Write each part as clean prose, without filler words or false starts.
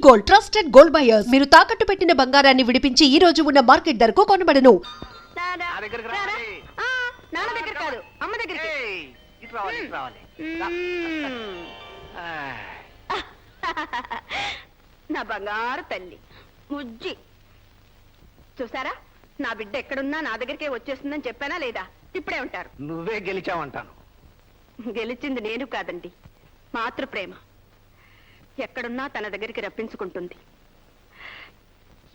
Gold, trusted gold buyers. మీరు తాకట్టు పెట్టిన బంగారాన్ని విడిపించి ఈ రోజు ఉన్న మార్కెట్ ధరకు కొనబడను. నాన్న దగ్గర కాదు, అమ్మ దగ్గరికి. నా బంగారు తల్లి ముజ్జి, చూసారా నా బిడ్డ ఎక్కడున్నా నా దగ్గరికే వచ్చేస్తుందని చెప్పానా లేదా? ఇప్పుడే ఉంటారు. నువ్వే గెలిచావంటాను. గెలిచింది నేను కాదండి, మాతృ ప్రేమ. ఎక్కడున్నా తన దగ్గరికి రప్పించుకుంటుంది.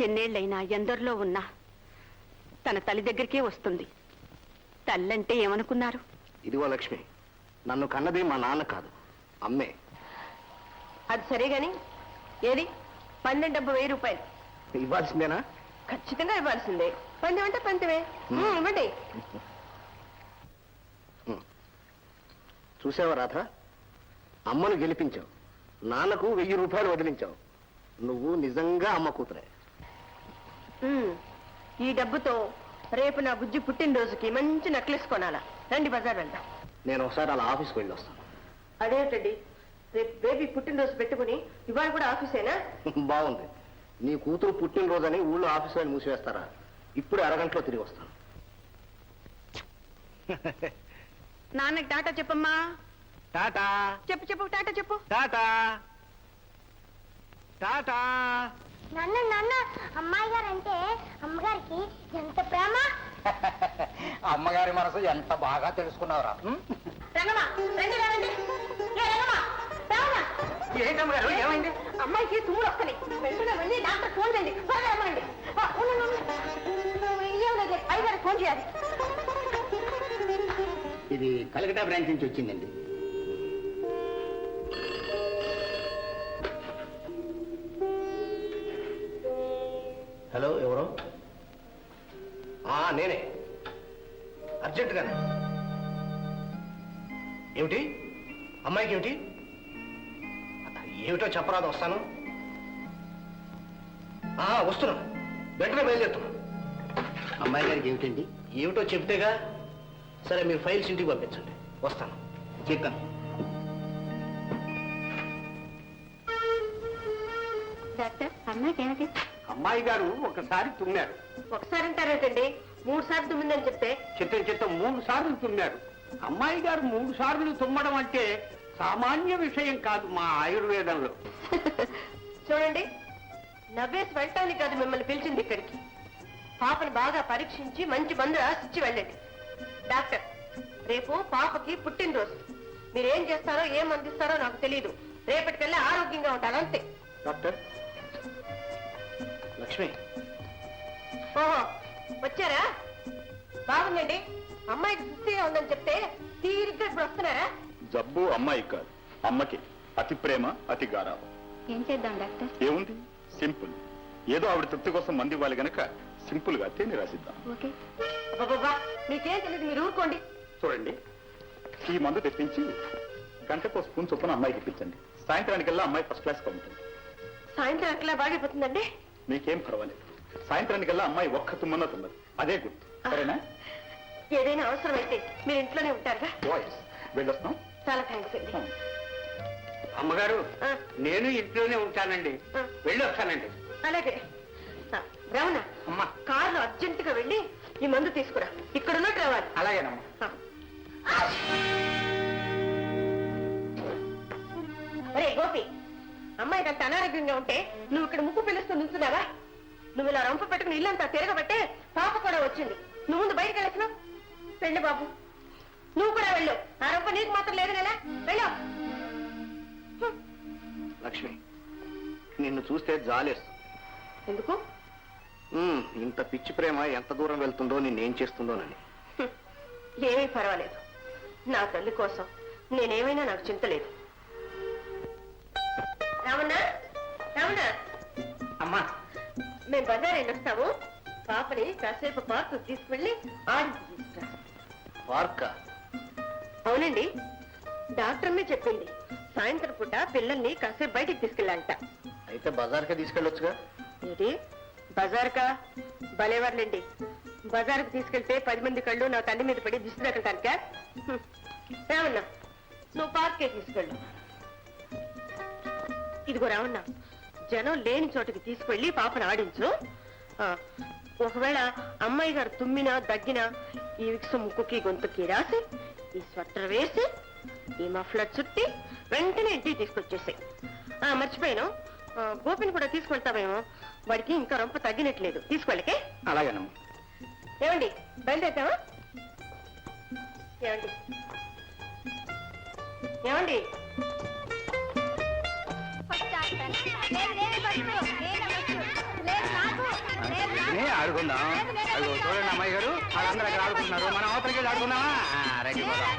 ఎన్నేళ్లైనా ఎందరిలో ఉన్నా తన తల్లి దగ్గరికే వస్తుంది. తల్లంటే ఏమనుకున్నారు? ఇదిగో లక్ష్మి, నన్ను కన్నది మా నాన్న కాదు, అమ్మే. అది సరే గాని ఏది 12,000 రూపాయలు ఇవ్వాల్సిందేనా? ఖచ్చితంగా ఇవ్వాల్సిందే. పందెం అంటే పందెమే. ఇవ్వండి. చూసావా రాధ, అమ్మను గెలిపించావు, నాన్నకు 1000 రూపాయలు వదిలించావు. నువ్వు నిజంగా అమ్మ కూతురే. ఈ డబ్బుతో రేపు నా బుజ్జి పుట్టినరోజుకి మంచి నెక్లెస్ కొనాలా. రండి బజార్ వెళ్దాం. నేను ఒకసారి అలా ఆఫీస్కి వెళ్ళి వస్తాను. అదేంటండి, రేపు బేబీ పుట్టినరోజు పెట్టుకుని ఇవాళ కూడా ఆఫీసేనా? బాగుంది. నీ కూతురు పుట్టినరోజని ఊళ్ళో ఆఫీస్ వాళ్ళు మూసివేస్తారా? ఇప్పుడు అరగంటలో తిరిగి వస్తాను. నాన్నకి టాటా చెప్పమ్మా. టాటా చెప్పు చెప్పు, టాటా చెప్పు. టాటా టాటా. నాన్న నాన్న, అమ్మాయి గారు అంటే అమ్మగారికి ఎంత ప్రేమ. అమ్మగారి మనసు ఎంత బాగా తెలుసుకున్నావురా. రంగమ్మా, రండి రండి. రంగమ్మా, ఏంటమ్మగారు, ఏమైంది? అమ్మాయికి తుమ్ములు వస్తున్నాయి. వెంటనే వెళ్ళి డాక్టర్ ఫోన్ చేయండి. అమ్మండి ఏమలేదు, అయ్యగారు ఫోన్ చేయాలి. ఇది కలకటా బ్రాంచ్ నుంచి వచ్చిందండి. హలో, ఎవరు? నేనే, అర్జెంటుగానే. ఏమిటి అమ్మాయికి? ఏమిటి ఏమిటో చెప్పరాదు, వస్తాను. వస్తున్నా, వెంటనే బయలుదేరుతున్నా. అమ్మాయి గారికి ఏమిటండి? ఏమిటో చెప్తేగా. సరే, మీరు ఫైల్స్ ఇంటికి పంపించండి, వస్తాను. చెప్పాను. డాక్టర్, అమ్మాయికి ఏమిటి? అమ్మాయి గారు ఒకసారి తుమ్మారు. ఒకసారి అంటారేటండి, 3 సార్లు తుమ్మిందని చెప్తే. చిత్తం 3 సార్లు తుమ్మారు. అమ్మాయి గారు 3 సార్లు తుమ్మడం అంటే సామాన్య విషయం కాదు మా ఆయుర్వేదంలో. చూడండి, నవ్వేసి వెళ్ళటానికి కాదు మిమ్మల్ని పిలిచింది ఇక్కడికి. పాపని బాగా పరీక్షించి మంచి మందు రాసిచ్చి వెళ్ళండి. డాక్టర్, రేపు పాపకి పుట్టినరోజు. మీరేం చేస్తారో ఏం అందిస్తారో నాకు తెలియదు. రేపటికల్లా ఆరోగ్యంగా ఉంటాను, అంతే. డాక్టర్, లక్ష్మి. ఓహో, వచ్చారా? బాగుందండి. అమ్మాయికి సుస్థిగా ఉందని చెప్తే తీరిగ్గా ఇప్పుడు వస్తున్నారా? జబ్బు అమ్మాయి కాదు, అమ్మకి. అతి ప్రేమ, అతి గారాబం. ఏం చేద్దాం డాక్టర్? ఏముంది, సింపుల్. ఏదో ఆవిడ తృప్తి కోసం మంది ఇవ్వాలి గనక సింపుల్ గా తేనె రాసిద్దాం. ఓకే. అబ్బబ్బా, మీకేం తెలియదు, మీరు ఊరుకోండి. చూడండి, ఈ మందు తెప్పించి గంటకు స్పూన్ చొప్పున అమ్మాయికి ఇప్పించండి. సాయంత్రానికల్లా అమ్మాయి ఫస్ట్ క్లాస్ గా ఉంటుంది. సాయంత్రం అట్లా బాగైపోతుందండి. మీకేం పర్వాలేదు. సాయంత్రానికల్లా అమ్మాయి ఒక్క తుమ్మన్నా తుమ్మదు, అదే గుర్తు. సరేనా? ఏదైనా అవసరం అయితే మీరు ఇంట్లోనే ఉంటారుగా? వాయిస్ వెళ్ళొస్తాం. చాలా థ్యాంక్స్ అండి. అమ్మగారు, నేను ఇంట్లోనే ఉంటానండి, వెళ్ళి వస్తానండి. అలాగే. రమణ, అమ్మా, కారులో అర్జెంటుగా వెళ్ళి ఈ మందు తీసుకురా. ఇక్కడ ఉన్నట్టు రావాలి. అలాగేనమ్మా. అరే గోపి, అమ్మాయికి అంత అనారోగ్యంగా ఉంటే నువ్వు ఇక్కడ ముక్కు పిలుస్తూ నుంచున్నావా? నువ్వు ఇలా రంప పెట్టుకుని ఇల్లంతా తిరగబట్టే పాప కూడా వచ్చింది. నువ్వు ముందు బయటకు వెళ్ళొచ్చు. వెళ్ళు బాబు, నువ్వు కూడా వెళ్ళు. ఆ రంప నీకు మాత్రం లేదు కదా, వెళ్ళు. లక్ష్మి, నిన్ను చూస్తే జాలేస్తుంది. ఎందుకు? ఇంత పిచ్చి ప్రేమ ఎంత దూరం వెళ్తుందో, నిన్నేం చేస్తుందోనని. ఏమీ పర్వాలేదు. నా తల్లి కోసం నేనేమైనా నాకు చింత లేదు. రావణా, రావణా. అమ్మా, మేము బజార్ వెళ్ళొస్తాము. పాపని కాసేపు పార్కు తీసుకువెళ్ళి ఆడించి తీసుకురా. పార్కా? అవునండి, డాక్టర్మే చెప్పింది. సాయంత్రం పూట పిల్లల్ని కాసేపు బయటికి తీసుకెళ్ళాలంట. అయితే బజార్కే తీసుకెళ్ళొచ్చుగా. ఏంటి బజార్కా? భలేవర్లండి. బజార్కు తీసుకెళ్తే 10 మంది కళ్ళు నా తల్లి మీద పడి దిష్టి తగ్గటానికా? రావన్నా, నువ్వు పార్కే తీసుకెళ్ళు. ఇదిగో రావన్నా, జనం లేని చోటుకి తీసుకెళ్లి పాపను ఆడించు. ఒకవేళ అమ్మాయి గారు తుమ్మినా దగ్గినా ఈ విక్స్ ముక్కుకి గొంతుకి రాసి ఈ స్వెటర్ వేసి ఈ మఫ్లర్ చుట్టి వెంటనే ఇంటికి తీసుకొచ్చేసాయి. మర్చిపోయాను, గోపిని కూడా తీసుకెళ్తామేమో, వాడికి ఇంకా రొంప తగ్గినట్లేదు. తీసుకెళ్ళకే. అలాగేనమ్మా. ఏమండి బయలుదేరుతావా? ఏమండి ఏమండి ఆడుకుందాం. చూడండి అమ్మాయి గారు, వాళ్ళందరూ అక్కడ ఆడుకుంటున్నారు. మనం అవతలకి వెళ్ళి ఆడుకుందామా? రైట్ పోదాం.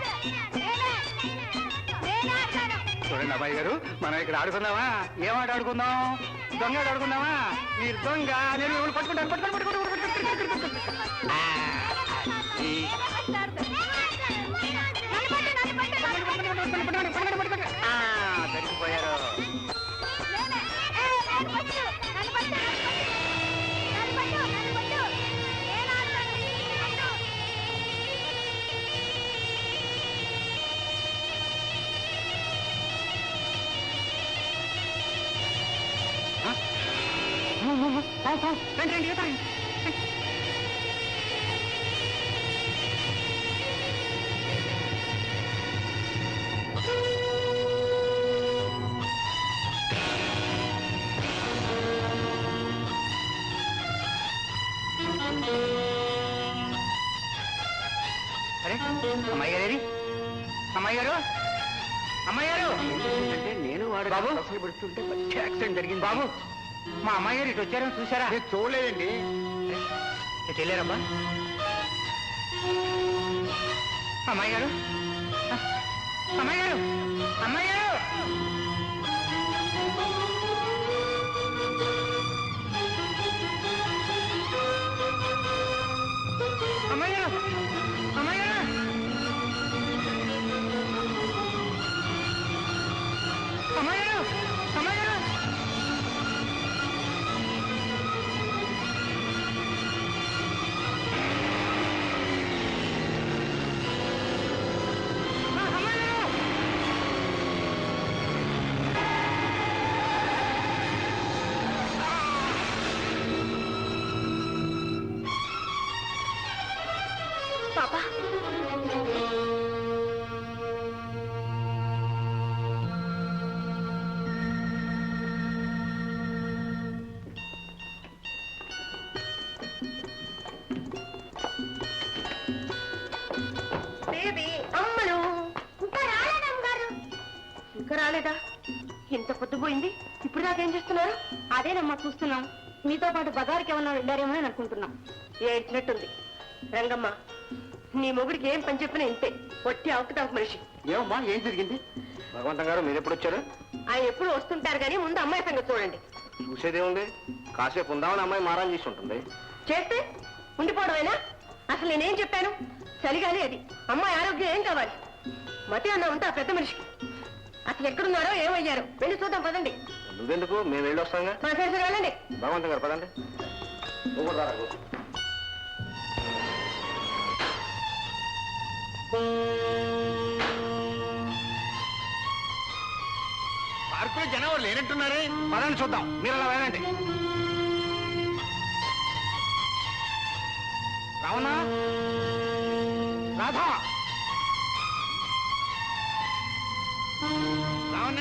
చూడండి అమ్మాయి గారు, మనం ఇక్కడ ఆడుకుందామా? ఏం ఆట ఆడుకుందాం? దొంగ ఆట ఆడుకుందామా? మీరు దొంగ, నేను మిమ్మల్ని పట్టుకుంటాను. దొరికిపోయారు. అరే అమ్మాయి గారు, అమ్మాయి గారు, అమ్మాయి గారు. నేను వాడు బాబు అసలు పెడుతుంటే మంచి యాక్సిడెంట్ జరిగింది. బాబు, మా అమ్మాయి గారు ఇటు వచ్చారని చూసారా? చూడలేదండి. ఇటు వెళ్ళారమ్మా. అమ్మాయి గారు, అమ్మాయి గారు, అమ్మాయి గారు. అమ్మాయి గారు, అమ్మాయి గారు, అమ్మాయి గారు, అమ్మాయి గారు. పాపా బేబీ, అమ్మలు ఇంకా రాలేదా? ఇంత పొద్దుపోయింది, ఇప్పుడు దాకేం చేస్తున్నారు? అదేనమ్మా చూస్తున్నాం. మీతో పాటు బజార్కి ఏమన్నా వెళ్ళారేమో అని అనుకుంటున్నాం. ఏడ్చినట్టుంది. రంగమ్మ, నీ మొగుడికి ఏం పని చెప్పినా ఇంతే, పొట్టి అవకతాకు మనిషి. ఏమమ్మా, ఏం జరిగింది? భగవంతం గారు, మీరు ఎప్పుడు వచ్చారు? ఆయన ఎప్పుడు వస్తుంటారు కానీ ముందు అమ్మాయి సంగతి చూడండి. చూసేదేముంది, కాసేపు ఉందామని అమ్మాయి మారం చేసి ఉంటుంది. చేస్తే ఉండిపోవడమేనా? అసలు నేనేం చెప్పాను? చలిగాలి అది. అమ్మాయి ఆరోగ్యం ఏం కావాలి? మతి అన్న ఉంటా పెద్ద మనిషికి. అసలు ఎక్కడున్నారో ఏమయ్యారో వెళ్ళి చూద్దాం, పదండి. నువ్వెందుకు, మేము వెళ్ళి వస్తాంగా. మా సరి వెళ్ళండి. భగవంతం గారు పదండి. నువ్వు కూడా రా. పార్కులో జనం లేనట్టున్నారే, పదండి చూద్దాం. మీరు అలా వెళ్ళండి. రావణ, రాధా, రావణ,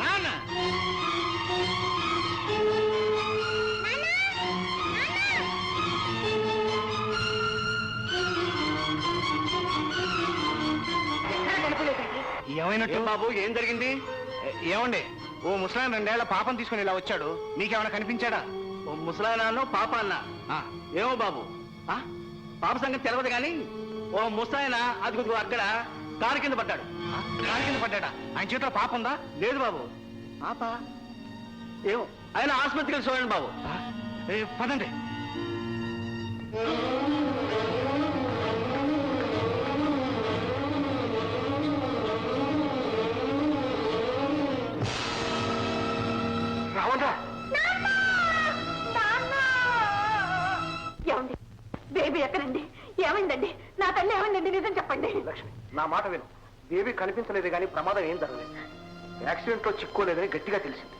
రావణ. ఏమైనట్టు బాబు? ఏం జరిగింది? ఏమండి, ఓ ముసలాయన 2 ఏళ్ల పాపం తీసుకుని ఇలా వచ్చాడు. మీకేమైనా కనిపించాడా? ఓ ముసలాయన పాప అన్న? ఏమో బాబు, పాప సంగతి తెలియదు కానీ ఓ ముసలాయన అది అక్కడ కారు కింద పడ్డాడు. కారు కింద పడ్డాడా? ఆయన చేతిలో పాప ఉందా? లేదు బాబు. పాప ఏమో, ఆయన ఆసుపత్రికి చూడండి బాబు. పదండి. రావణా, ఏమండి, బేబీ ఎక్కడండి? ఏమైందండి? నా తల్లి ఏమైందండి? నిజం చెప్పండి. లక్ష్మి, నా మాట విను. బేబీ కనిపించలేదు కానీ ప్రమాదం ఏం జరగలేదు. యాక్సిడెంట్ లో చిక్కోలేదని గట్టిగా తెలిసింది.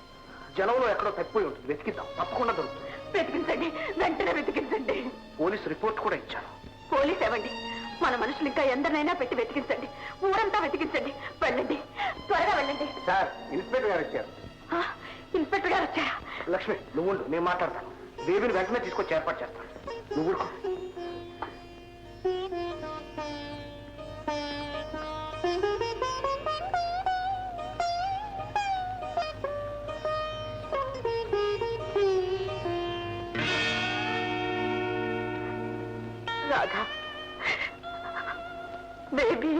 జనంలో ఎక్కడో తప్పిపోయి ఉంటుంది, వెతికిద్దాం, తప్పకుండా దొరుకుతుంది. వెతికించండి, వెంటనే వెతికించండి. పోలీస్ రిపోర్ట్ కూడా ఇచ్చాను. పోలీస్ ఇవ్వండి, మన మనుషులు ఇంకా ఎందరినైనా పెట్టి వెతికించండి. ఊరంతా వెతికించండి. వెళ్ళండి, త్వరగా వెళ్ళండి. సార్, ఇన్స్పెక్టర్ గారు వచ్చారు. ఆ, ఇన్స్పెక్టర్ గారు వచ్చారా? లక్ష్మి, నువ్వు ఉండు, నేను మాట్లాడతాను. బేబీని వెంటనే తీసుకొచ్చి ఏర్పాటు చేస్తాను. నువ్వు ఊరుకో. రాధా, బేబీ.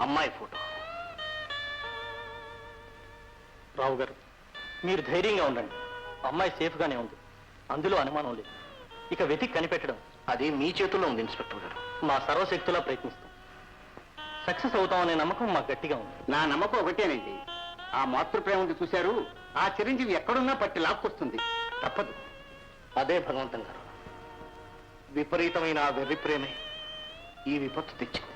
అమ్మాయి ఫోటో. రావు గారు, మీరు ధైర్యంగా ఉండండి. అమ్మాయి సేఫ్గానే ఉంది, అందులో అనుమానం లేదు. ఇక వెతికి కనిపెట్టడం అది మీ చేతుల్లో ఉంది ఇన్స్పెక్టర్ గారు. మా సర్వశక్తులా ప్రయత్నిస్తాం. సక్సెస్ అవుతామనే నమ్మకం మాకు గట్టిగా ఉంది. నా నమ్మకం ఒకటేనండి, ఆ మాతృప్రేమ ఉంది చూశారు, ఆ చిరంజీవి ఎక్కడున్నా పట్టి లాక్కొస్తుంది. తప్పదు. అదే భగవంతం గారు, విపరీతమైన ఆ వెర్రి ప్రేమే ఈ విపత్తు తెచ్చింది.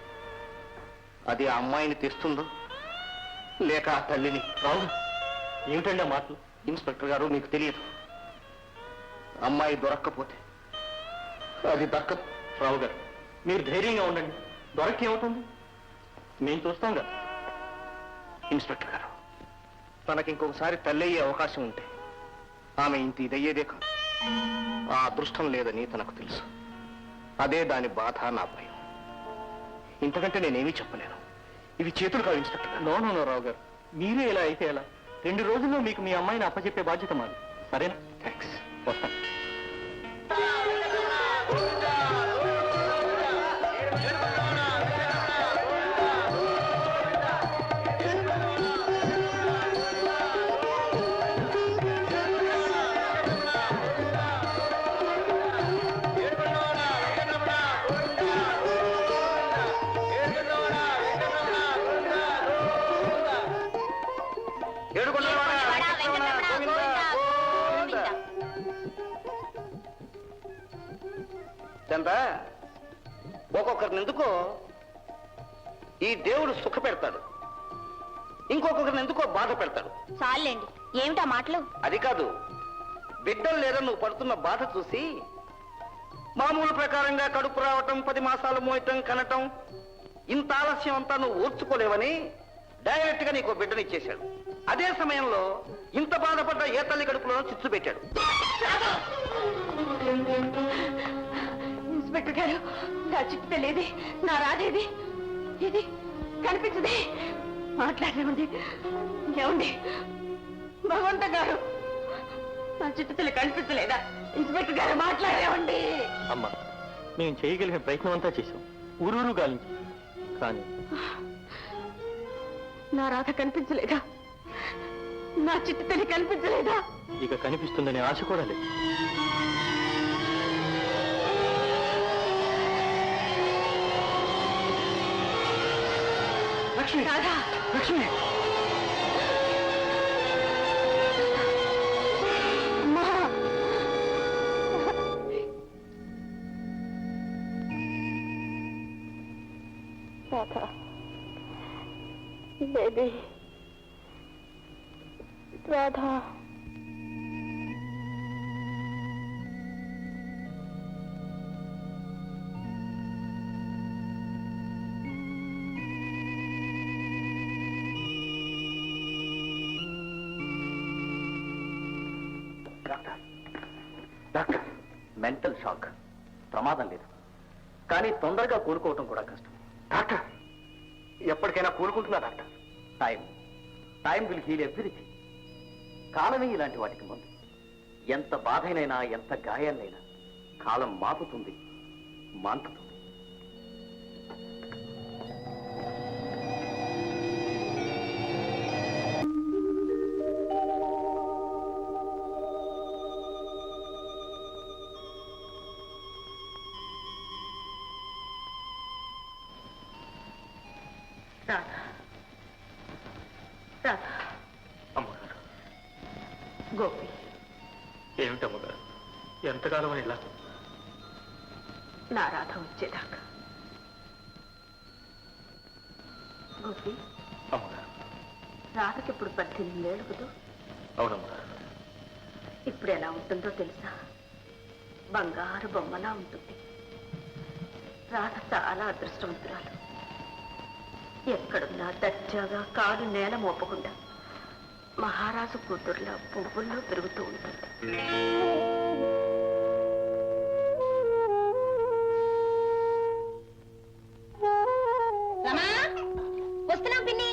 అది ఆ అమ్మాయిని తెస్తుందో లేక ఆ తల్లిని. రావు, ఏమిటండి ఆ మాటలు? ఇన్స్పెక్టర్ గారు, మీకు తెలియదు. అమ్మాయి దొరక్కపోతే అది దక్కదు. రావు గారు, మీరు ధైర్యంగా ఉండండి. దొరకేమవుతుంది, మేము చూస్తాం కదా. ఇన్స్పెక్టర్ గారు, తనకి ఇంకొకసారి తల్లి అయ్యే అవకాశం ఉంటే ఆమె ఇంత ఇదయ్యేదే కాదు. ఆ అదృష్టం లేదని తనకు తెలుసు. అదే దాని బాధ, నా భయం. ఇంతకంటే నేనేమీ చెప్పలేను. ఇవి చేతులు కావు ఇన్స్పెక్టర్ గారు. నో రావు గారు, మీరే ఇలా అయితే ఎలా? 2 రోజుల్లో మీకు మీ అమ్మాయిని అప్పచెప్పే బాధ్యత మాది. సరేనా? థ్యాంక్స్. వస్తాను. చంద్ర, ఒక్కొక్కరిని ఎందుకో ఈ దేవుడు సుఖ పెడతాడు, ఇంకొకరిని ఎందుకో బాధ పెడతాడు. చాలండి, ఏమిటా మాటలు? అది కాదు, బిడ్డలు లేదని నువ్వు పడుతున్న బాధ చూసి మామూలు ప్రకారంగా కడుపు రావటం, 10 మాసాలు మోయటం, కనటం, ఇంత ఆలస్యం అంతా నువ్వు ఓర్చుకోలేవని డైరెక్ట్ గా నీకు బిడ్డనిచ్చేశాడు. అదే సమయంలో ఇంత బాధపడ్డ ఏ తల్లి కడుపులో చిచ్చు పెట్టాడు. ఇన్స్పెక్టర్ గారు, నా చిట్టు తెలియదు, నా రాధేది, ఇది కనిపించదే. మాట్లాడేవండి. ఏమండి భగవంత గారు, నా చిట్టు తల్లి కనిపించలేదా? ఇన్స్పెక్టర్ గారు మాట్లాడేవండి. అమ్మా, మేము చేయగలిగిన ప్రయత్నం అంతా చేశాం, ఊరూరు గాలించాం. కానీ నా రాధ కనిపించలేదా? నా చిట్టు తల్లి కనిపించలేదా? ఇక కనిపిస్తుందనే ఆశ కూడా లేదు. లక్ష్మి, రాధా, లక్ష్మి, అమ్మా. Radha, baby, Radha. Doctor, mental shock, ప్రమాదం లేదు, కానీ తొందరగా కోలుకోవటం కూడా కష్టం. డాక్టర్, ఎప్పటికైనా కోలుకుంటున్నా doctor. Time will heal everything. కాలమే ఇలాంటి వాటికి ముందు. ఎంత బాధైనైనా, ఎంత గాయాన్నైనా కాలం మాపుతుంది, మాన్పుతుంది. రాధా, రాధా. అమ్మగారు, గోపి, ఏమిటమ్మగారు, ఎంతకాలం ఇలా? నా రాధ వచ్చేదాకా గోపి, అమ్మగారు. రాధకి ఇప్పుడు 18 ఏళ్ళు కదా. అవునమ్మగారు. ఇప్పుడు ఎలా ఉంటుందో తెలుసా? బంగారు బొమ్మలా ఉంటుంది. రాధ చాలా అదృష్టవంతురాలు. ఎక్కడున్నా దర్జాగా కాలు నేల మోపకుండా మహారాజు కూతుర్లా పువ్వుల్లో పెరుగుతూ ఉంటుంది. వస్తున్నా పిన్ని.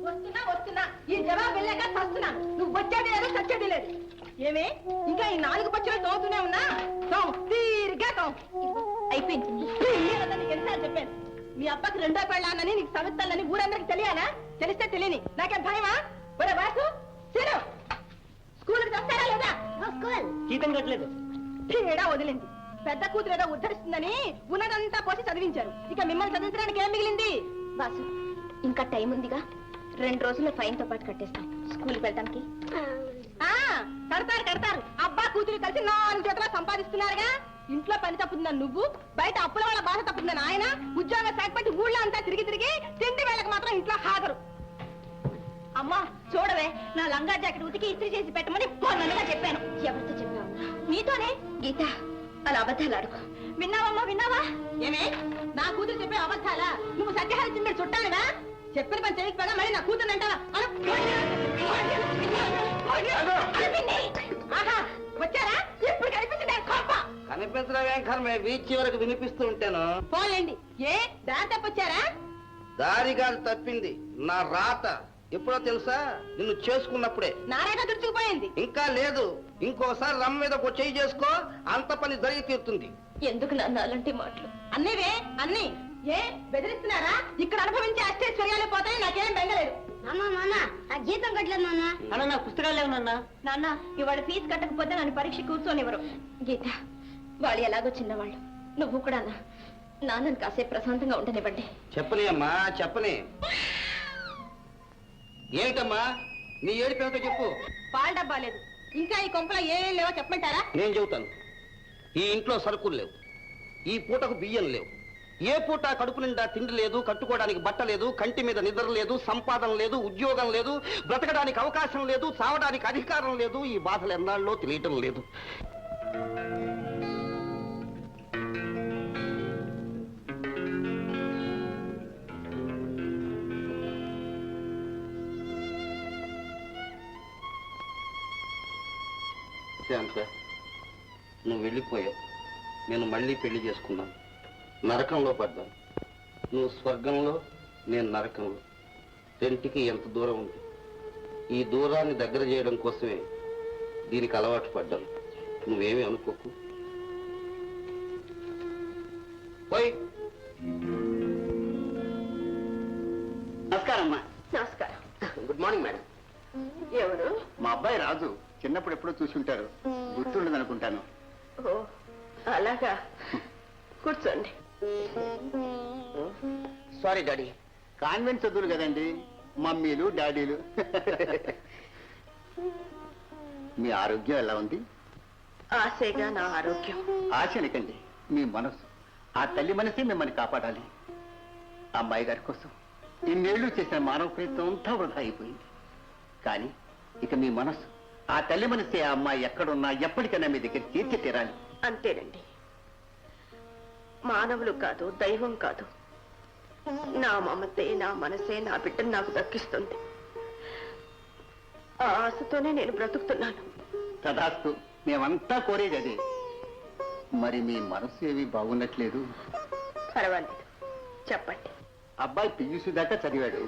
వస్తున్నా ఈ జవాబు వెళ్ళాక చస్తున్నాను. నువ్వు వచ్చేది లేదు, చచ్చేది లేదు. ఏమే ఇంకా ఈ 4 పచ్చులు తోగుతూనే ఉన్నా? తీరిగా అయిపోయింది. ఎన్నిసార్లు చెప్పాను? మీ అబ్బకి 2వ పెళ్ళానని నీకు సవిత్తాలని ఊరందరికి తెలియాలా? తెలిస్తే తెలియని నాకేం భయమా? ఒరే బాసు, తిను. స్కూల్కి చస్తారా లేదా? స్కూల్ జీతం కట్టలేదు. ఏడా వదిలింది. పెద్ద కూతురు ఏదో ఉద్ధరిస్తుందని ఉన్నదంతా పోసి చదివించారు. ఇక మిమ్మల్ని చదివించడానికి ఏం మిగిలింది? బాసు ఇంకా టైం ఉందిగా, 2 రోజుల్లో ఫైన్ తో పాటు కట్టేస్తాం స్కూల్కి వెళ్ళడానికి. కడతారు. అబ్బా కూతురు కలిసి 4 జతలా సంపాదిస్తున్నారుగా. ఇంట్లో పని తప్పుతుందని నువ్వు, బయట అప్పుల వాళ్ళ బాధ తప్పుతుందని ఆయన, ఉద్యోగ సాగపట్టి ఊళ్ళో అంతా తిరిగి తిండి వేళకు మాత్రం ఇంట్లో హాజరు. అమ్మా చూడవే, నా లంగా జాకెట్ ఉతికి ఇస్త్రీ చేసి పెట్టమని పొన్నగా చెప్పాను. ఎవరితో చెప్పావు? నీతోనే. గీత, అలా అబద్ధాలు అడుగు. విన్నావమ్మా, విన్నావా? ఏమే నా కూతురు చెప్పే అబద్ధాలా? నువ్వు సత్యహరిచంద్ర చుట్టానుగా. చెప్పిన పని చేయకపోగా మళ్ళీ నా కూతురు అంటావా? వచ్చారా? ఎప్పుడు కనిపించింది కోప? కనిపించడం కర్మే వీచి వరకు వినిపిస్తూ ఉంటాను. పోలేండి. ఏ దారి తప్పొచ్చారా? దారిగాలు తప్పింది నా రాత. ఎప్పుడో తెలుసా? నిన్ను చేసుకున్నప్పుడే. నారాగా దుర్చుకుపోయింది. ఇంకా లేదు. ఇంకోసారి రమ్మ మీద ఒక చెయ్యి చేసుకో, అంత పని జరిగి తీరుతుంది. ఎందుకు నాన్న అలాంటి మాటలు? అన్నీవే అన్ని. ఏ బెదిరిస్తున్నారా? ఇక్కడ అనుభవించే అష్టైశ్వర్యాలు పోతాయి. నాకేం బెంగలేదు. నాన్న ఆ జీతం కట్టలేదు నాన్న. అన్న నా పుస్తకాలు లేవునన్నా. నాన్న ఇవాళ ఫీజు కట్టకపోతే నన్ను పరీక్ష కూర్చోనివ్వరు. గీత, వాళ్ళు ఎలాగో చిన్నవాళ్ళు, నువ్వు కూడా నాన్నని కాసేపు ప్రశాంతంగా ఉండనివ్వండి. చెప్పని అమ్మా, చెప్పని. ఏంటమ్మా నీ ఏడిపేమిటో చెప్పు. పాల డబ్బా లేదు. ఇంకా ఈ కొంపలో ఏ లేవో చెప్పమంటారా? నేను చెబుతాను. ఈ ఇంట్లో సరుకులు లేవు, ఈ పూటకు బియ్యం లేవు, ఏ పూట కడుపు నిండా తిండి లేదు, కట్టుకోవడానికి బట్ట లేదు, కంటి మీద నిద్ర లేదు, సంపాదన లేదు, ఉద్యోగం లేదు, బ్రతకడానికి అవకాశం లేదు, చావడానికి అధికారం లేదు. ఈ బాధలు ఎన్నాళ్ళలో తెలియటం లేదు. శాంత, నువ్వు వెళ్ళిపోయావు. నేను మళ్ళీ పెళ్లి చేసుకున్నాను. నరకంలో పడ్డాను. నువ్వు స్వర్గంలో, నేను నరకంలో. రెంటికి ఎంత దూరం ఉంది. ఈ దూరాన్ని దగ్గర చేయడం కోసమే దీనికి అలవాటు పడ్డాను. నువ్వేమీ అనుకోకు. పోయి. నమస్కారం అమ్మా. నమస్కారం. Good morning madam. ఎవరు? మా అబ్బాయి రాజు. చిన్నప్పుడు ఎప్పుడో చూసి ఉంటారు, గుర్తుండదు అనుకుంటాను. ఓ అలాగా. కూర్చోండి. Sorry daddy. కాన్వెంట్ చదువులు కదండి, మమ్మీలు డాడీలు. మీ ఆరోగ్యం ఎలా ఉంది? ఆశగా నా ఆరోగ్యం. ఆశనికండి, మీ మనసు. ఆ తల్లి మనసే మిమ్మల్ని కాపాడాలి. అమ్మాయి గారి కోసం ఇన్నేళ్లు చేసిన మానవ ప్రయత్నం అంతా వృధా అయిపోయింది. కానీ ఇక మీ మనసు, ఆ తల్లి మనసే ఆ అమ్మాయి ఎక్కడున్నా ఎప్పటికైనా మీ దగ్గర తీర్చి తీరాలి. అంతేనండి. మానవులు కాదు, దైవం కాదు, నా మమతే, నా మనసే నా బిడ్డను నాకు దక్కిస్తుంది. ఆ ఆశతోనే నేను బ్రతుకుతున్నాను. తదాస్తు, మేమంతా కోరేది అదే. మరి మీ మనసు ఏవి బాగున్నట్లేదు. పర్వాలేదు, చెప్పండి. అబ్బాయి పియూసీ దాకా చదివాడు.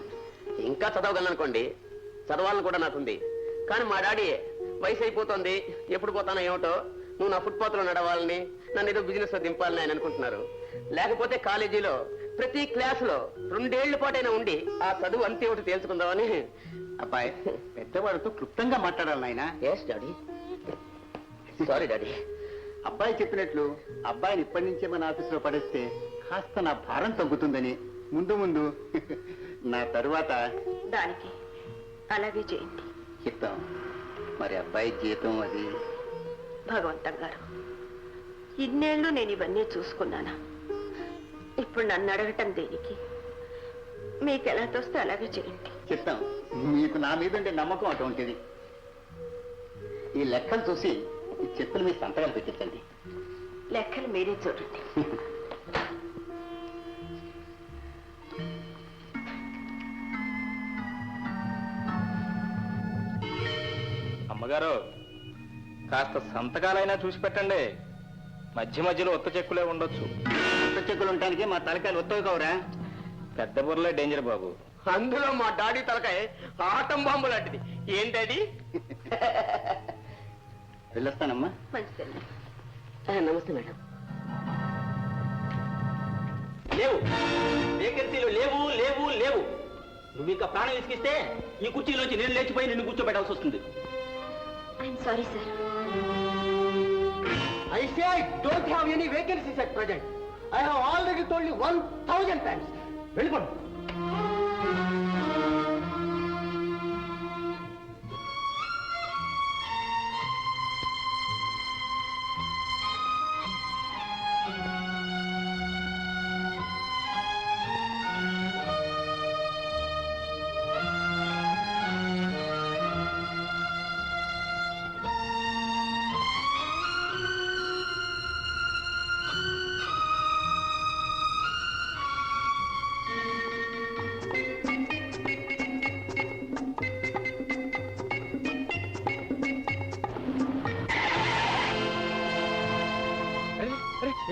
ఇంకా చదవగలనుకోండి, చదవాలని కూడా నాకుంది. కానీ మా డాడీ వయసు అయిపోతుంది, ఎప్పుడు పోతానో ఏమిటో, నువ్వు నా ఫుట్పాత్లో నడవాలని, నన్ను ఏదో బిజినెస్ లో దింపాలని ఆయన అనుకుంటున్నారు. లేకపోతే కాలేజీలో ప్రతి క్లాసులో 2 ఏళ్ల పాటైనా ఉండి ఆ చదువు అంతే ఒకటి తేల్చుకుందామని. అబ్బాయి పెద్దవాడితో క్లుప్తంగా మాట్లాడాలి నాయన. Yes daddy. Sorry daddy. అబ్బాయి చెప్పినట్లు అబ్బాయిని ఇప్పటి నుంచే మన ఆఫీసులో పడేస్తే కాస్త నా భారం తగ్గుతుందని. ముందు ముందు నా తరువాత దానికి అలాగే చేయండి. చెప్తాం. మరి అబ్బాయి జీతం అది? భగవంతం గారు, ఇన్నేళ్లు నేను ఇవన్నీ చూసుకున్నానా? ఇప్పుడు నన్ను అడగటం దేనికి? మీకు ఎలా తోస్తే అలాగే చేయండి. చెప్తాం. మీకు నా మీద ఉండే నమ్మకం అటువంటిది. ఈ లెక్కలు చూసి ఈ చెక్కులు మీ సంతకాలు పెట్టించండి. లెక్కలు మీరే చూడండి. అమ్మగారు కాస్త సంతకాలైనా చూసి పెట్టండి. మధ్య మధ్యలో ఒత్త చెక్కులే ఉండొచ్చు. కొత్త చెక్కులు ఉండటానికి మా తలకాయలు ఒత్తవు కవరా. పెద్ద బుర్రలే డేంజర్ బాబు. అందులో మా డాడీ తలకాయ ఆటం బాంబు లాంటిది. ఏంటది? వెళ్ళొస్తానమ్మా. మంచిదండి. నమస్తే మేడం. లేవు, వేకెన్సీలు లేవు లేవు లేవు. నువ్వు ఇంకా ప్రాణం విసిగిస్తే ఈ కుర్చీలోంచి నేను లేచిపోయి నిన్ను కూర్చోబెట్టాల్సి వస్తుంది. I'm sorry sir. I say I don't have any vacancies at present. I have already told you 1000 times. వెళ్ళిపోండి.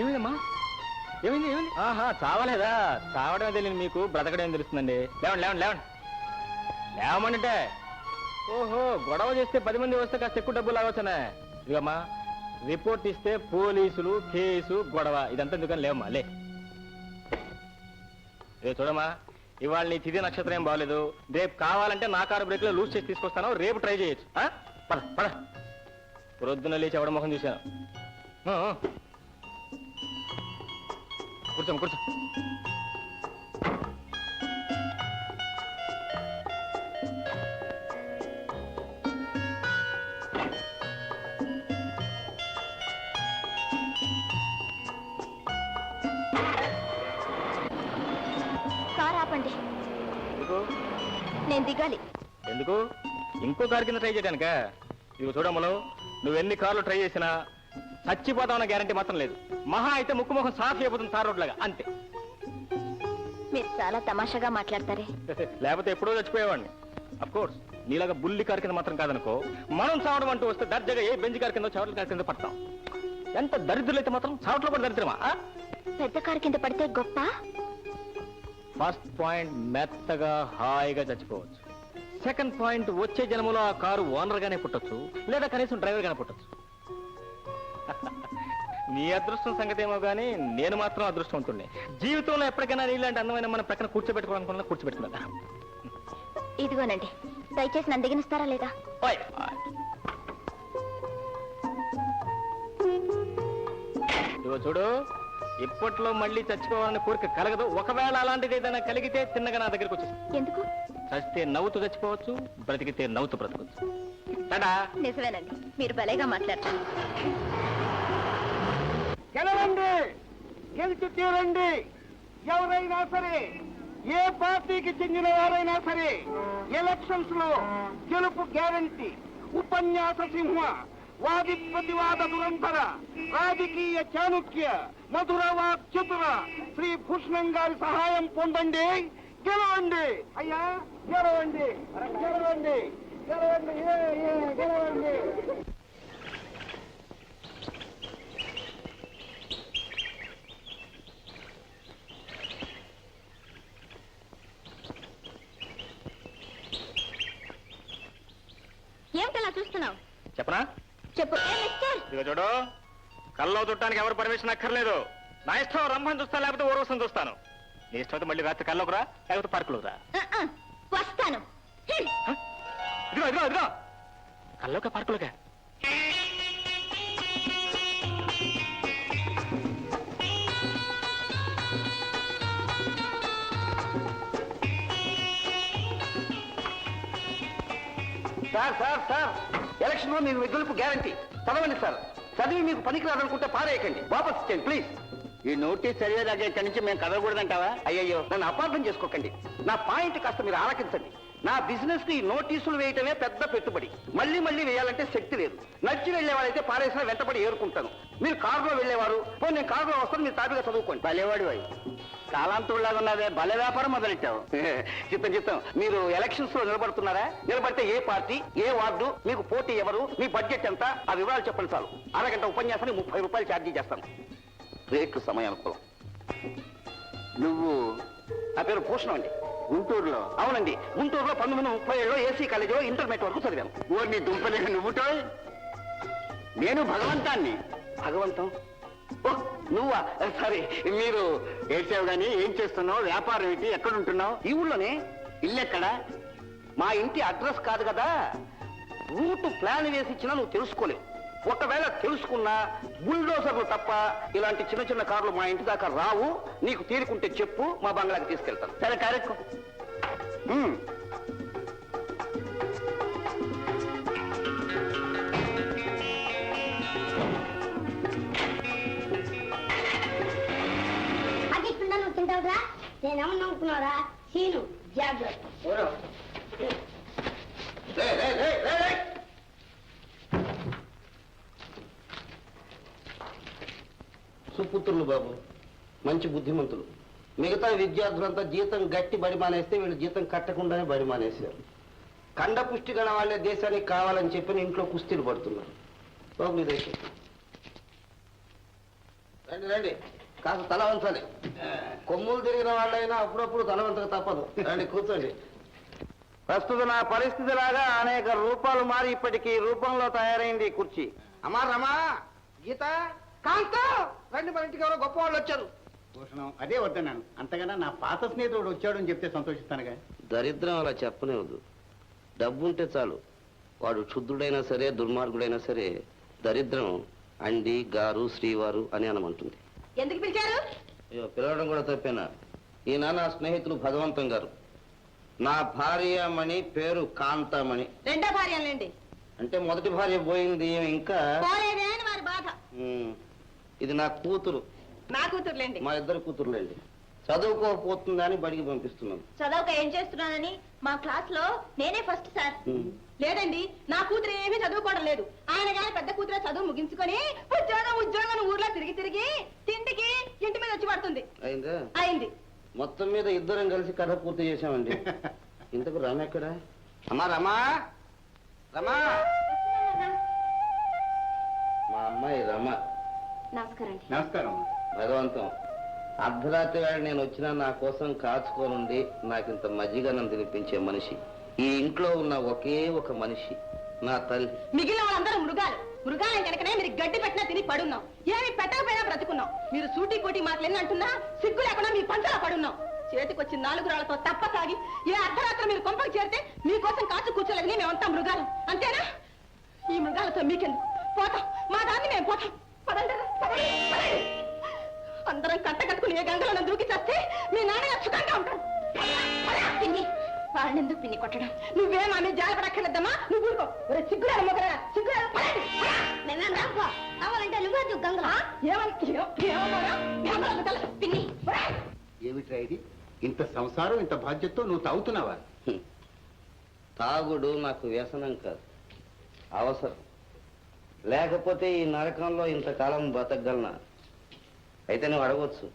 ఏమైందమ్మా? ఏమైంది ఏమైంది? ఆహా, చావలేదా? చావడమే తెలియదు మీకు, బ్రతకడేం తెలుస్తుందండి. లేవండి లేవండి లేవండి లేవమంటే. ఓహో, గొడవ చేస్తే 10 మంది వస్తే కాస్త ఎక్కువ డబ్బులు లాగొచ్చానే. ఇదిగమ్మా, రిపోర్ట్ ఇస్తే పోలీసులు, కేసు, గొడవ ఇదంతా ఎందుకని లేవమ్మా. లే చూడమ్మా, ఇవాళ నీ తిథి నక్షత్రం ఏం బాగలేదు. రేపు కావాలంటే నా కారు బ్రేక్ లో లూజ్ చేసి తీసుకొస్తాను. రేపు ట్రై చేయొచ్చు. పద పద. ప్రొద్దున లేచి ఎవడ ముఖం చూశాను. కూర్చోం కూర్చో. కార్ ఆపండి. ఎందుకు? నేను దిగాలి. ఎందుకు? ఇంకో కారు కింద ట్రై చేయడానికా? ఇవి చూడమ్మలో, నువ్వు ఎన్ని కార్లు ట్రై చేసినా చచ్చిపోతామన్న గ్యారంటీ మాత్రం లేదు. మహా అయితే ముక్కు ముఖం సాఫ్ అయిపోతుంది తార్ రోడ్లాగా, అంతే. మీరు చాలా తమాషాగా మాట్లాడతారే. లేకపోతే ఎప్పుడో చచ్చిపోయేవాడిని. అఫ్ కోర్స్ నీలాగా బుల్లి కారు కింద మాత్రం కాదనుకో. మనం చావడం అంటూ వస్తే దర్జాగా ఏ బెంజ్ కారు కింద, చవట్ల కారు కింద పడతాం. ఎంత దరిద్రులైతే మాత్రం చావట్లో కూడా దరిద్రమా? పెద్ద కారు కింద పడితే గొప్ప. ఫస్ట్ పాయింట్, మెత్తగా హాయిగా చచ్చిపోవచ్చు. సెకండ్ పాయింట్, వచ్చే జన్మలో ఆ కారు ఓనర్ గానే పుట్టొచ్చు, లేదా కనీసం డ్రైవర్ గానే పుట్టొచ్చు. నీ అదృష్టం సంగతి ఏమో గానీ నేను మాత్రం అదృష్టవంతుడిని. జీవితంలో ఎప్పటికైనా నీలాంటి అందమైన మన ప్రక్కన కూర్చోబెట్టుకోవాలనుకున్నా కూర్చోబెట్టుకున్నా. ఇదిగోనండి, దయచేసి నన్ను దిగనిస్తారా లేదా? ఇదిగో చూడు, ఇప్పట్లో మళ్ళీ చచ్చిపోవాలని కోరిక కలగదు. ఒకవేళ అలాంటిది ఏదైనా కలిగితే తిన్నగా నా దగ్గరికి వచ్చేసి. ఎందుకు? చస్తే నవ్వుతూ చచ్చిపోవచ్చు, బ్రతికితే నవ్వుతూ బ్రతకవచ్చు. నిజమేనండి, మీరు భలేగా మాట్లాడతారు. గెలవండి, గెలిచి తీరండి. ఎవరైనా సరే, ఏ పార్టీకి చెందిన వారైనా సరే, ఎలక్షన్స్ లో గెలుపు గ్యారంటీ. ఉపన్యాస సింహ, వాది ప్రతివాద దురంధర, రాజకీయ చాణుక్య, మధుర వాక్చతుర శ్రీ భూషణం గారి సహాయం పొందండి. గెలవండి అయ్యా, గెలవండి, గెలవండి, గెలవండి, గెలవండి. ఏమిటలా చూస్తున్నావు? చెప్పనా? చెప్పు. ఇదిగో చూడు, కల్లో చుట్టానికి ఎవరు పర్మిషన్ అక్కర్లేదు. నా ఇష్టం రమ్మని చూస్తాను, లేకపోతే ఊరవసం చూస్తాను. నీ ఇష్టం అయితే మళ్ళీ రాత్రి కల్లోకి రా, లేకపోతే పార్కులోకి రా. వస్తాను. ఇదిగో ఇదిగో ఇదిగో, కల్లోక పార్కులోక. సార్ ఎలక్షన్ లో మీకు గెలుపు గ్యారంటీ. చదవండి సార్. చదివి మీకు పనికి రాదనుకుంటే పారేయకండి, వాపస్ ఇచ్చేయండి ప్లీజ్. ఈ నోటీస్ చదివేదాకా ఇక్కడి నుంచి మేము కదలకూడదంటావా? అయ్యయ్యో, నన్ను అపార్థం చేసుకోకండి. నా పాయింట్ కాస్త మీరు ఆలకించండి. నా బిజినెస్ కి ఈ నోటీసులు వేయటమే పెద్ద పెట్టుబడి. మళ్ళీ మళ్ళీ వేయాలంటే శక్తి లేదు. నడిచి వెళ్లేవాడైతే పారేసిన వెంటబడి ఏరుకుంటాను. మీరు కారులో వెళ్లేవారు, పోనీ నేను కారులో వస్తాను, మీరు తాపిగా చదువుకోండి. భలేవాడు అయి కాలాంతుడిలాగా ఉన్నదే, భలే వ్యాపారం మొదలెట్టావు. చిత్తం మీరు ఎలక్షన్స్ లో నిలబడుతున్నారా? నిలబడితే ఏ పార్టీ, ఏ వార్డు, మీకు పోటీ ఎవరు, మీ బడ్జెట్ ఎంత, ఆ వివరాలు చెప్పండి చాలు. అరగంట ఉపన్యాసానికి 30 రూపాయలు ఛార్జీ చేస్తాను. రేట్లు సమయానుకూలం. నువ్వు నా పేరు భూషణం అండి. గుంటూరులో? అవునండి, గుంటూరులో 1937లో ఏసీ కాలేజీలో ఇంటర్మీడియట్ వరకు చదివాను. నీ దుంపలేక నువ్వుటో. నేను భగవంతాన్ని. భగవంతం? ఓ నువ్వా? సారీ. మీరు ఏడ్చావు గానీ ఏం చేస్తున్నావు? వ్యాపారం ఏంటి? ఎక్కడుంటున్నావు? ఈ ఊళ్ళోనే. ఇల్లెక్కడా? మా ఇంటి అడ్రస్ కాదు కదా, రూట్ ప్లాన్ వేసి ఇచ్చినా నువ్వు తెలుసుకోలేవు. ఒకవేళ తెలుసుకున్నా బుల్డోజర్లు తప్ప ఇలాంటి చిన్న చిన్న కార్లు మా ఇంటి దాకా రావు. నీకు తీరుకుంటే చెప్పు, మా బంగ్లాకి తీసుకెళ్తాను. సరే కరెక్ట్. అది ఇప్పుడు నువ్వు తింటావురా? నేనేమన్నా నమ్ముకున్నారా? సీను జాగ్రత్త. సుపుత్రులు బాబు, మంచి బుద్ధిమంతులు. మిగతా విద్యార్థులంతా జీతం గట్టి బడి మానేస్తే వీళ్ళు జీతం కట్టకుండానే బడి మానేశారు. కండ పుష్టి గల వాళ్ళే దేశానికి కావాలని చెప్పి ఇంట్లో కుస్తీలు పడుతున్నారు. బాబు మీదైతే రండి రండి, కాస్త తల వంచాలి. కొమ్ములు తిరిగిన వాళ్ళైనా అప్పుడప్పుడు తల వంచక తప్పదు. రండి కూర్చోండి. ప్రస్తుత నా పరిస్థితి లాగా అనేక రూపాలు మారి ఇప్పటికీ రూపంలో తయారైంది ఈ కుర్చీ. అమ్మా రమా, గీత, కాంతం, రండి, మన ఇంటికి ఎవరో గొప్ప వాళ్ళు వచ్చారు. భూషణం, అదే వద్దన్నాను. అంతకన్నా నా పాత స్నేహితుడు వచ్చాడు అని చెప్తే సంతోషిస్తానుగా. దరిద్రం అలా చెప్పనివ్వదు. డబ్బుంటే చాలు. వాడు క్షుద్రుడైనా సరే, దుర్మార్గుడైనా సరే, దరిద్రం అండి, గారు, శ్రీవారు అని అనమంటుంది. ఎందుకు పిలిచారు? అయ్యో, పిలవడం కూడా తప్పేనా? ఈయన నా స్నేహితులు భగవంతం గారు. నా భార్యమణి, పేరు కాంతమణి. రెండో భార్యలండి. అంటే మొదటి భార్య పోయింది, ఇంకా పోలేదే అని వారి బాధ. ఇది నా కూతురు. నా కూతురులేండి. మా ఇద్దరు కూతురులేండి. చదువుకోపోతుందని బడికి పంపిస్తున్నాను. చదవక ఏం చేస్తున్నానని మా క్లాస్ లో నేనే ఫస్ట్ సార్. లేదండి, నా కూతురు ఏమీ చదువుకోవడం లేదు. ఆయన గాని పెద్ద కూతురే చదువు ముగించుకొని ఉద్యోగం ఊర్లో తిరిగి తిరిగి తిండికి ఇంటి మీద వచ్చి పడుతుంది. అయిందా? అయింది. మొత్తం మీద ఇద్దరం కలిసి కథ పూర్తి చేశామండి. ఇంతకు రమ ఎక్కడా? అమ్మా రమా, రమా, మా అమ్మాయి రమ. నమస్కారం అండి. నమస్కారం. భగవంతం, అర్ధరాత్రి వేళ నేను వచ్చినా నా కోసం కాచుకోనుండి నాకింత మజ్జిగనం తినిపించే మనిషి, ఈ ఇంట్లో ఉన్న ఒకే ఒక మనిషి, నా తల్లి. మిగిలిన వాళ్ళందరూ మృగాలు కనుకనే మీరు గడ్డి పెట్టినా తిని పడున్నాం. ఏమి పెట్టకపోయినా బ్రతుకున్నాం. మీరు సూటి పోటీ మాటలు ఎన్ని అంటున్నా సిగ్గు లేకుండా మీ పంచలా పడున్నాం. చేతికొచ్చి 4 రాళ్లతో తప్ప సాగి ఏ అర్ధరాత్రి మీరు కొంపకు చేరితే మీకోసం కాచు కూర్చోలేదని మేమంతా మృగాలు, అంతేనా? ఈ మృగాలతో మీకెందుకు? పోతాం, మా దాన్ని మేము పోతాం. పదండి, పదండి, పదండి. అందరం కట్టకట్టుకుని ఏ గంగలో దూకి చేస్తే మీ నాన్న సుఖంగా ఉంటాడు. పిన్ని, వాళ్ళని ఎందుకు పిన్ని కొట్టడం? నువ్వేమీ జాలపడక్కర్లేదమ్మా. నువ్వు ఊరుకో. సిగ్గురాడు మొగరా, సిగ్గురాడు. మేమేం రాకపో కావాలంటే నువ్వు గంగ. పిన్ని, ఏమిట్రా ఇది? ఇంత సంసారం, ఇంత బాధ్యతతో నువ్వు తాగుతున్నావా? తాగుడు నాకు వ్యసనం కాదు, అవసరం. లేకపోతే ఈ నరకంలో ఇంతకాలం బతకగలనా? అయితే నువ్వు అడగవచ్చు,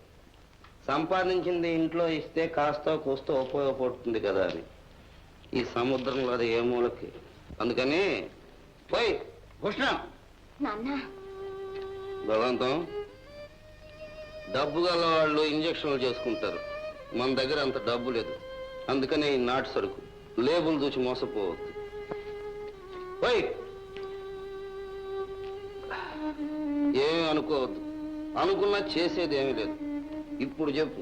సంపాదించింది ఇంట్లో ఇస్తే కాస్త కూస్తో ఉపయోగపడుతుంది కదా అని. ఈ సముద్రంలో అది ఏ మూలకి. అందుకని పోయి. భూషణం, నాన్న, భగవంతం, డబ్బు గల వాళ్ళు ఇంజక్షన్లు చేసుకుంటారు. మన దగ్గర అంత డబ్బు లేదు. అందుకని ఈ నాటు సరుకు లేబుల్ చూసి మోసపోవద్దు. పోయి. ఏమీ అనుకోవద్దు. అనుకున్నా చేసేది ఏమీ లేదు. ఇప్పుడు చెప్పు,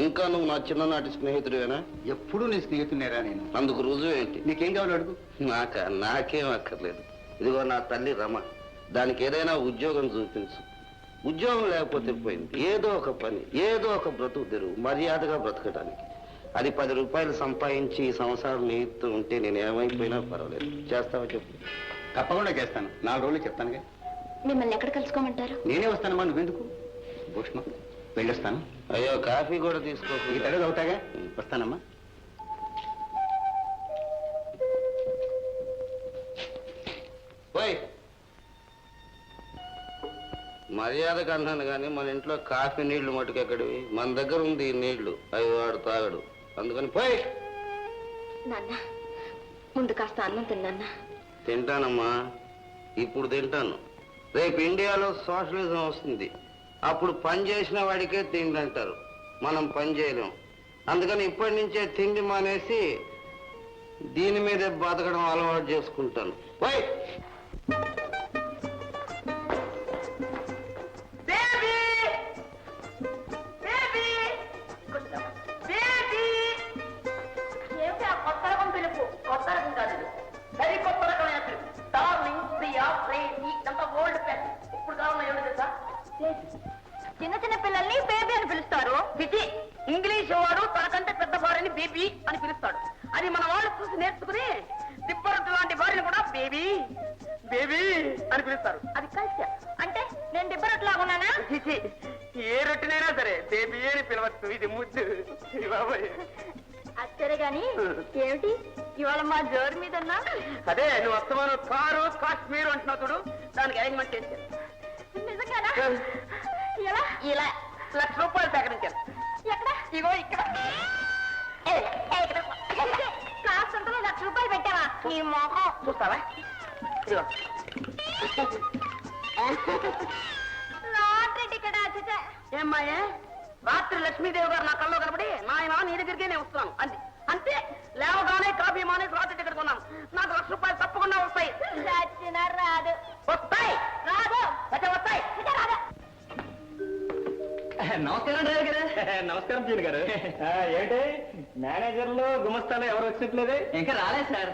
ఇంకా నువ్వు నా చిన్ననాటి స్నేహితుడివేనా? ఎప్పుడు నీ స్నేహితునేరా నేను. అందుకు రుజువు ఏంటి? నీకేం కావాలో అడుగు. నాకేం అక్కర్లేదు. ఇదిగో నా తల్లి రమ, దానికి ఏదైనా ఉద్యోగం చూపించు. ఉద్యోగం లేకపోతే పోయింది, ఏదో ఒక పని, ఏదో ఒక బ్రతుకు తెరువు, మర్యాదగా బ్రతకడానికి. అది 10 రూపాయలు సంపాదించి ఈ సంసారం నీతో ఉంటే నేను ఏమైపోయినా పర్వాలేదు. చేస్తావా చెప్పు? తప్పకుండా చేస్తాను. 4 రోజులు చెప్తానుగా. మిమ్మల్ని ఎక్కడ కలుసుకోమంటారు? నేనే వస్తానమ్మా, నువ్వెందుకు? భూషణం, వెళ్ళొస్తాను. అయ్యో కాఫీ కూడా ఈ తీసుకో. తడవ అవుతాగా. వస్తానమ్మా. పోయ్ మర్యాదకు అన్నాను కానీ మన ఇంట్లో కాఫీ నీళ్లు మటుకు ఎక్కడివి? మన దగ్గర ఉంది ఈ నీళ్లు, అవి వాడు తాగడు. అందుకని పోయ్. నాన్న ముందు కాస్త అన్నం తిన్నా. తింటానమ్మా, ఇప్పుడు తింటాను. రేపు ఇండియాలో సోషలిజం వస్తుంది, అప్పుడు పని చేసిన వాడికే తిండి అంటారు. మనం పని చేయలేం. అందుకని ఇప్పటి నుంచే తిండి మానేసి దీని మీదే బతకడం అలవాటు చేసుకుంటాను. పోయ్. ఏమిటి ఆ కొత్త రకం పిలుపు? కొత్త రకం కాదు ఇది. సరి కొత్త రకమైన పిలుపు. డార్లింగ్, ప్రియా, ప్రేమి, ఇదంతా ఓల్డ్ ఫ్యాషన్. ఇప్పుడు కావాలన్నా ఏమిటి తెలుసా? చిన్న చిన్న పిల్లల్ని బేబీ అని పిలుస్తారు. పిటి ఇంగ్లీష్ వాడు తనకంటే పెద్ద భార్యని బేబీ అని పిలుస్తాడు. అది మన వాళ్ళు చూసి నేర్చుకుని దిబ్బరొట్టు లాంటి భార్యను కూడా బేబీ బేబీ అని పిలుస్తారు. అది కల్చర్. అంటే నేను దిబ్బరొట్టులాగా ఉన్నానా? చిచి, ఏ రొట్టినైనా సరే బేబీ అని పిలవచ్చు. ఇది ముద్దు. బాబాయ్ అచ్చరే గాని ఏమిటి ఇవాళ మా జోరు మీద ఉన్నా? అదే నువ్వు వస్తాను కారు కాశ్మీర్ అంటున్నావు చూడు, దానికి అరేంజ్మెంట్ చేశాను. నిజంగానా? ఎలా? ఇలా ₹1,00,000 సేకరించాను. ఎక్కడ? ఇగో ఇక్కడ. క్లాస్ అంతా ₹1,00,000 పెట్టావా? నీ మొహం చూస్తావా? ఇదిగో లాటరీ టికెట్. ఏమ్మాయే, రాత్రి లక్ష్మీదేవి గారు నా కల్లో కనబడి నాయన నీ దగ్గరికే నేను వస్తున్నాను అంది. అంతే, లేవగానే కాఫీ మానేసి రాత్రి టికెట్ కొన్నాను. నాకు ₹1,00,000 తప్పకుండా వస్తాయి. రాదు. వస్తాయి. రాదు. వస్తాయి. రాదు. నమస్కారం డ్రైవర్ గారు. నమస్కారం జీని గారు. ఏంటి మేనేజర్లు గుమస్తాలు ఎవరు వచ్చినట్లేదే? ఇంకా రాలేదు సార్.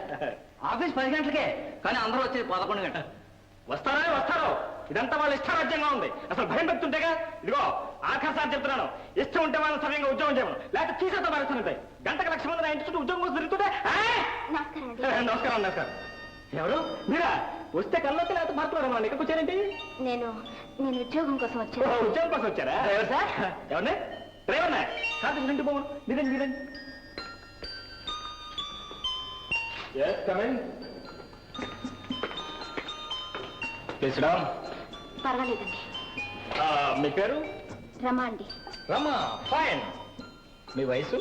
ఆఫీస్ 10 గంటలకే, కానీ అందరూ వచ్చేది 11 గంటలు. వస్తారు. ఇదంతా వాళ్ళ ఇష్టారాజ్యంగా ఉంది. అసలు భయం పెడుతుంటేగా. ఇదిగో ఆఖరిసారి చెప్తున్నాను, ఇష్టం ఉంటే వాళ్ళని సమయంగా ఉద్యోగం చేయమను, లేకపోతే తీసేతో మారుస్తుంటాయి. గంటకు 1,00,000 మంది నా ఇంటి చుట్టూ ఉద్యోగం కోసం తిరుగుతుంటే. నమస్కారం. ఎవరు మీరా? వస్తే కల్లోకి లేకపోతే మాట్లాడమని ఇక్కడికి వచ్చారేంటి? నేను ఉద్యోగం కోసం వచ్చాను. ఉద్యోగం కోసం వచ్చారా? Driver sir. ఎవరిని? డ్రైవర్నా? కాదు, ఇంటి పోను. మీరండి. పర్వాలేదండి. మీ పేరు? రమా అండి. రమా, ఫైన్. మీ వయసు?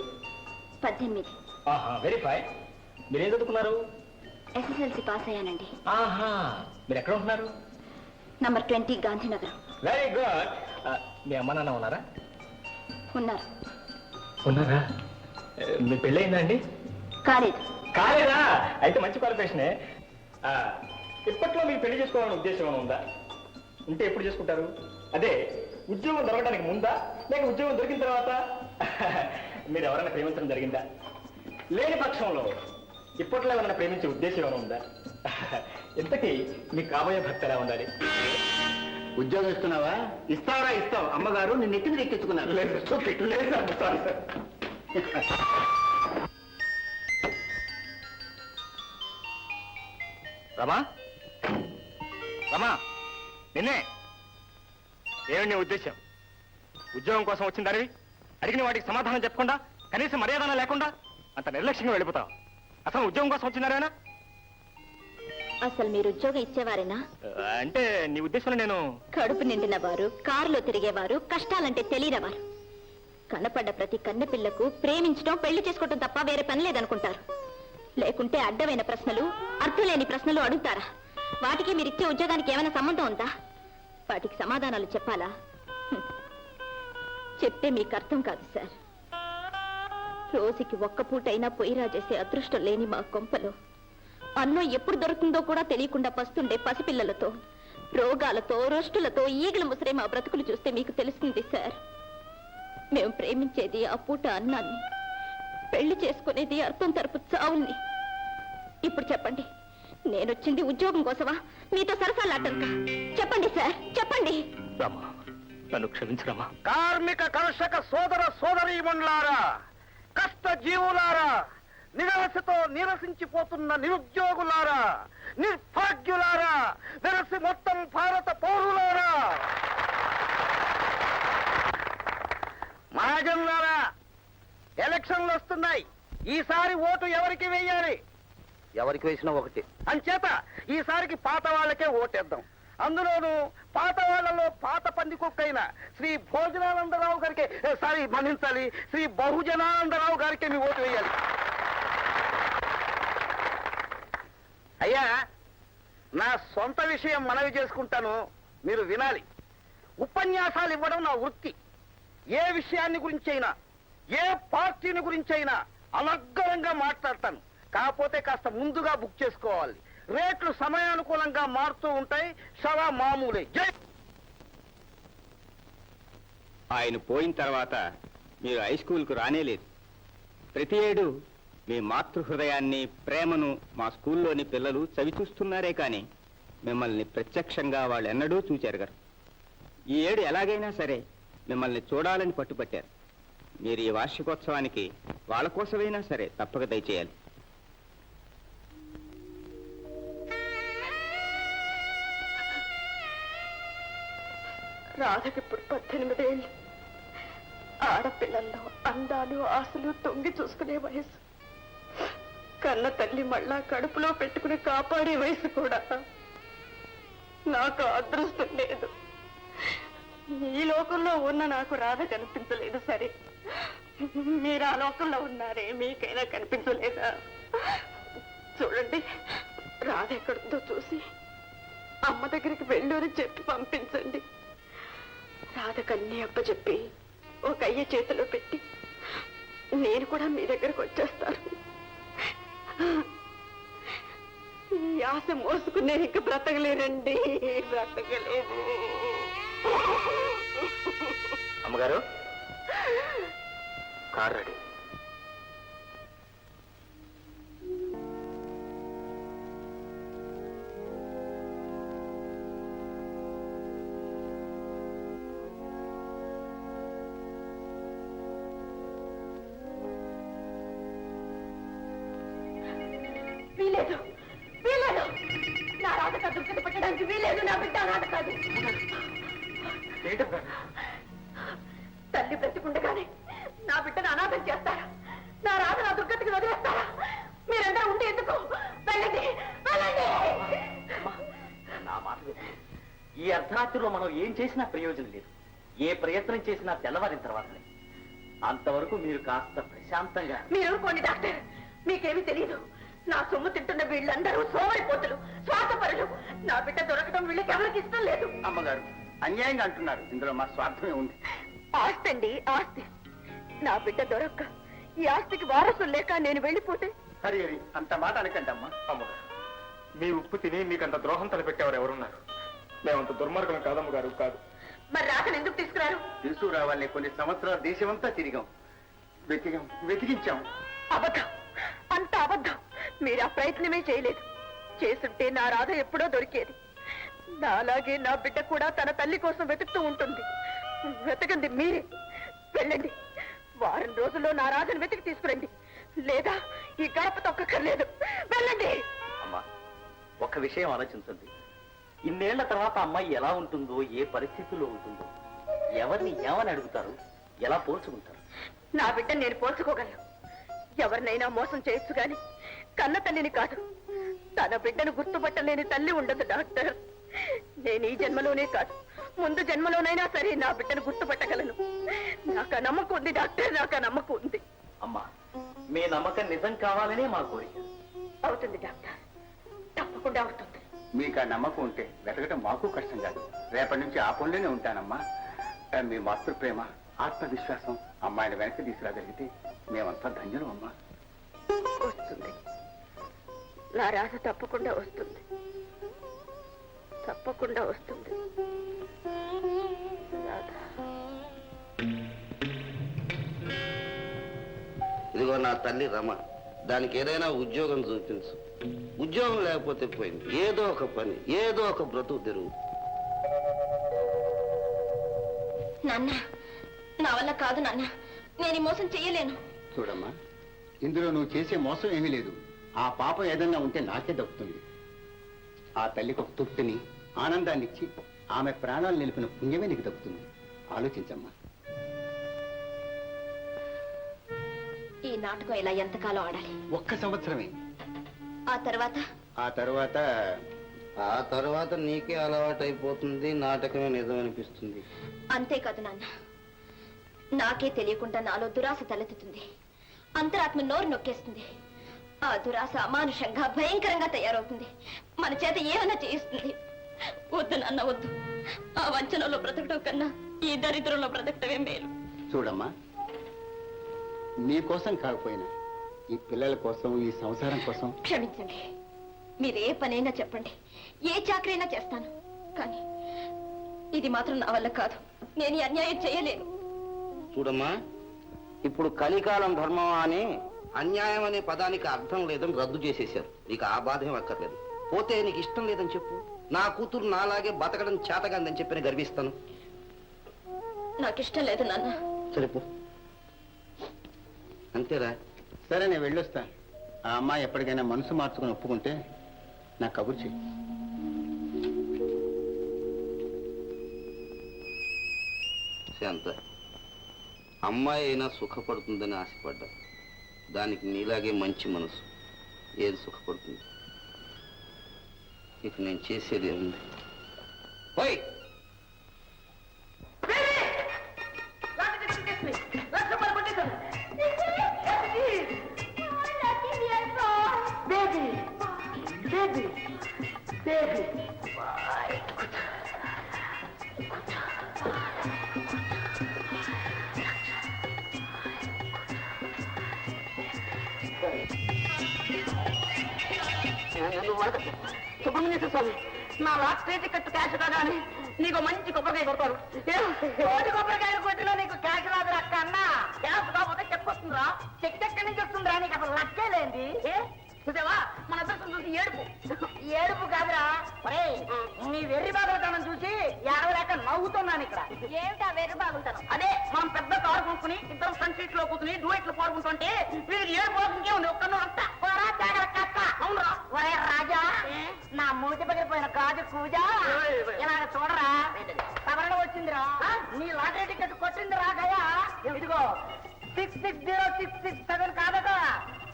18. Very fine. మీరేం చదువుకున్నారు? SSLC పాస్ అయ్యానండి. మీరు ఎక్కడ ఉంటున్నారు? నంబర్ 20 గాంధీనగర్. Very good. మీ అమ్మ నాన్న ఉన్నారా? ఉన్నారా? మీ పెళ్ళయిందా అండి? కాలేదా? అయితే మంచి క్వాలిఫికేషనే. ఇప్పట్లో మీకు పెళ్లి చేసుకోవాలని ఉద్దేశం ఏమైనా ఉందా? ఉంటే ఎప్పుడు చేసుకుంటారు? అదే ఉద్యోగం దొరకడానికి ముందా, లేక ఉద్యోగం దొరికిన తర్వాత? మీరు ఎవరైనా ప్రేమించడం జరిగిందా? లేని పక్షంలో ఇప్పట్లో ఎవరైనా ప్రేమించే ఉద్దేశం ఏమైనా ఉందా? ఇంతకీ మీకు కాబోయే భర్త ఎలా ఉండాలి? ఉద్యోగం ఇస్తున్నావా? ఇస్తావు. అమ్మగారు నిన్ను ఎత్తి మీద ఎక్కించుకున్నారు. రమా, నిన్నే. ఏమిటి నీ ఉద్దేశం? ఉద్యోగం కోసం వచ్చిన దానివి అడిగిన వాటికి సమాధానం చెప్పకుండా, కనీసం మర్యాద లేకుండా అంత నిర్లక్ష్యంగా వెళ్ళిపోతావు. అసలు ఉద్యోగం కోసం వచ్చినారేనా? అసలు మీరు ఉద్యోగం ఇచ్చేవారేనా? అంటే నీ ఉద్దేశంలో నేను కడుపు నిండిన వారు, కారులో తిరిగేవారు, కష్టాలంటే తెలియనివారు, కనపడ్డ ప్రతి కన్నెపిల్లకు ప్రేమించడం, పెళ్లి చేసుకోవటం తప్ప వేరే పని లేదనుకుంటారు. లేకుంటే అడ్డమైన ప్రశ్నలు, అర్థలేని ప్రశ్నలు అడుగుతారా? వాటికి మీరిచ్చే ఉద్యోగానికి ఏమైనా సంబంధం ఉందా? వాటికి సమాధానాలు చెప్పాలా? చెప్తే మీకు అర్థం కాదు సార్. రోజుకి ఒక్క పూటైనా పొయ్యిరా చేసే అదృష్టం లేని మా కొంపలో అన్నం ఎప్పుడు దొరుకుతుందో కూడా తెలియకుండా పస్తుండే పసిపిల్లలతో, రోగాలతో, రోష్టులతో ఈగల ముసరే మా బ్రతుకులు చూస్తే మీకు తెలుస్తుంది సార్. మేము ప్రేమించేది ఆ పూట అన్నాన్ని, పెళ్లి చేసుకునేది అర్థం తరపు చావుల్ని. ఇప్పుడు చెప్పండి, నేనొచ్చింది ఉద్యోగం కోసమా, మీతో సరసాలాటంక? చెప్పండి సార్, చెప్పండి. నన్ను క్షమించరమ్మా. కార్మిక కర్షక సోదర సోదరీమణులారా, కష్ట జీవులారా, నిరాశతో నిరసించిపోతున్న నిరుద్యోగులారా, నిర్భాగ్యులారా, నిరసి మొత్తం భారత పౌరులారా, మహాజనులారా, ఎలక్షన్లు వస్తున్నాయి. ఈసారి ఓటు ఎవరికి వేయాలి? ఎవరికి వేసినా ఒకటి. అంచేత ఈసారికి పాత వాళ్ళకే ఓటేద్దాం. అందులోనూ పాత వాళ్ళలో పాత పందికొక్కైన శ్రీ భోజనానందరావు గారికి మన్నించాలి, శ్రీ బహుజనానందరావు గారికి మీ ఓటు వేయాలి. అయ్యా, నా సొంత విషయం మనవి చేసుకుంటాను, మీరు వినాలి. ఉపన్యాసాలు ఇవ్వడం నా వృత్తి. ఏ విషయాన్ని గురించైనా, ఏ పార్టీని గురించైనా అనర్గళంగా మాట్లాడతాను. కాకపోతే కాస్త ముందుగా బుక్ చేసుకోవాలి. రేట్లు సమయానుకూలంగా మారుతూ ఉంటాయి. సవా మామూలే. జై. ఆయన పోయిన తర్వాత మీరు హై స్కూల్కు రానేలేదు. ప్రతి ఏడు మీ మాతృహృదయాన్ని, ప్రేమను మా స్కూల్లోని పిల్లలు చవిచూస్తున్నారే కానీ మిమ్మల్ని ప్రత్యక్షంగా వాళ్ళు ఎన్నడూ చూచారు గారు. ఈ ఏడు ఎలాగైనా సరే మిమ్మల్ని చూడాలని పట్టుపట్టారు. మీరు ఈ వార్షికోత్సవానికి వాళ్ళ కోసమైనా సరే తప్పక దయచేయాలి. రాధకిప్పుడు 18 ఏళ్ళు. ఆడపిల్లల్లో అందాలు, ఆశలు తొంగి చూసుకునే వయసు. కన్న తల్లి మళ్ళా కడుపులో పెట్టుకుని కాపాడే వయసు కూడా. నాకు అదృష్టం లేదు. ఈ లోకంలో ఉన్న నాకు రాధ కనిపించలేదు. సరే, మీరు ఆ లోకంలో ఉన్నారే, మీకైనా కనిపించలేదా? చూడండి, రాధ ఎక్కడుందో చూసి అమ్మ దగ్గరికి వెళ్ళని చెప్పి పంపించండి. రాధకన్నీ అప్పచెప్పి ఒక అయ్య చేతిలో పెట్టి నేను కూడా మీ దగ్గరకు వచ్చేస్తాను. ఈ ఆశ మోసుకునే ఇంక బ్రతకలేనండి, బ్రతకలేదు. అమ్మగారు, కార్ రెడీ. వీలేదు, వీలేదు. నా రాధ కాదు పెట్టడానికి వీలేదు. నా బిడ్డ రాధ కాదు. తల్లి బ్రతికుండగానే నా బిడ్డను అనాథం చేస్తారా? నా రాధ నా దుర్గతికి వదిలేస్తారా? మీరందరూ ఉంటే ఎందుకు? వెళ్ళండి, వెళ్ళండి. నా మాట వినండి. ఈ అర్ధరాత్రిలో మనం ఏం చేసినా ప్రయోజనం లేదు. ఏ ప్రయత్నం చేసినా తెల్లవారిన తర్వాతనే. అంతవరకు మీరు కాస్త ప్రశాంతంగా. మీరు ఊరుకోండి డాక్టర్, మీకేమీ తెలియదు. నా సొమ్ము తింటున్న వీళ్ళందరూ సోమరిపోతులు, స్వార్థపరులు. నా బిడ్డ దొరకడం వీళ్ళకి ఎవరికి ఇష్టం లేదు. అమ్మగారు, అన్యాయంగా అంటున్నారు. ఇందులో మా స్వార్థమే ఉంది. ఆస్తి అండి, ఆస్తి. నా బిడ్డ దొరక్క ఈ ఆస్తికి వారసులు లేక నేను వెళ్ళిపోతే? హరి హరి, అంత మాట అనకండి అమ్మా. అమ్మగారు, మీ ఉప్పు తిని మీకు అంత ద్రోహం తలపెట్టేవారు ఎవరున్నారు? మేమంత దుర్మార్గం కాదమ్మగారు, కాదు. మరి రాకను ఎందుకు తీసుకురారు? తీసుకురావాలని కొన్ని సంవత్సరాలు దేశమంతా తిరిగాం, వెతికించాం. అబద్ధం, అంత అబద్ధం. మీరు ఆ ప్రయత్నమే చేయలేదు. చేసుంటే నా రాధ ఎప్పుడో దొరికేది. నాలాగే నా బిడ్డ కూడా తన తల్లి కోసం వెతుకుతూ ఉంటుంది. వెతకండి మీరే. వెళ్ళండి, వారం రోజుల్లో నా రాధను వెతికి తీసుకురండి. లేదా ఈ గడప తొక్కక్కర్లేదు. వెళ్ళండి. అమ్మా, ఒక్క విషయం ఆలోచించండి. ఇన్నేళ్ల తర్వాత అమ్మాయి ఎలా ఉంటుందో, ఏ పరిస్థితుల్లో ఉంటుందో, ఎవరిని ఏమని అడుగుతారు, ఎలా పోల్చుకుంటారు? నా బిడ్డను నేను పోల్చుకోగలను. ఎవరినైనా మోసం చేయొచ్చు గాని కన్న తల్లిని కాదు. తన బిడ్డను గుర్తుపట్టలేని తల్లి ఉండదు డాక్టర్. నేను ఈ జన్మలోనే కాదు, ముందు జన్మలోనైనా సరే నా బిడ్డను గుర్తుపట్టగలను. నాకు ఆ నమ్మకం ఉంది డాక్టర్, నాకు ఆ నమ్మకం ఉంది. అమ్మా, మీ నమ్మకం నిజం కావాలనే మా కోరిక. అవుతుంది డాక్టర్, తప్పకుండా అవుతుంది. మీకు ఆ నమ్మకం ఉంటే వెతకటం మాకు కష్టం కాదు. రేపటి నుంచి ఆ పనులోనే ఉంటానమ్మా. మీ మాతృ ప్రేమ, ఆత్మవిశ్వాసం అమ్మాయిని వెనక్కి తీసుకురాగలిగితే మేమంతా ధన్యులం అమ్మా. వస్తుంది, నా రాధ తప్పకుండా వస్తుంది, తప్పకుండా వస్తుంది. రాధ. ఇదిగో నా తల్లి రమ, దానికి ఏదైనా ఉద్యోగం చూపించు. ఉద్యోగం లేకపోతే పోయింది, ఏదో ఒక పని, ఏదో ఒక బ్రతుకు తెరువు. నాన్న, నా వల్ల కాదు నాన్న, నేను ఈ మోసం చెయ్యలేను. చూడమ్మా, ఇందులో నువ్వు చేసే మోసం ఏమీ లేదు. ఆ పాపం ఏదన్నా ఉంటే నాకే దక్కుతుంది. ఆ తల్లికి ఒక తృప్తిని, ఆనందాన్ని ఇచ్చి ఆమె ప్రాణాలు నిలిపిన పుణ్యమే నీకు దక్కుతుంది. ఆలోచించమ్మా. నాటకం ఇలా ఎంతకాలం ఆడాలి? ఒక్క సంవత్సరమే. ఆ తర్వాత ఆ తర్వాత నీకే అలవాటైపోతుంది, నాటకమే నిజం అనిపిస్తుంది. అంతేకాదు నాన్న, నాకే తెలియకుండా నాలో దురాశ తలెత్తుతుంది. అంతరాత్మ నోరు నొక్కేస్తుంది. ఆ దురాశ అమానుషంగా భయంకరంగా తయారవుతుంది. మన చేత ఏమైనా చేయిస్తుంది. వద్దు నాన్న, వద్దు. ఆ వంచనలో బ్రతకడం కన్నా ఈ దరిద్రంలో బ్రతకటమే మేలు. చూడమ్మా, నీ కోసం కాకపోయినా ఈ పిల్లల కోసం, ఈ సంసారం కోసం. క్షమించండి, మీరు ఏ పనైనా చెప్పండి, ఏ చాకరైనా చేస్తాను. కానీ ఇది మాత్రం నా వల్ల కాదు. నేను ఈ అన్యాయం చేయలేను. చూడమ్మా, ఇప్పుడు కలికాలం ధర్మం అని అన్యాయం అనే పదానికి అర్థం లేదని రద్దు చేసేశారు. నీకు ఆ బాధ ఏం అక్కర్లేదు. పోతే నీకు ఇష్టం లేదని చెప్పు. నా కూతురు నాలాగే బతకడం చేతగాందని చెప్పి గర్విస్తాను. నాకు ఇష్టం లేదు నాన్న. సరిపో, అంతేరా. సరే, నేను వెళ్ళొస్తాను. ఆ అమ్మాయి ఎప్పటికైనా మనసు మార్చుకుని ఒప్పుకుంటే నాకు కబురు చెయ్యి. శాంత, అమ్మాయి అయినా సుఖపడుతుందని ఆశపడ్డా. దానికి నీలాగే మంచి మనసు. ఏది సుఖపడుతుంది? ఇక నేను చేసేది ఉంది. ఓయ్, సుబ్రహ్మణ్య స్వామి, నా లాస్ట్ టికెట్ క్యాష్ కాగానే నీకు మంచి కొబ్బరికాయ కొడతారు. కోటి కొబ్బరికాయలు కొట్టిలో నీకు క్యాష్ రాదు అక్క అన్న. క్యాష్ కాకపోతే చెప్పొస్తుందిరా. చెక్ ఎక్కడి నుంచి వస్తుందిరా? నీకు అసలు లక్కే లేంది. చూసావా, మన అదృష్టం చూసి ఏడుపు కాదురా. నీ వెర్రి బాగుంటానని చూసి ఏడవలేక నవ్వుతున్నాను ఇక్కడ. ఏమిటా వెర్రి బాగుంటాను? అదే, మనం పెద్ద కారు కొనుక్కుని ఇద్దరం ఫ్రంట్ సీట్ లో కూర్చుని డూయెట్లు పాడుకుంటుంటే వీరికి ఏడుపోతుంటే ఉంది. ఒక్కను అంతా అవునరా. ఒరే రాజా, నా మూతి పగిలిపోయిన కాదు కూజ, ఇలాగ చూడరా. సవరణ వచ్చిందిరా. నీ లాటరీ టికెట్ కొట్టింది రాగయా. ఇదిగో 660667 కాదట,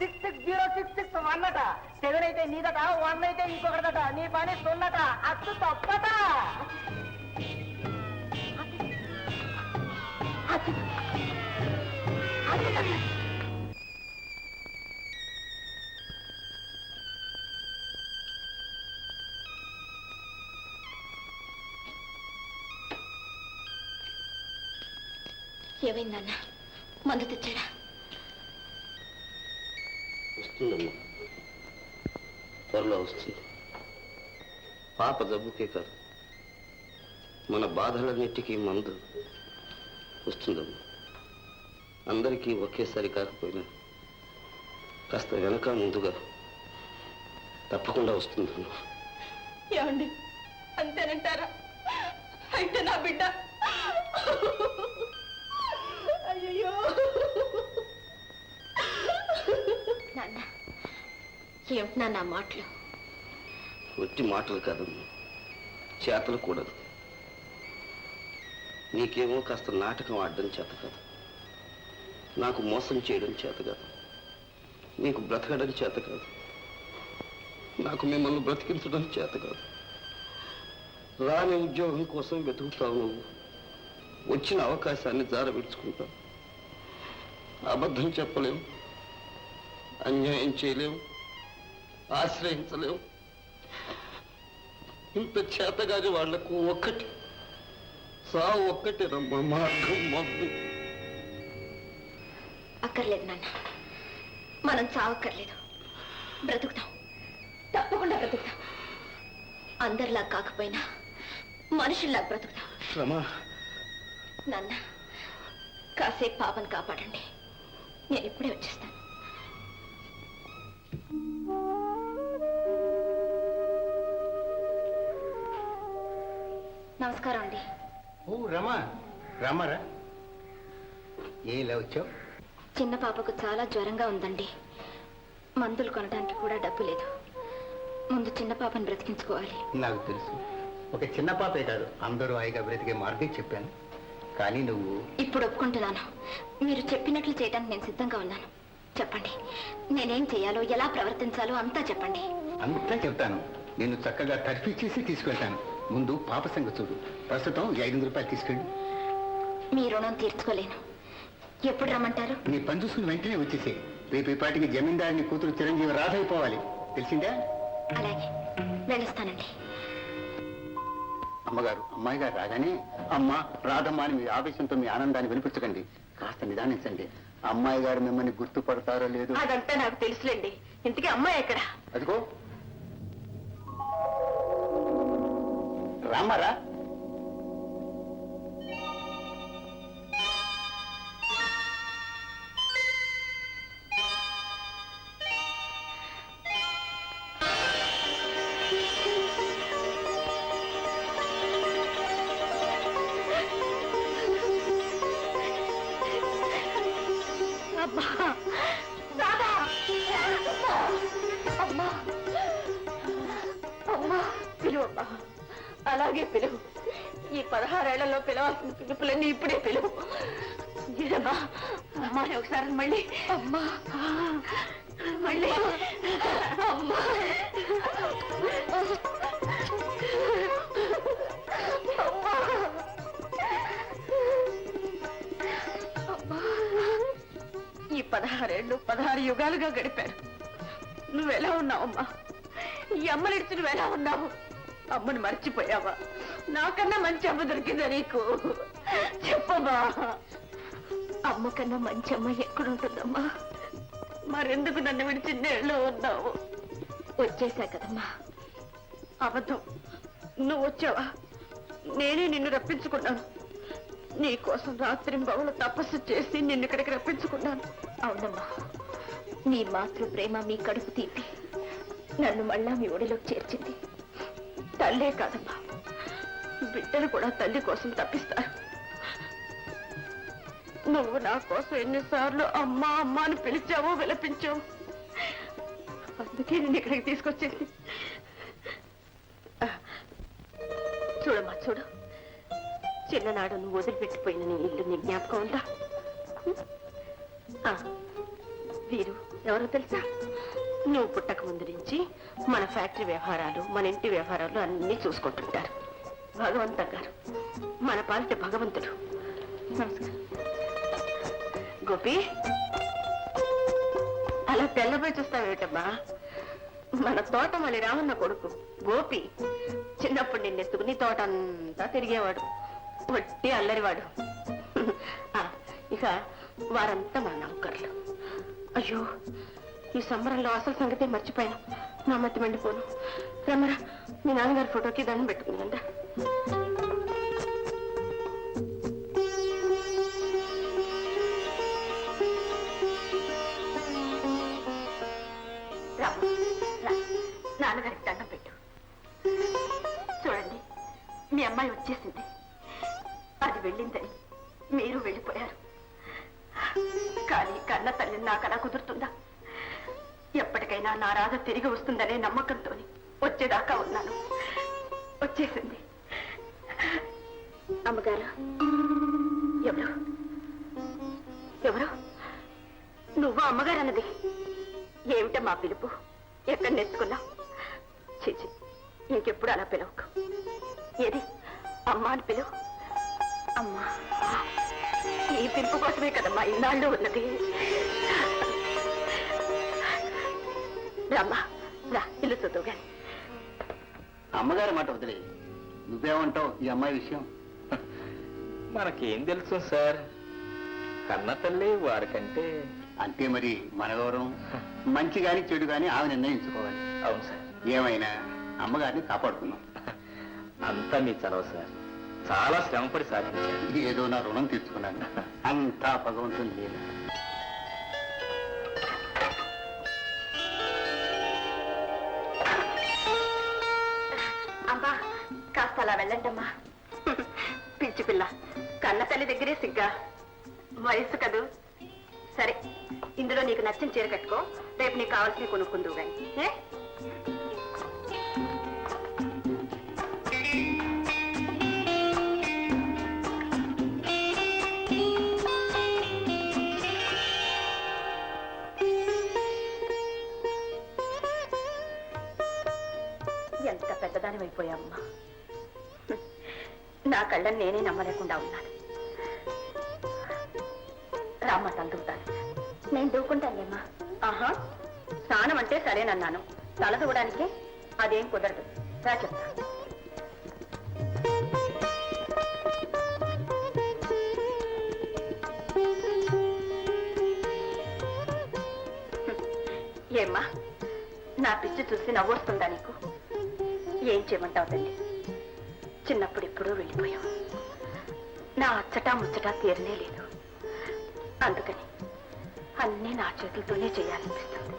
660661 అట. 7 అయితే నీదట, 1 అయితే ఇంకొకటట. నీ పని సున్నట, అచ్చు తప్పట. ఏమైందన్న? మందు తెచ్చారా? వస్తుందమ్మా, త్వరలో వస్తుంది. పాప జబ్బుకే కాదు, మన బాధలన్నిటికీ మందు వస్తుందమ్మా. అందరికీ ఒకేసారి కాకపోయినా కాస్త వెనక ముందుగా తప్పకుండా వస్తుందమ్మా. ఏమండి, అంతేనంటారా? అయితే నా బిడ్డ అయ్యో. నాన్న, ఏమిటి నా మాటలు? ఒట్టి మాటలు కాదమ్మా, చేతలు కూడదు. నీకేమో కాస్త నాటకం ఆడడం చేత కాదు, నాకు మోసం చేయడం చేత కాదు, నీకు బ్రతకడం చేత కాదు, నాకు మిమ్మల్ని బ్రతికించడం చేత కాదు. రాని ఉద్యోగం కోసం వెతుకుతావు నువ్వు, వచ్చిన అవకాశాన్ని జారవిడుచుకుంటావు. అబద్ధం చెప్పలేవు, అన్యాయం చేయలేవు, ఆశ్రయించలేవు. ఇంత చేతగాని వాళ్లకు ఒక్కటి సావు, ఒక్కటి రమ్మ మార్గం. మొద్దు అక్కర్లేదు నాన్న, మనం చావక్కర్లేదు. బ్రతుకుతాం, తప్పకుండా బ్రతుకుతాం. అందరిలా కాకపోయినా మనుషుల్లా బ్రతుకుతాం. శ్రమ. నాన్న, కాసేపు పాపను కాపాడండి, నేను ఇప్పుడే వచ్చేస్తాను. నమస్కారం అండి. ఓ రమా, రమారా, ఏ ఇలా వచ్చావు? చిన్న పాపకు చాలా జ్వరంగా ఉందండి. మందులు కొనడానికి కూడా డబ్బు లేదు. ముందు చిన్న పాపను బ్రతికించుకోవాలి. నాకు తెలుసు, ఒక చిన్న పాపే కాదు, అందరూ హాయిగా బ్రతికే మార్గం చెప్పాను. కానీ నువ్వు ఇప్పుడు ఒప్పుకుంటున్నాను. మీరు చెప్పినట్లు చేయడానికి నేను సిద్ధంగా ఉన్నాను. చెప్పండి, నేనేం చేయాలో ఎలా ప్రవర్తించాలో అంతా చెప్పండి. అంతా చెప్తాను. నేను చక్కగా తర్ఫీ చేసి తీసుకెళ్తాను. ముందు పాప సంగతి చూడు. ప్రస్తుతం ఈ 500 రూపాయలు తీసుకెళ్ళి. మీ రుణం తీర్చుకోలేను. ఎప్పుడు రమ్మంటారు? నీ పని చూసుకుని వెంటనే వచ్చేసే. రేపు ఈ పాటికి జమీందారుని కూతురు చిరంజీవి రాధైపోవాలి. తెలిసిందా? అలాగే, వెళ్ళొస్తానండి. అమ్మగారు, అమ్మాయి గారు రాగానే అమ్మ రాధమ్మ అని మీ ఆవేశంతో మీ ఆనందాన్ని వినిపించకండి. కాస్త నిదానించండి. అమ్మాయి గారు మిమ్మల్ని గుర్తుపడతారో లేదో. అదంతా నాకు తెలుసులేండి. ఇంతకీ అమ్మాయి ఎక్కడ? అదిగో రామారా. అమ్మా, రాధా! అమ్మా, అమ్మా, పిలువమ్మా. అలాగే పిలువు. ఈ 16 ఏళ్లలో పిలవాల్సిన పిలుపులన్నీ ఇప్పుడే పిలువు. ఇదమ్మా, అమ్మాని ఒకసారి మళ్ళీ అమ్మా, మళ్ళీ అమ్మా. ఈ 16 ఏళ్ళు 16 యుగాలుగా గడిపారు. నువ్వెలా ఉన్నావమ్మా? ఈ అమ్మనిడిచి నువ్వెలా ఉన్నావు? అమ్మని మర్చిపోయావా? నాకన్నా మంచి అమ్మ దొరికిందా నీకు? చెప్పమ్మా. అమ్మ కన్నా మంచి అమ్మ ఎక్కడుంటుందమ్మా? మరెందుకు నన్ను విడిచి నేళ్ళలో ఉన్నావు? వచ్చేసా కదమ్మా. అబద్ధం. నువ్వు వచ్చావా? నేనే నిన్ను రప్పించుకున్నాను. నీ కోసం రాత్రింబవలు తపస్సు చేసి నిన్ను ఇక్కడికి రప్పించుకున్నాను. అవునమ్మా, నీ మాతృ ప్రేమ, మీ కడుపు తీపి నన్ను మళ్ళా మీ ఒడిలోకి చేర్చింది. తల్లే కాదమ్మా, బిడ్డలు కూడా తల్లి కోసం తప్పిస్తారు. నువ్వు నా కోసం ఎన్నిసార్లు అమ్మా అమ్మా అని పిలిచావో విలపించావు. అందుకే నేను ఇక్కడికి తీసుకొచ్చింది. చూడమ్మా, చూడు. చిన్ననాడు నువ్వు వదిలిపెట్టిపోయిన నీ ఇల్లు నీ జ్ఞాపకం ఉందా? వీరు ఎవరో తెలుసా? నువ్వు పుట్టక ముందు నుంచి మన ఫ్యాక్టరీ వ్యవహారాలు, మన ఇంటి వ్యవహారాలు అన్నీ చూసుకుంటుంటారు. భగవంత గారు, మన పాలిట భగవంతుడు. నమస్కారం. గోపి, అలా తెల్లబోయి చూస్తావేటమ్మా? మన తోటమల్లి రామన్న కొడుకు గోపి. చిన్నప్పుడు నిన్నెత్తుకుని తోట అంతా తిరిగేవాడు. వట్టి అల్లరివాడు. ఇక వారంతా మన నౌకర్లు. అయ్యో, ఈ సంబరంలో అసలు సంగతే మర్చిపోయాను. నా మతి మండిపోను. రమ్మరా, మీ నాన్నగారి ఫోటోకి దండం పెట్టుకుందంట. నాన్నగారికి దండం పెట్టు. చూడండి, మీ అమ్మాయి వచ్చేసింది. అది వెళ్ళిందని మీరు వెళ్ళిపోయారు. కానీ కన్న తల్లిని నాకు అలా కుదురుతుందా? ఎప్పటికైనా నా రాధ తిరిగి వస్తుందనే నమ్మకంతో వచ్చేదాకా ఉన్నాను. వచ్చేసింది. అమ్మగారు, ఎవరు? ఎవరు? నువ్వు అమ్మగారు అన్నది ఏమిటమ్మా పిలుపు? ఎక్కడ నేర్చుకున్నావు? చీచి, ఇంకెప్పుడు అలా పిలవకు. ఏది అమ్మా అని పిలువు. అమ్మా. ఈ పిలుపు కోసమే కదమ్మా ఇన్నాళ్ళు ఉన్నది. రామ్మా, రా, ఇల్లు చూద్దాం గాని. అమ్మగారి మాట వదిలే. నువ్వేమంటావు ఈ అమ్మాయి విషయం? మనకేం తెలుసు సార్? కన్న తల్లి వారికంటే. అంతే మరి. మన గౌరవం మంచి గాని చెడు గాని ఆమె నిర్ణయించుకోవాలి. అవును సార్. ఏమైనా అమ్మగారిని కాపాడుకున్నాం. అంతా మీ చలవ సార్. చాలా శ్రమపడి సాధించారు. ఏదో నా రుణం తీర్చుకున్నాను. అంతా భగవంతుని లేదు. అమ్మా, కాస్త అలా వెళ్ళండమ్మా. పిచ్చి పిల్ల, కన్న తల్లి దగ్గరే సిగ్గా. వయసు కదూ. సరే, ఇందులో నీకు నచ్చిన చీర కట్టుకో. రేపు నీకు కావాల్సినవి కొనుక్కుందువు గాని. ఎంత పెద్దదాని అయిపోయావమ్మా. నా కళ్ళని నేనే నమ్మలేకుండా ఉన్నాను. రామ్మ తలదూతాను. నేను దూకుంటానులేమ్మా. ఆహా, స్నానం అంటే సరేనన్నాను, తల దూవడానికే అదేం కుదరదు. రా చెప్తా. ఏమ్మా, నా పిచ్చి చూసి నవ్వొస్తుందా నీకు? ఏం చేయమంటావు తల్లి? చిన్నప్పుడు ఎప్పుడూ వెళ్ళిపోయావు. నా అచ్చటా ముచ్చటా తీరనే లేదు. అందుకని అన్నీ నా చేతులతోనే చేయాలనిపిస్తుంది.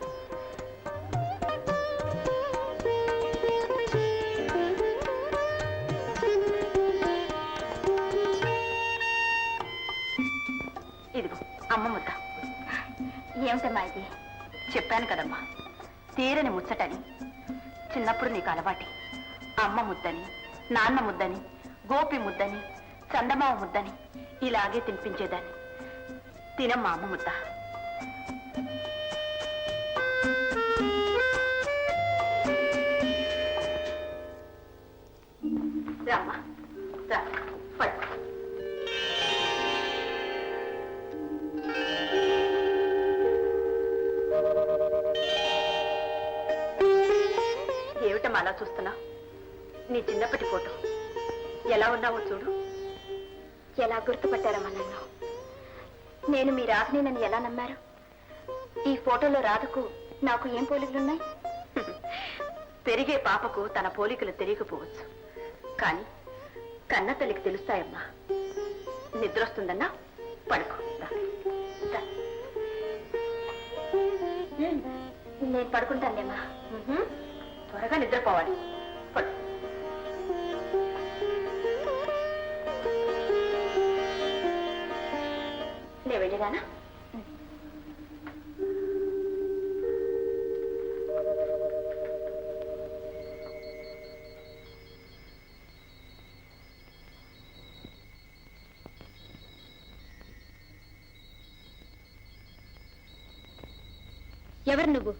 ఇదిగో అమ్మ ముద్ద. ఏమిటమ్మా ఇది? చెప్పాను కదమ్మా, తీరని ముచ్చటని. చిన్నప్పుడు నీకు అలవాటి. అమ్మ ముద్దని, నాన్న ముద్దని, గోపి ముద్దని, చందమామ ముద్దని ఇలాగే తినిపించేదాన్ని. తినమ్మా అమ్మ ముద్ద. రామ్మా, రా, పడు. ఏమిటమ్మా అలా చూస్తున్నా? నీ చిన్నప్పటి ఫోటో ఎలా ఉన్నావో చూడు. ఎలా గుర్తుపట్టారమ్మా నన్ను? నేను మీ రాధనేనని ఎలా నమ్మారు? ఈ ఫోటోలో రాధకు నాకు ఏం పోలికలున్నాయి? పెరిగే పాపకు తన పోలికలు తెలియకపోవచ్చు, కానీ కన్న తల్లికి తెలుస్తాయమ్మా. నిద్రొస్తుందన్నా పడుకో. రా, రా. నేను పడుకుంటానులేమ్మా. త్వరగా నిద్రపోవాలి. పడు. నేను వెళ్ళిరానా? ఎవరు నువ్వు?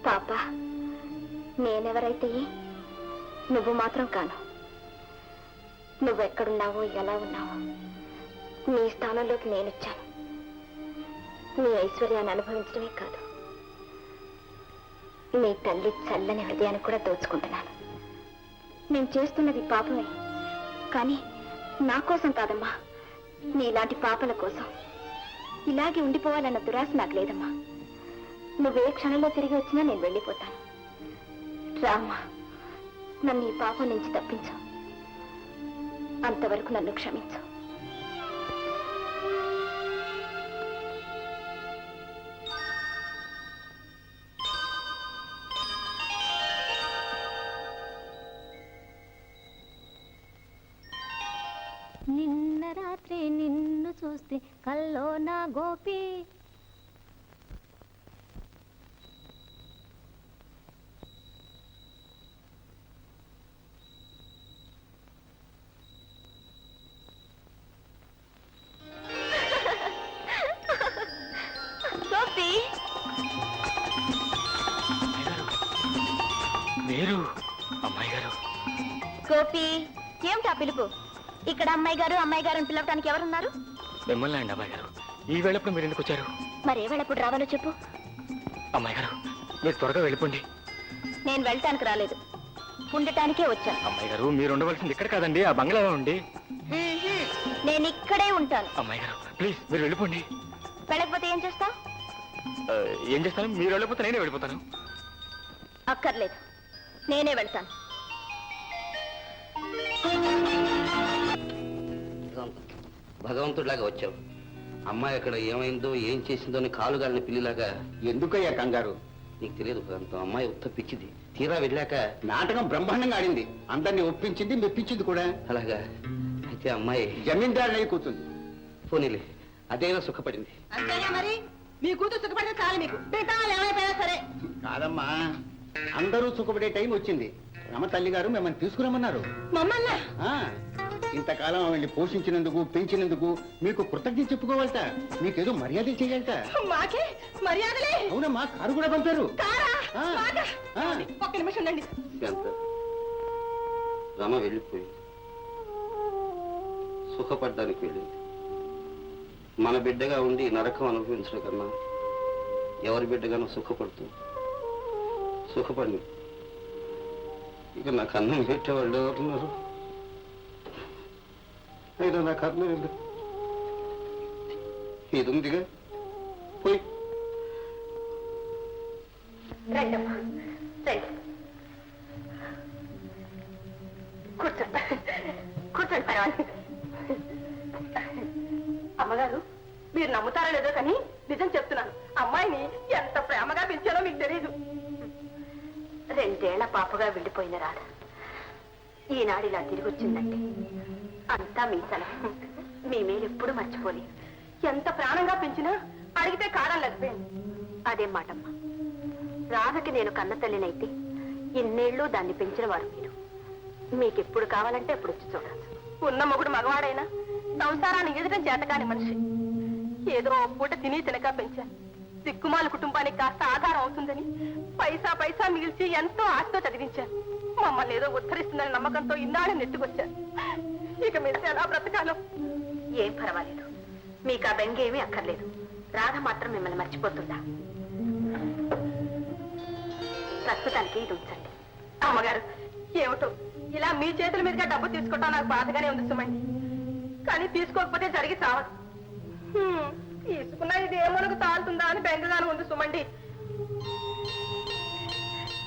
పాప, నేనెవరైతే నువ్వు మాత్రం కాను. నువ్వెక్కడున్నావో, ఎలా ఉన్నావో నీ స్థానంలోకి నేనొచ్చాను. నీ ఐశ్వర్యాన్ని అనుభవించడమే కాదు, నీ తల్లి చల్లని హృదయాన్ని కూడా దోచుకుంటున్నాను. నేను చేస్తున్నది పాపమే, కానీ నా కోసం కాదమ్మా, నీలాంటి పాపల కోసం. ఇలాగే ఉండిపోవాలన్న దురాశ నాకు లేదమ్మా. నువ్వే క్షణంలో తిరిగి వచ్చినా నేను వెళ్ళిపోతాను. రామ్మా, నన్ను ఈ పాపం నుంచి తప్పించు. అంతవరకు నన్ను క్షమించు. నిన్న రాత్రి నిన్ను చూస్తే కల్లో నా గోపి. గోపి, మీరు అమ్మాయి గారు. గోపి, ఏమిటా పిలుపు? ఇక్కడ అమ్మాయి గారు అమ్మాయి గారు అని పిలవడానికి ఎవరున్నారు? మిమ్మల్ని అండి అమ్మాయి గారు. ఈ వేళప్పుడు మీరు ఎందుకు వచ్చారు? మరే వేళప్పుడు రావాలో చెప్పు. అమ్మాయి గారు, మీరు త్వరగా వెళ్ళిపోండి. నేను వెళ్ళటానికి రాలేదు, ఉండటానికే వచ్చాను. అమ్మాయి గారు, మీరు ఉండవలసింది ఇక్కడ కాదండి, ఆ బంగ్లాలో ఉండి. నేను ఇక్కడే ఉంటాను. అమ్మాయి గారు, ప్లీజ్ మీరు వెళ్ళిపోండి. వెళ్ళకపోతే ఏం చేస్తావు? ఏం చేస్తాను? మీరు వెళ్ళిపోతే నేనే వెళ్ళిపోతాను. అక్కర్లేదు, నేనే వెళ్తాను. భగవంతుడిలాగా వచ్చావు. అమ్మాయి అక్కడ ఏమైందో ఏం చేసిందో అని కాలుగాలిన పిల్లిలాగా. ఎందుకయ్యా కంగారు? నీకు తెలియదు భగవంతం, అమ్మాయి ఉత్తపిచ్చింది. తీరా వెళ్ళాక నాటకం బ్రహ్మాండంగా ఆడింది. అందరినీ ఒప్పించింది, మెప్పించింది కూడా. అలాగా? అయితే అమ్మాయి జమీందారుని అయి కూర్చుంది. పోనీలే, అదైనా సుఖపడింది. అంతేనా మరి? మీ కూతురు సుఖపడితే చాలు మీకు. పితాలు ఏమైపోయినా సరే. కాదమ్మా, అందరూ సుఖపడే టైం వచ్చింది. రమ తల్లి గారు మిమ్మల్ని తీసుకురమ్మన్నారు. మమ్మల్ని ఆ, ఇంతకాలం ఆవిడ్ని పోషించినందుకు పెంచినందుకు మీకు కృతజ్ఞత చెప్పుకోవాలట. మీకేదో మర్యాద చేయాలట. మాకే మర్యాదలే. అవునమ్మా, కారు కూడా పంపారు. కారా? ఆ, మాకా? ఆ. ఒక్క నిమిషం ఉండండి. శాంత, రమ వెళ్ళిపోయి సుఖపడ్డానికి వెళ్ళింది. మన బిడ్డగా ఉండి నరకం అనుభవించడం కన్నా ఎవరి బిడ్డగానో సుఖపడి ఇక నాకు అన్నం పెట్టేవాళ్ళు ఎవరున్నారు? అయినా నాకు అన్నం ఎందుకు? ఇది ఉందిగా, పోయి రండమ్మా, రండి. కూర్చోండి, కూర్చోండి, పర్వాలేదు. అమ్మగారు, మీరు నమ్ముతారో లేదో కానీ నిజం చెప్తున్నాను. అమ్మాయిని ఎంత ప్రేమగా పెంచాలో మీకు తెలియదు. 2 ఏళ్ల పాపగా వెళ్ళిపోయిన రాధ ఈనాడు ఇలా తిరిగి వచ్చిందంటే అంతా మీ సలహా. మీ మేలు ఎప్పుడు మర్చిపోలేదు. ఎంత ప్రాణంగా పెంచినా అడిగితే కారం లేకపోయింది. అదేం మాటమ్మా, రాధకి నేను కన్న తల్లినైతే ఇన్నేళ్లు దాన్ని పెంచిన వారు మీరు. మీకెప్పుడు కావాలంటే అప్పుడు వచ్చి చూడవచ్చు. ఉన్న మొగుడు మగవాడైనా సంసారాన్ని ఎదుటం చేతకాని మనిషి. ఏదో ఓ పూట తిని తినక పెంచాను. దిక్కుమాల కుటుంబానికి కాస్త ఆధారం అవుతుందని పైసా పైసా మిగిల్చి ఎంతో ఆశతో చదివించాను. మమ్మల్ని ఏదో ఉద్ధరిస్తుందని నమ్మకంతో ఇన్నాళ్ళు నెట్టుకొచ్చాను. ఇక మీరు ఎలా బ్రతకాలో. ఏం పర్వాలేదు, మీకు ఆ బెంగ ఏమీ అక్కర్లేదు. రాధ మాత్రం మిమ్మల్ని మర్చిపోతుందా? ప్రస్తుతానికి ఇది ఉంచండి. అమ్మగారు, ఏమిటో ఇలా మీ చేతుల మీదుగా డబ్బు తీసుకోవటం నాకు బాధగానే ఉంది సుమండి. కానీ తీసుకోకపోతే జరిగి సావదు. తీసుకున్నా ఇది ఏమోనకు తాలుతుందా అని బెంగగానే ఉంది సుమండి.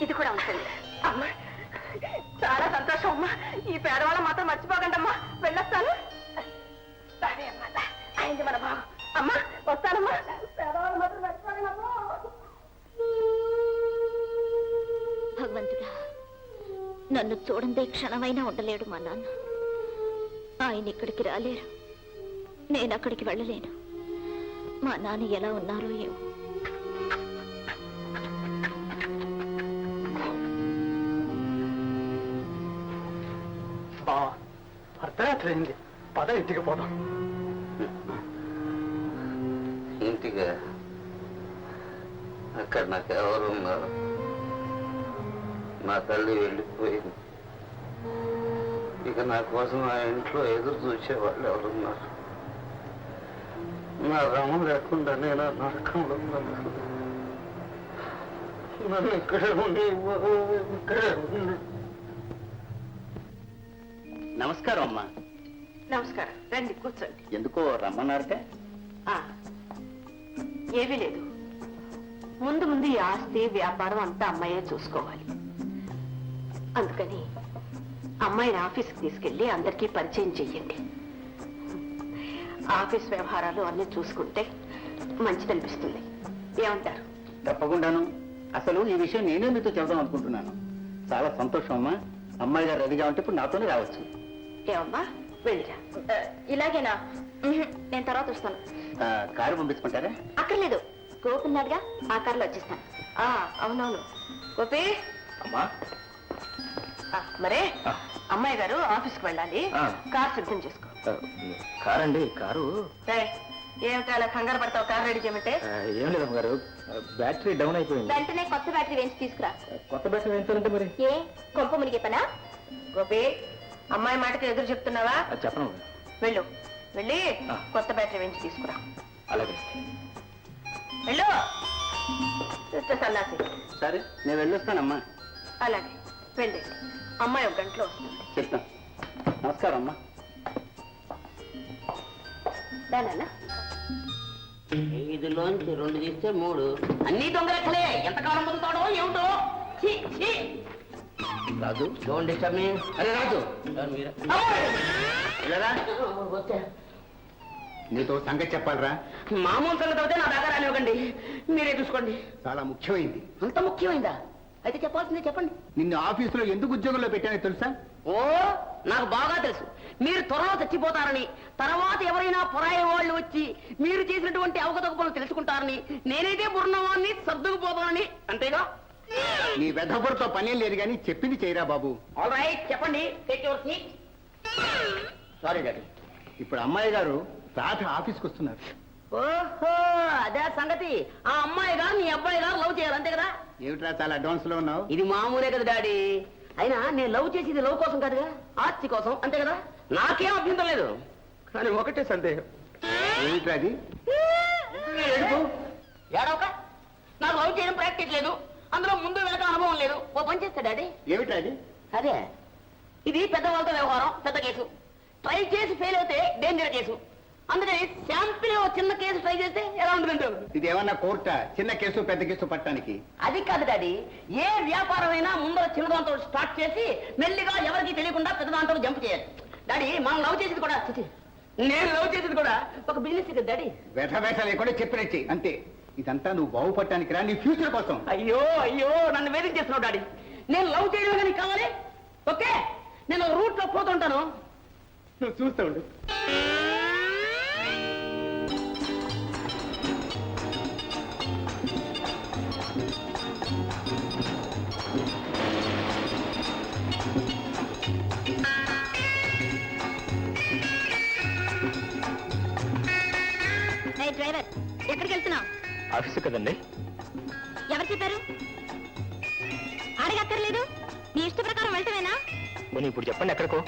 ఇది కూడా ఉంచండి. అమ్మా, చాలా సంతోషం అమ్మా. ఈ పేదవాళ్ళ మాత్రం మర్చిపోకండి అమ్మా. వెళ్ళొస్తాను. సరే అమ్మా, అయింది మన బాబు. అమ్మా, వస్తానమ్మా. పేదవాళ్ళ మాత్రం మర్చిపోకండి అమ్మా. భగవంతుడా, నన్ను చూడందే క్షణమైనా ఉండలేడు మా నాన్న. ఆయన ఇక్కడికి రాలేరు, నేను అక్కడికి వెళ్ళలేను. మా నాన్న ఎలా ఉన్నారో ఏమో. అర్ధరాత్రి అయింది, పద ఇంటికి పోదాం. ఇంటిగా? అక్కడ నాకు ఎవరున్నారు? నా తల్లి వెళ్ళిపోయింది. ఇక నా కోసం ఆ ఇంట్లో ఎదురు చూసేవాళ్ళు ఎవరున్నారు? నా రమ లేకుండా నేను ఆ నరకంలో ఉన్నాను. నన్ను ఇక్కడే ఉండి ఇక్కడే ఉండి. నమస్కారం అమ్మా. నమస్కారం, రండి కూర్చోండి. ఎందుకో రమ్మన్నారట? ఏమీ లేదు, ముందు ముందు ఈ ఆస్తి వ్యాపారం అంతా అమ్మాయే చూసుకోవాలి. అందుకని అమ్మాయిని ఆఫీస్కి తీసుకెళ్లి అందరికీ పరిచయం చెయ్యండి. ఆఫీస్ వ్యవహారాలు అన్ని చూసుకుంటే మంచిదనిపిస్తుంది. ఏమంటారు? తప్పకుండాను. అసలు ఈ విషయం నేనే మీతో చెబుదాం అనుకుంటున్నాను. చాలా సంతోషం అమ్మా. అమ్మాయి గారు రెడీగా ఉంటే ఇప్పుడు నాతోనే రావచ్చు. ఏమమ్మా, వెళ్ళిరా. ఇలాగేనా? నేను తర్వాత వస్తాను. కారు పంపించుకుంటారా? అక్కర్లేదు, గోపున్నాడుగా, ఆ కారులో వచ్చేస్తాను. అవునవును గోపి. అమ్మా, మరే అమ్మాయి గారు ఆఫీస్కి వెళ్ళాలి. కార్ సిద్ధం చేసుకో. కారండి, కారు ఏమిటి అలా కంగారు పడతావు? కార్ రెడీ చేయమంటే? ఏం లేదు అమ్మగారు, బ్యాటరీ డౌన్ అయిపోయింది. వెంటనే కొత్త బ్యాటరీ వేయించి తీసుకురా. కొత్త బ్యాటరీ వేయించాలంటే మరి ఏ కొంప మునిగే పనా? గోపి, అమ్మాయి మాటకి ఎదురు చెప్తున్నావా? చెప్పను. వెళ్ళు, వెళ్ళి కొత్త బ్యాటరీ వేయించి తీసుకురా. అలాగే. వెళ్ళు సన్నాసి. సరే, నేను వెళ్ళొస్తానమ్మా. అలాగే వెళ్ళండి. అమ్మాయి 1 గంటలో వస్తుంది. చెప్తాను. నమస్కారం అమ్మా. దానన్నా 5లోంచి 2 తీస్తే 3. అన్ని దొంగలే. ఎంతకాలం బతుకుతాడో ఏమిటో. రాజు, డోంట్ డిస్టర్బ్ మీ. అరే రాజు, నీతో సంగతి చెప్పాలరా? మామూలు సంగతి అయితే నా దగ్గర రానివ్వకండి, మీరే చూసుకోండి. చాలా ముఖ్యమైంది. అంత ముఖ్యమైందా? అయితే చెప్పాల్సిందే చెప్పండి. నిన్ను ఆఫీసులో ఎందుకు ఉద్యోగంలో పెట్టానో తెలుసా? ఓ, నాకు బాగా తెలుసు. మీరు త్వరలో చచ్చిపోతారని, తర్వాత ఎవరైనా పొరాయి వాళ్ళు వచ్చి మీరు చేసినటువంటి అవకతవక పనులు తెలుసుకుంటారని, నేనైతే బుర్రవాన్ని సర్దుకుపోతానని. అంతేగా? నీ వెధపురతో పనేం లేదు కానీ చెప్పింది చేయరా బాబు. ఆల్ రైట్, చెప్పండి. Take your seat. Sorry daddy, ఇప్పుడు అమ్మాయి గారు రాత్రి ఆఫీస్కి వస్తున్నారు. ఓహో, అదే సంగతి. ఆ అమ్మాయి గారు మీ అబ్బాయి గారు లవ్ చేయాలి, అంతే కదా? ఏమిట్రా చాలా అడ్వాన్స్ లో ఉన్నావు? ఇది మామూలే కదా డాడీ. అయినా నేను లవ్ చేసేది లవ్ కోసం కాదుగా, ఆస్తి కోసం, అంతే కదా? నాకేం అభ్యంతరం లేదు. కానీ ఒకటే సందేహం. ఏమిట్రా అది? ఏడవక, నాకు లవ్ చేయడం ప్రాక్టీస్ లేదు, అందులో ముందు వెనక అనుభవం లేదు. ఓ పని చేస్తా డాడీ. ఏమిట్రా అది? అదే, ఇది పెద్దవాళ్ళతో వ్యవహారం, పెద్ద కేసు. ట్రై చేసి ఫెయిల్ అయితే డేంజర్ కేసు. అందుకని శాంపిల్ చిన్న కేసు ట్రై చేస్తే ఎలా ఉంటుందంటారు? ఇది ఏమన్నా కోర్టా? చిన్న కేసు పెద్ద కేసు పట్టడానికి? అది కాదు డాడీ, ఏ వ్యాపారమైనా ముందర చిన్నదాంతో స్టార్ట్ చేసి మెల్లిగా ఎవరికి తెలియకుండా పెద్దదాంతో జంప్ చేయాలి. డాడీ, మనం లవ్ చేసేది కూడా, నేను లవ్ చేసేది కూడా ఒక బిజినెస్ కదా డాడీ. వ్యధ లేకుండా చెప్పినచ్చి అంతే. ఇదంతా నువ్వు బాగుపడటానికి రా, నీ ఫ్యూచర్ కోసం. అయ్యో అయ్యో, నన్ను వేధించేస్తున్నావు డాడీ. నేను లవ్ చేయడం కానీ కావాలి. ఓకే, నేను రూట్ లో పోతుంటాను, నువ్వు చూస్తూ ఉండు. డ్రైవర్, ఎక్కడికి వెళ్తున్నావు? ఆఫీసు కదండి. ఎవరు చెప్పారు? అడగక్కర్లేదు, నీ ఇష్ట ప్రకారం వెళ్ళటమేనా? నేను ఇప్పుడు చెప్పండి ఎక్కడికో.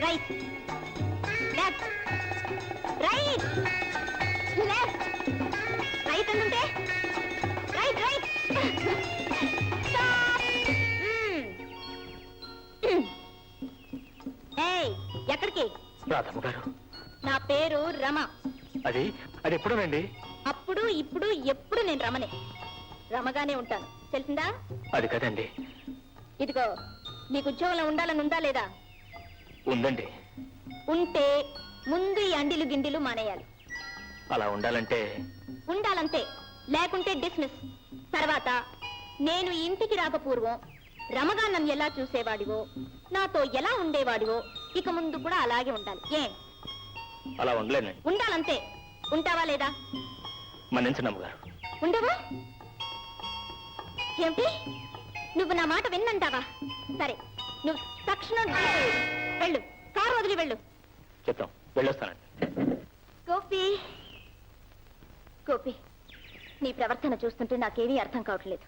Right, left, right, left, right అంటుంటే రైట్, రైట్. ఏయ్, ఎక్కడికి? రాధమ్మ గారు, నా పేరు రమ. అది అది ఎప్పుడోనండి? అప్పుడు ఇప్పుడు ఎప్పుడు నేను రమనే, రమగానే ఉంటాను, తెలిసిందా? అది కదండి. ఇదిగో, నీకు ఉద్యోగంలో ఉండాలని ఉందా లేదా? ఉందండి. ఉంటే ముందు ఈ అండిలు గిండిలు మానేయాలి. అలా ఉండాలంటే? ఉండాలంతే, లేకుంటే డిస్మిస్. తర్వాత నేను ఇంటికి రాకపూర్వం రమగా నన్ను ఎలా చూసేవాడివో, నాతో ఎలా ఉండేవాడివో ఇక ముందు కూడా అలాగే ఉండాలి. ఏం? అలా ఉండలేనండి. ఉండాలంతే. ఉంటావా లేదా? మన్నించండి అమ్మగారు. ఉండవా? ఏమిటి, నువ్వు నా మాట విన్నంటావా? సరే, నువ్వు తక్షణం వెళ్ళు, కారు వదిలి వెళ్ళు. చెప్తాం, వెళ్ళొస్తానండి. గోపి, గోపి, నీ ప్రవర్తన చూస్తుంటే నాకేమీ అర్థం కావట్లేదు.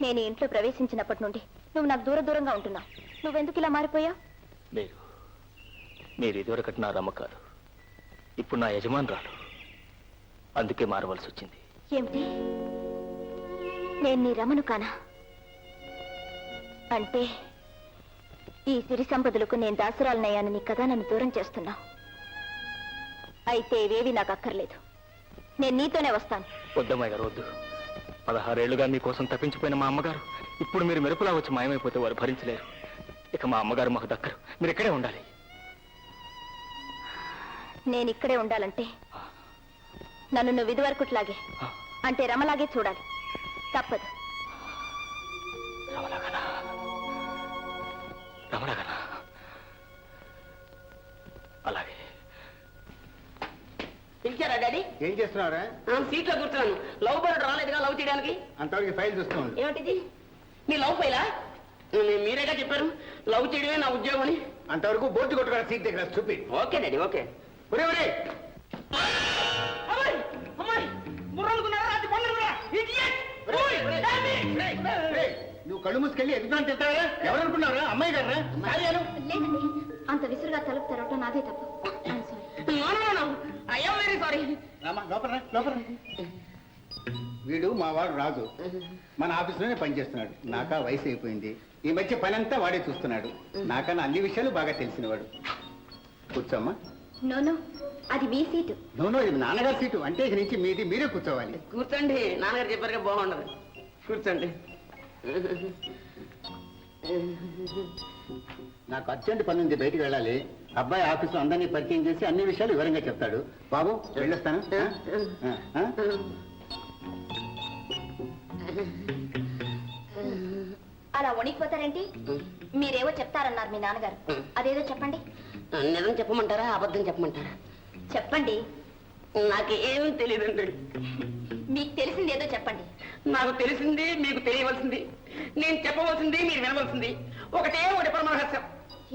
నేను ఈ ఇంట్లో ప్రవేశించినప్పటి నుండి నువ్వు నాకు దూరంగా ఉంటున్నావు. నువ్వెందుకు ఇలా మారిపోయావు? మీరు ఇదివరకటి నా రమ్మ కాదు, ఇప్పుడు నా యజమానురాలు. అందుకే మారవలసి వచ్చింది. ఏమిటి, నేను నీ రమను కానా? అంటే ఈ సిరి సంపదలకు నేను దాసురాలనయ్యానని కదా నన్ను దూరం చేస్తున్నావు. అయితే ఇవేవి నాకు అక్కర్లేదు, నేను నీతోనే వస్తాను. వద్దమ్మాయి గారు, వద్దు. 16 ఏళ్లుగా మీకోసం తప్పించిపోయిన మా అమ్మగారు ఇప్పుడు మీరు మెరుపులా వచ్చి మాయమైపోతే వారు భరించలేరు. ఇక మా అమ్మగారు మాకు దక్కరు, మీరు ఇక్కడే ఉండాలి. నేను ఇక్కడే ఉండాలంటే నన్ను నువ్వు ఇదివరకుట్లాగే, అంటే రమలాగే చూడాలి. తప్పదు. రమలాగనా? రమలాగనా? అలాగే. పిలిచారా డాడీ? ఏం చేస్తున్నారా? సీట్ లో కూర్చున్నాను. లవ్ బర్డ్ రాలేదుగా లవ్ చేయడానికి. అంతవరకు ఫైల్ చూస్తాను. ఏమిటిది, నీ లవ్ ఫైలా? మీరేగా చెప్పారు లవ్ చేయడమే నా ఉద్యోగం అని. అంతవరకు బోర్డు కొట్టుకున్న సీట్ దగ్గర చూపి. Okay daddy, okay. ఒరే ఒరే, నువ్వు కళ్ళు మూసుకెళ్ళి ఎదుగుతాను తింటారా? ఎవరనుకున్నారా? అమ్మాయి గారా? కార్యాలు లేదండి, అంత విసురుగా తలుపు తెరవటం నాదే తప్పు. I'm very sorry. రామా, లోపల రా, లోపల రా. వీడు మా వాడు రాజు, మన ఆఫీసులోనే పనిచేస్తున్నాడు. నాకా వయసు అయిపోయింది, ఈ మధ్య పని అంతా వాడే చూస్తున్నాడు. నాకన్నా అన్ని విషయాలు బాగా తెలిసినవాడు. కూర్చోమ్మా. నోను, అది మీ సీటు. నోనో, ఇది నాన్నగారి సీటు. అంటే ఇక నుంచి మీది మీరే కూర్చోవాలి. కూర్చోండి, నాన్నగారు చెప్పారుగా బాగుండదు. కూర్చోండి. నాకు అర్జెంట్ పని ఉంది, బయటికి వెళ్ళాలి. అబ్బాయి ఆఫీసు అందరినీ పరిచయం చేసి అన్ని విషయాలు వివరంగా చెప్తాడు. బాబు, వెళ్ళొస్తాను. అలా వణికిపోతారేంటి? మీరేవో చెప్తారన్నారు మీ నాన్నగారు, అదేదో చెప్పండి. నిజం చెప్పమంటారా, అబద్ధం చెప్పమంటారా? చెప్పండి. నాకు ఏమీ తెలియదండి. మీకు తెలిసిందేదో చెప్పండి. నాకు తెలిసింది మీకు తెలియవలసింది, నేను చెప్పవలసింది మీరు వినవలసింది ఒకటి పరమరహస్యం.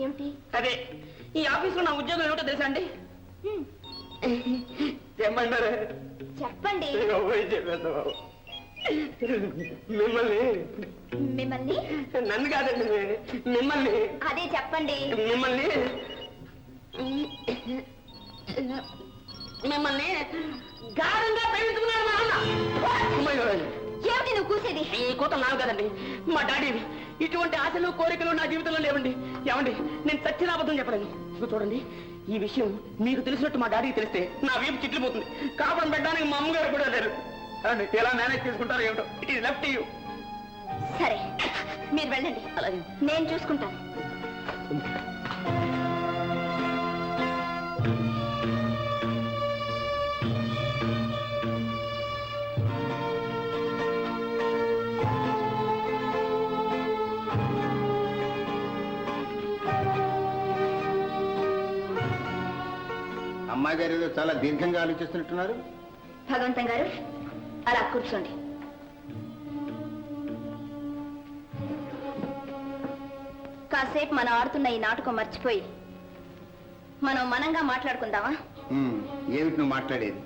ఏమిటి? అదే ఈ ఆఫీసులో నా ఉద్యోగం ఏమిటో తెలుసా అండి? చెప్పంటారు? చెప్పండి. మిమ్మల్ని మిమ్మల్ని? నన్ను కాదండి, మిమ్మల్ని. అదే చెప్పండి. మిమ్మల్ని మిమ్మల్ని గాఢంగా ప్రేమించుకున్నాడు మా అన్న. ఏమిటి నువ్వు కూసేది? ఈ కూత నాకు కదండి, మా డాడీవి. ఇటువంటి ఆశలు కోరికలు నా జీవితంలో లేవండి. ఏమండి, నేను చచ్చిన అబద్ధం చెప్పలేను. ఇదిగో చూడండి, ఈ విషయం మీకు తెలిసినట్టు మా డాడీకి తెలిస్తే నా వీపు చిట్లిపోతుంది. కాపురం పెట్టడానికి మా అమ్మగారు కూడా లేరు. ఎలా మేనేజ్ చేసుకుంటారో ఏమిటో. It is left you. సరే, మీరు వెళ్ళండి, అలాగే నేను చూసుకుంటాను. అమ్మాయి గారు ఏదో చాలా దీర్ఘంగా ఆలోచిస్తున్నట్టున్నారు. భగవంతం గారు, అలా కూర్చోండి. కాసేపు మనం ఆడుతున్న ఈ నాటకం మర్చిపోయి మనం మనంగా మాట్లాడుకుందామా? ఏమిటి నువ్వు మాట్లాడేది?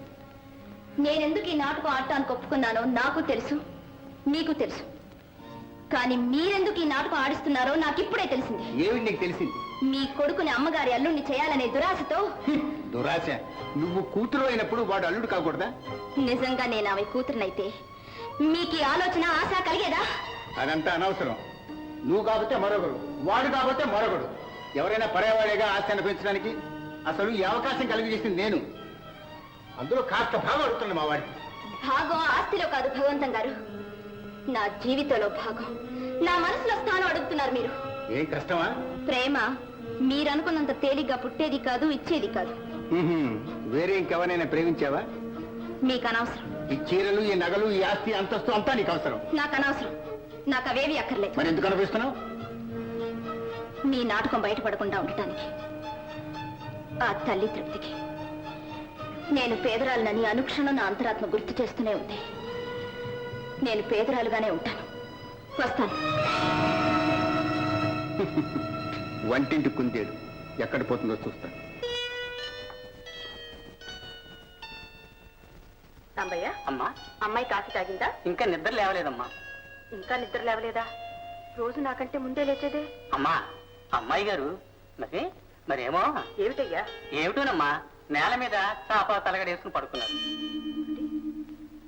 నేనెందుకు ఈ నాటకం ఆడటానికి ఒప్పుకున్నానో నాకు తెలుసు, మీకు తెలుసు. కానీ మీరెందుకు ఈ నాటకం ఆడిస్తున్నారో నాకు ఇప్పుడే తెలిసింది. ఏమిటి నీకు తెలిసింది? మీ కొడుకుని అమ్మగారి అల్లుడిని చేయాలనే దురాశతో. దురాశ? నువ్వు కూతురు అయినప్పుడు వాడు అల్లుడు కాకూడదా? నిజంగా నేను ఆమె కూతురునైతే మీకు ఈ ఆలోచన, ఆశ కలిగేదా? అదంతా అనవసరం. నువ్వు కాకపోతే మరొకడు, వాడు కాకపోతే మరొకడు. ఎవరైనా పరేవాడేగా ఆస్తి అనిపించడానికి అసలు ఈ అవకాశం కలిగి చేసింది నేను. అందులో కాస్త భాగం అడుగుతున్నా మా వాడికి. భాగం ఆస్తిలో కాదు భగవంతం గారు, నా జీవితంలో భాగం, నా మనసులో స్థానం అడుగుతున్నారు మీరు. ఏం కష్టమా? ప్రేమ మీరనుకున్నంత తేలిగ్గా పుట్టేది కాదు, ఇచ్చేది కాదు. వేరే ఇంకెవరైనా ప్రేమించావా? మీకు అనవసరం. ఈ చీరలు, ఈ నగలు, ఈ ఆస్తి, అంతస్తు అంతా నీకు అవసరం. నాకు అనవసరం. నాకు అవేవి అక్కర్లేదు. మరి ఎందుకు అనిపిస్తున్నావు? మీ నాటకం బయటపడకుండా ఉండటానికి, ఆ తల్లి తృప్తికి. నేను పేదరాలనని అనుక్షణం నా అంతరాత్మ గుర్తు చేస్తూనే ఉంది. నేను పేదరాలుగానే ఉంటాను. వస్తాను. వంటింటి కుందేడు ఎక్కడ పోతుందో చూస్తాను. సాంబయ్య, అమ్మా, అమ్మాయి కాఫీ తాగిందా? ఇంకా నిద్ర లేవలేదమ్మా. ఇంకా నిద్ర లేవలేదా? రోజు నాకంటే ముందే లేచేదే. అమ్మా, అమ్మాయి గారు మరేమో ఏమిటయ్యా? ఏమిటోనమ్మా, నేల మీద చాప తలగడేసుకుని పడుకున్నారు.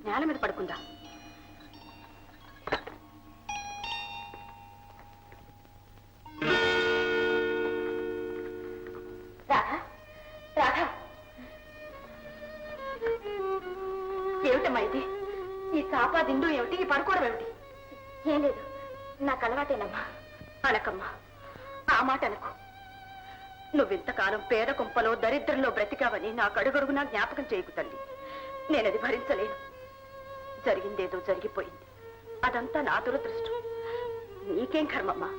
నేల మీద పడుకుందా? రాధా, రాధా, ఏమిటమ్మా ఇది? ఈ చాప దిండు ఏమిటి? ఈ పడుకోవడం ఏమిటి? ఏం లేదు, నాకు అలవాటేనమ్మా. అనకమ్మా, ఆ మాట అనకు. నువ్వింతకాలం పేద కుంపలో దరిద్రంలో బ్రతికావని నాకు అడుగడుగునా జ్ఞాపకం చేయకు తల్లి. నేనది భరించలేను. జరిగిందేదో జరిగిపోయింది. అదంతా నా దురదృష్టం. నీకేం కర్మమ్మా,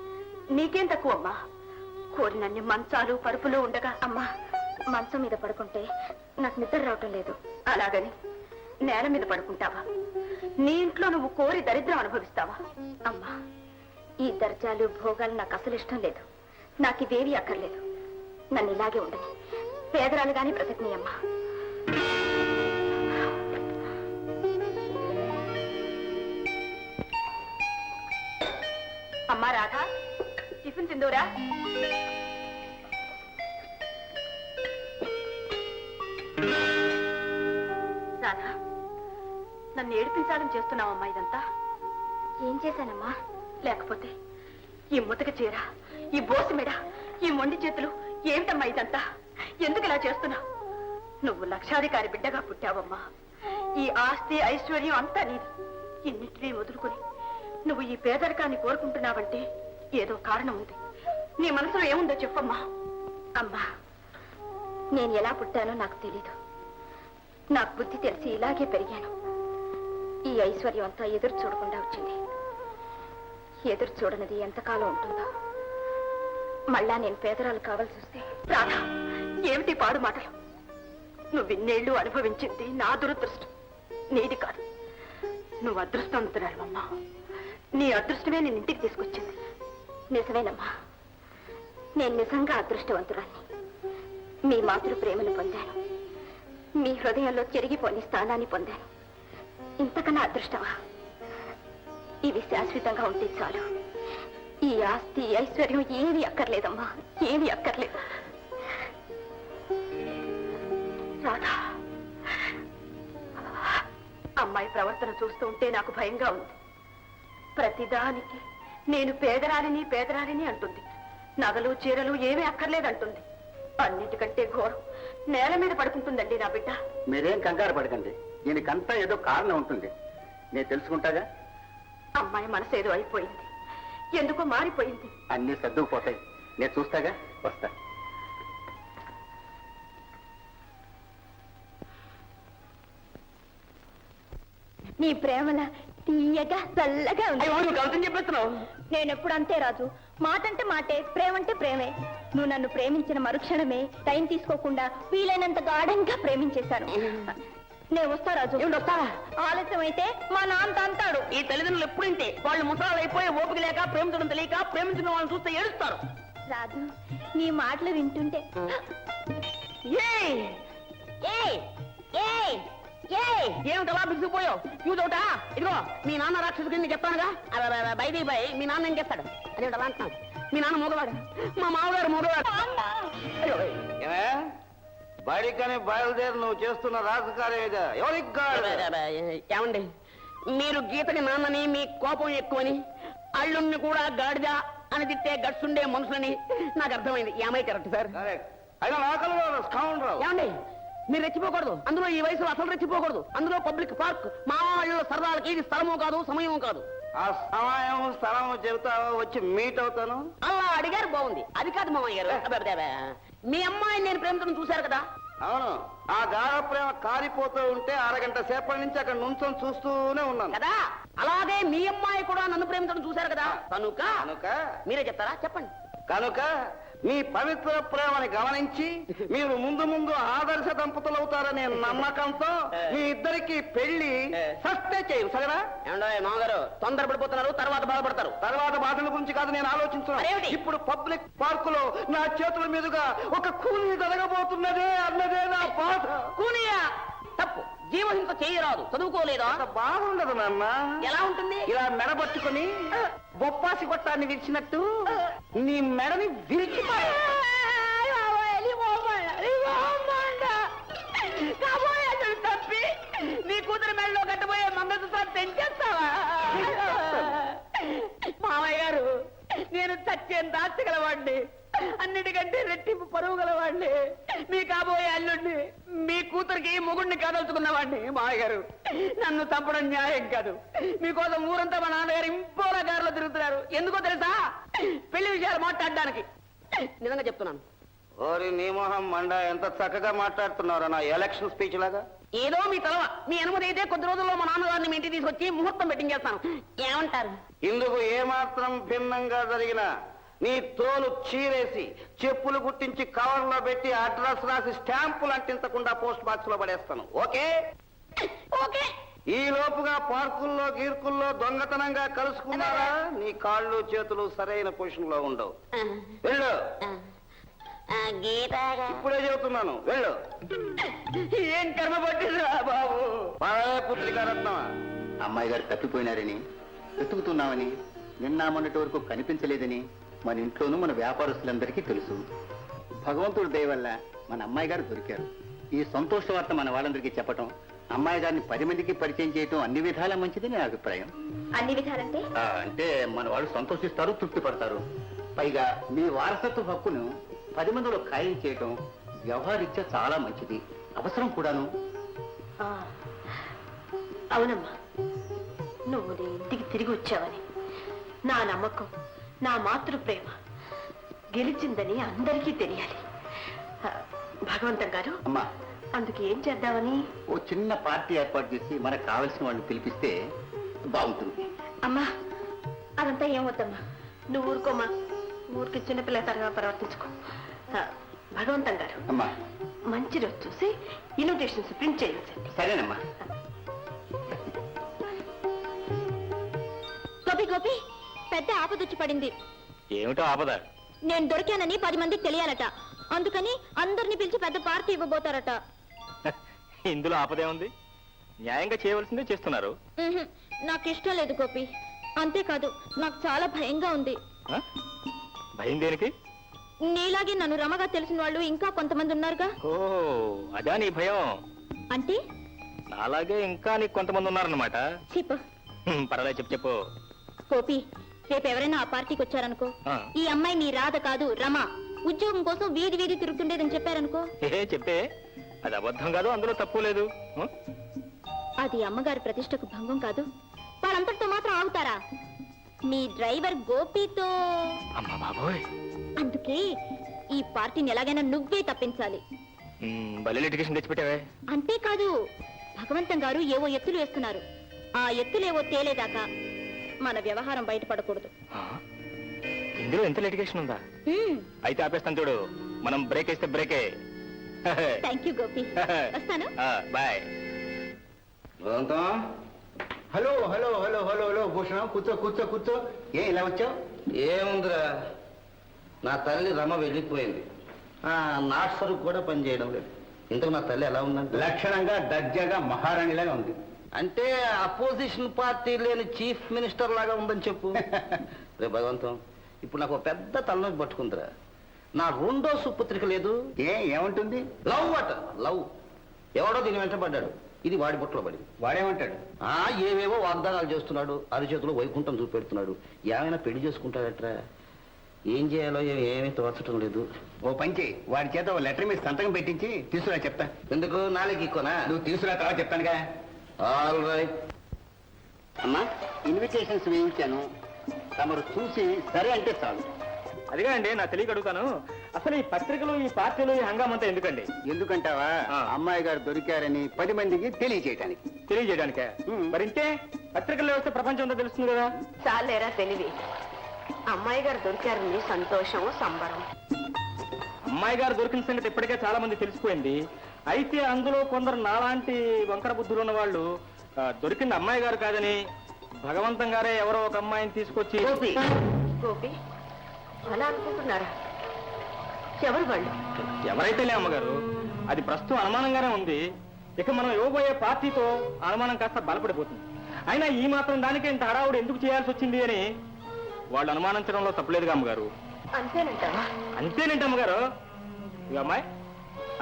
నీకేం తక్కువమ్మా? కోరినన్ని మంచాలు పరుపులు ఉండగా. అమ్మా, మంచం మీద పడుకుంటే నాకు నిద్ర రావటం లేదు. అలాగని నేల మీద పడుకుంటావా? నీ ఇంట్లో నువ్వు కోరి దరిద్రం అనుభవిస్తావా? అమ్మా, ఈ దర్జాలు భోగాలు నాకు అసలు ఇష్టం లేదు. నాకు ఇవేవి అక్కర్లేదు. నన్ను ఇలాగే ఉండని, పేదరాలుగానే బ్రతకని అమ్మా. అమ్మా రాధా, టిఫిన్ తిందురా. రాధా, నన్ను ఏడిపించాలని చేస్తున్నావమ్మా ఇదంతా? ఏం చేశానమ్మా? లేకపోతే ఈ ముతక చీర, ఈ బోసి మెడ, ఈ మొండి చేతులు ఏమిటమ్మా ఇదంతా? ఎందుకు ఇలా చేస్తున్నావు? నువ్వు లక్షాధికారి బిడ్డగా పుట్టావమ్మా. ఈ ఆస్తి ఐశ్వర్యం అంతా నీది. ఇన్నిటినీ వదులుకుని నువ్వు ఈ పేదరికాన్ని కోరుకుంటున్నావంటే ఏదో కారణం ఉంది. నీ మనసులో ఏముందో చెప్పమ్మా. అమ్మా, నేను ఎలా పుట్టానో నాకు తెలీదు. నాకు బుద్ధి తెలిసి ఇలాగే పెరిగాను. ఈ ఐశ్వర్యం అంతా ఎదురు చూడకుండా వచ్చింది. ఎదురు చూడనిది ఎంతకాలం ఉంటుందో. మళ్ళా నేను పేదరాలు కావాల్సి వస్తే. రాధా, ఏమిటి పాడు మాటలు? నువ్వు ఇన్నేళ్లు అనుభవించింది నా దురదృష్టం, నీది కాదు. నువ్వు అదృష్టవంతురాలమ్మా. నీ అదృష్టమే నేను ఇంటికి తీసుకొచ్చింది. నిజమేనమ్మా, నేను నిజంగా అదృష్టవంతురాన్ని. మీ మాతృ ప్రేమను పొందాను, మీ హృదయంలో చెరిగిపోని స్థానాన్ని పొందాను. ఇంతకన్నా అదృష్టమా? ఇవి శాశ్వతంగా ఉంటే చాలు. ఈ ఆస్తి ఐశ్వర్యం ఏది అక్కర్లేదమ్మా, ఏది అక్కర్లేదు. రాధా, అమ్మాయి ప్రవర్తన చూస్తూ ఉంటే నాకు భయంగా ఉంది. ప్రతిదానికి నేను పేదరాలిని అంటుంది. నగలు చీరలు ఏమీ అక్కర్లేదంటుంది. అన్నిటికంటే ఘోరం, నేల మీద పడుకుంటుందండి నా బిడ్డ. మీరేం కంగారు పడకండి, దీనికంతా ఏదో కారణం ఉంటుంది. నేను తెలుసుకుంటాగా. అమ్మాయి మనసు ఏదో అయిపోయింది, ఎందుకో మారిపోయింది. అన్నీ సర్దుకుపోతాయి, నేను చూస్తాగా. వస్తా. నీ ప్రేమల తీయగా చల్లగా ఉంది. కవితం చెప్పేస్తున్నావు. నేనెప్పుడు అంతే రాజు, మాటంటే మాటే, ప్రేమంటే ప్రేమే. నువ్వు నన్ను ప్రేమించిన మరుక్షణమే టైం తీసుకోకుండా వీలైనంత గాఢంగా ప్రేమించేశాను. నేను వస్తా రాజు. వస్తావా? ఆలస్యం అయితే మా నాన్న తంతాడు. ఈ తల్లిదండ్రులు ఎప్పుడింటే వాళ్ళు ముసలాలు అయిపోయి ఓపిక లేక ప్రేమించడం తెలియక ప్రేమించిన వాళ్ళని చూస్తే ఏడుస్తారు. రాజు, నీ మాటలు వింటుంటే ఏయ్! ఏయ్ ఏయ్ ఏయ్ ఏమిటలా బిగిసిపోయావు? చూదోట ఇదిగో, మీ నాన్న రాక్షసుడికి నీకు చెప్తానుగా. బైదీ బై, మీ నాన్న ఏం చేస్తాడు? అదేమిటి అలా అంటున్నావు? మీ నాన్న మగవాడు, మా మామగారు మగవాడు. బడికని బయలుదేరి నువ్వు చేస్తున్న రాజకార్యం ఎవరికి కాదు. ఏమండి, మీరు గీతని నాన్నని, మీ కోపం ఎక్కువని, అల్లుణ్ణి కూడా గాడిద అని తిట్టే గట్సుండే మనుషులని నాకు అర్థమైంది. ఏమై కరెక్ట్ సార్? అయినా నాకలు స్కౌండ్రల్. ఏమండి, మీరు రెచ్చిపోకూడదు. అందులో ఈ వయసులో అసలు రెచ్చిపోకూడదు. అందులో పబ్లిక్ పార్క్, మా వాళ్ళ సరదాలకి ఇది స్థలమో కాదు, సమయమో కాదు. ఆ సమయం స్థలం చెబుతావో వచ్చి మీట్ అవుతాను. అలా అడిగారు, బాగుంది. అది కాదు మామయ్య గారు, అబ్బబ్బబ్బ. మీ అమ్మాయిని నేను ప్రేమించడం చూశారు కదా. అవును, ఆ గాఢ ప్రేమ కారిపోతూ ఉంటే అరగంట సేపటి నుంచి అక్కడ నుంచొని చూస్తూనే ఉన్నాను కదా. అలాగే మీ అమ్మాయి కూడా నన్ను ప్రేమించడం చూశారు కదా. కనుక కనుక మీరే చెప్తారా? చెప్పండి. కనుక మీ పవిత్ర ప్రేమని గమనించి మీరు ముందు ముందు ఆదర్శ దంపతులు అవుతారనే నమ్మకంతో మీ ఇద్దరికి పెళ్లి సస్తే చేయు. సరేనా? ఏమండో మామగారు, తొందరపడిపోతున్నారు, తర్వాత బాధపడతారు. తర్వాత బాధల గురించి కాదు నేను ఆలోచించున్నాను. మరేమిటి? ఇప్పుడు పబ్లిక్ పార్క్ లో నా చేతుల మీదుగా ఒక కూలి జరగబోతున్నదే అన్నదే నా బాధ. కూనియా? తప్పు. జీవహింస చేయరాదు. చదువుకోలేదా? అంత బాగుండదు నాన్న. ఎలా ఉంటుంది? ఇలా మెడబట్టుకుని బొప్పాసి కొట్టాన్ని విరిచినట్టు నీ మెడని విరిచి తప్పి నీ కూతురు మెడలో కట్టబోయే మంగళసూత్రాన్ని తెంచేస్తావా? మామయ్య గారు, నేను చచ్చేంత ఆస్తి గలవాడిని, అన్నిటికంటే రెట్టింపు పరువు గలవాడిని, మీ కాబోయే అల్లుడిని, మీ కూతురికి మొగుడిని కాదలుచుకున్నవాడిని. మామయ్య గారు, నన్ను చంపడం న్యాయం కాదు. మీకోసం ఊరంతా మా నాన్నగారు ఇంపోల గారిలో తిరుగుతున్నారు. ఎందుకో తెలుసా? పెళ్లి విషయాలు మాట్లాడడానికి. నిజంగా చెప్తున్నాను. ఓరి నీ మొహం మండ, ఎంత చక్కగా మాట్లాడుతున్నారా నా ఎలక్షన్ స్పీచ్ లాగా. ఏదో మీ తలవ. మీ అనుమతి అయితే కొద్ది రోజుల్లో మా నాన్నగారిని మీ ఇంటికి తీసుకొచ్చి ముహూర్తం పెట్టింగ్ చేస్తాను. ఏమంటారు? ఇందుకు ఏమాత్రం భిన్నంగా జరిగినా నీ తోలు చీరేసి చెప్పులు గుట్టించి కవర్లో పెట్టి అడ్రస్ రాసి స్టాంపులు అంటించకుండా పోస్ట్ బాక్స్ లో పడేస్తాను. ఓకే? ఓకే. ఈ లోపుగా పార్కుల్లో గీర్కుల్లో దొంగతనంగా కలుసుకున్నారా నీ కాళ్ళు చేతులు సరైన పొజిషన్ లో ఉండవు. వెళ్ళు. ఇప్పుడే చెబుతున్నాను, వెళ్ళు. ఏం కర్మ పట్టిందిరా బాబు? పదవే పుత్రికా రత్నమా. అమ్మాయి గారు తప్పిపోయినారని, వెతుకుతున్నామని, నిన్న మొన్నటి వరకు కనిపించలేదని మన ఇంట్లోనూ మన వ్యాపారస్తులందరికీ తెలుసు. భగవంతుడి దయ వల్ల మన అమ్మాయి గారు దొరికారు. ఈ సంతోష వార్త మన వాళ్ళందరికీ చెప్పటం, అమ్మాయి గారిని 10 మందికి పరిచయం చేయటం అన్ని విధాలా మంచిదని నా అభిప్రాయం. అన్ని విధాలంటే? అంటే మన వాళ్ళు సంతోషిస్తారు, తృప్తి పడతారు. పైగా మీ వారసత్వ హక్కును 10 మందిలో ఖాయం చేయటం వ్యవహారీత్యా చాలా మంచిది, అవసరం కూడాను. అవునమ్మా, నువ్వు నీ ఇంటికి తిరిగి వచ్చావని నా నమ్మకం, నా మాతృ ప్రేమ గెలిచిందని అందరికీ తెలియాలి. భగవంతం గారు, అమ్మా, అందుకు ఏం చేద్దామని? ఓ చిన్న పార్టీ ఏర్పాటు చేసి మనకు కావలసిన వాళ్ళు పిలిపిస్తే బాగుంటుంది. అమ్మా, అదంతా ఏమవుతమ్మా, నువ్వు ఊరుకోమా. ఊరికి చిన్నపిల్ల తరగా ప్రవర్తించుకో. భగవంతం గారు, అమ్మా, మంచి రోజు చూసి ఇన్విటేషన్స్ ప్రింట్ చేయించండి. సరేనమ్మా. గోపి పెద్ద ఆపదొచ్చి పడింది. ఏమిటో ఆపద? నేను దొరికానని 10 మందికి తెలియాలట. అందుకని అందరిని పిలిచి పెద్ద పార్టీ ఇవ్వబోతారట. ఇందులో ఆపదే ఉంది? న్యాయంగా చేయవలసిందే చేస్తున్నారు. నాకు ఇష్టం లేదు గోపి. అంతేకాదు నాకు చాలా భయంగా ఉంది. ఆ? భయం దేనికి? నీలాగే నన్ను రమగా తెలిసిన వాళ్ళు ఇంకా కొంతమంది ఉన్నారుగా. ఓ అదా నీ భయం? అంటే అలాగే ఇంకా నీకు కొంతమంది ఉన్నారన్నమాట. చెప్పు. పర్వాలేదు, చెప్పు చెప్పు. గోపి, రేపు ఎవరైనా ఆ పార్టీకి వచ్చారనుకో, ఆ. ఈ అమ్మాయి నీ రాధ కాదు రమ, ఉద్యోగం కోసం వీధి వీధి తిరుగుతుండేదని చెప్పారనుకో. చెప్తే అది అబద్ధం కాదు, అందులో తప్పు లేదు. అది అమ్మగారి ప్రతిష్టకు భంగం కాదు. వాళ్ళంతటితో మాత్రం ఆగుతారా? మీ డ్రైవర్ గోపితో. అమ్మా బాబోయ్. అందుకే ఈ పార్టీని ఎలాగైనా నువ్వే తప్పించాలి. భలే లిటిగేషన్ తెచ్చిపెట్టావే. అంతేకాదు, భగవంతం గారు ఏవో ఎత్తులు వేస్తున్నారు. ఆ ఎత్తులేవో తేలేదాకా మన వ్యవహారం బయటపడకూడదు. ఇందులో ఎంత లిటిగేషన్ ఉందా? అయితే ఆపేస్తాను చూడు. మనం బ్రేక్ వేస్తే బ్రేకే. Thank you Gopi. వస్తాను. Bye. Hello hello hello hello hello Bhushanam, కూర్చో కూర్చో కూర్చో. ఇలా వచ్చావు? ఏముందిరా, నా తల్లి రమ వెళ్ళిపోయింది. నాట్ సరుకు కూడా పనిచేయడం లేదు. ఇంతకు నా తల్లి ఎలా ఉందంటే లక్షణంగా దర్జాగా మహారాణిలాగా ఉంది. అంటే అపోజిషన్ పార్టీ లేని చీఫ్ మినిస్టర్ లాగా ఉందని చెప్పు. రే భగవంతం, ఇప్పుడు నాకు ఒక పెద్ద తలనొప్పి పట్టుకుందిరా. నా రెండో సుపుత్రిక లేదు. ఏముంటుంది? లవ్ అట, లవ్. ఎవడో దీని వెంట పడ్డాడు, ఇది వాడి బుట్టలో పడింది. వాడేమంటాడు? ఏవేవో వాగ్దానాలు చేస్తున్నాడు, అరిచేతిలో వైకుంఠం చూపెడుతున్నాడు. ఏమైనా పెళ్లి చేసుకుంటాడట్రా. ఏం చేయాలో ఏమీ తోచటం లేదు. ఓ పంచి, వాడి చేత ఓ లెటర్ మీద సంతకం పెట్టించి తీసుకురా చెప్తా. ఎందుకు నాలుగు ఇక్కునా? నువ్వు తీసుకురా, తర్వాత చెప్తానుగా. All right. అమ్మా, ఇన్విటేషన్స్ వేయించాను, తమరు చూసి సరే అంటే చాలు. అదిగా అండి, నా తెలియక అడుగుతాను, అసలు ఈ పత్రికలు, ఈ పార్టీలు, ఈ హంగామంతా ఎందుకండి? ఎందుకంటావా? అమ్మాయి గారు దొరికారని 10 మందికి తెలియజేయటానికి. తెలియజేయడానికే? మరి ఇంకే, పత్రికల్లో వస్తే ప్రపంచం అంతా తెలుస్తుంది కదా. చాలేరా తెలివి. అమ్మాయి గారు దొరికారని సంతోషం, సంబరం. అమ్మాయి గారు దొరికిన సంగతి ఇప్పటికే చాలా మంది తెలిసిపోయింది. అయితే అందులో కొందరు నాలాంటి వంకర బుద్ధులు ఉన్న వాళ్ళు దొరికింది అమ్మాయి గారు కాదని, భగవంతం గారే ఎవరో ఒక అమ్మాయిని తీసుకొచ్చి. గోపి, అలా అనుకుంటున్నారా? ఎవరు వాళ్ళు? ఎవరైతేలే అమ్మగారు, అది ప్రస్తుతం అనుమానంగానే ఉంది. ఇక మనం ఇవ్వబోయే పార్టీతో అనుమానం కాస్త బలపడిపోతుంది. అయినా ఈ మాత్రం దానికి ఇంత హడావుడు ఎందుకు చేయాల్సి వచ్చింది అని వాళ్ళు అనుమానించడంలో తప్పలేదుగా అమ్మగారు. అంతేనంటావా? అంతేనంటే అమ్మగారు. ఇక అమ్మాయి,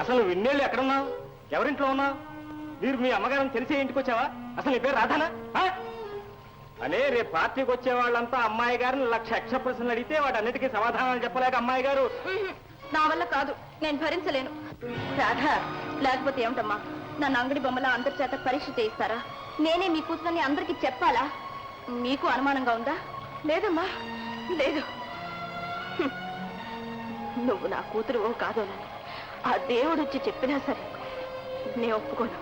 అసలు నువ్వు ఇన్నేళ్ళు ఎక్కడున్నావు? ఎవరింట్లో ఉన్నావు? మీరు మీ అమ్మగారిని తెలిసే ఇంటికి వచ్చావా? అసలు నీ పేరు రాధానా? అనే రేపు పార్టీకి వచ్చే వాళ్ళంతా అమ్మాయి గారిని 1,00,000 ప్రశ్నలు అడిగితే వాటన్నిటికీ సమాధానాలు చెప్పలేక అమ్మాయి గారు. నా వల్ల కాదు, నేను భరించలేను. రాధా, లేకపోతే ఏమిటమ్మా, నన్ను అంగడి బొమ్మలా అందరి చేత పరీక్ష చేయిస్తారా? నేనే మీ కూతురని అందరికీ చెప్పాలా? మీకు అనుమానంగా ఉందా? లేదమ్మా, లేదు. నువ్వు నా కూతురు కాదోనని ఆ దేవుడు వచ్చి చెప్పినా సరే నేను ఒప్పుకోను.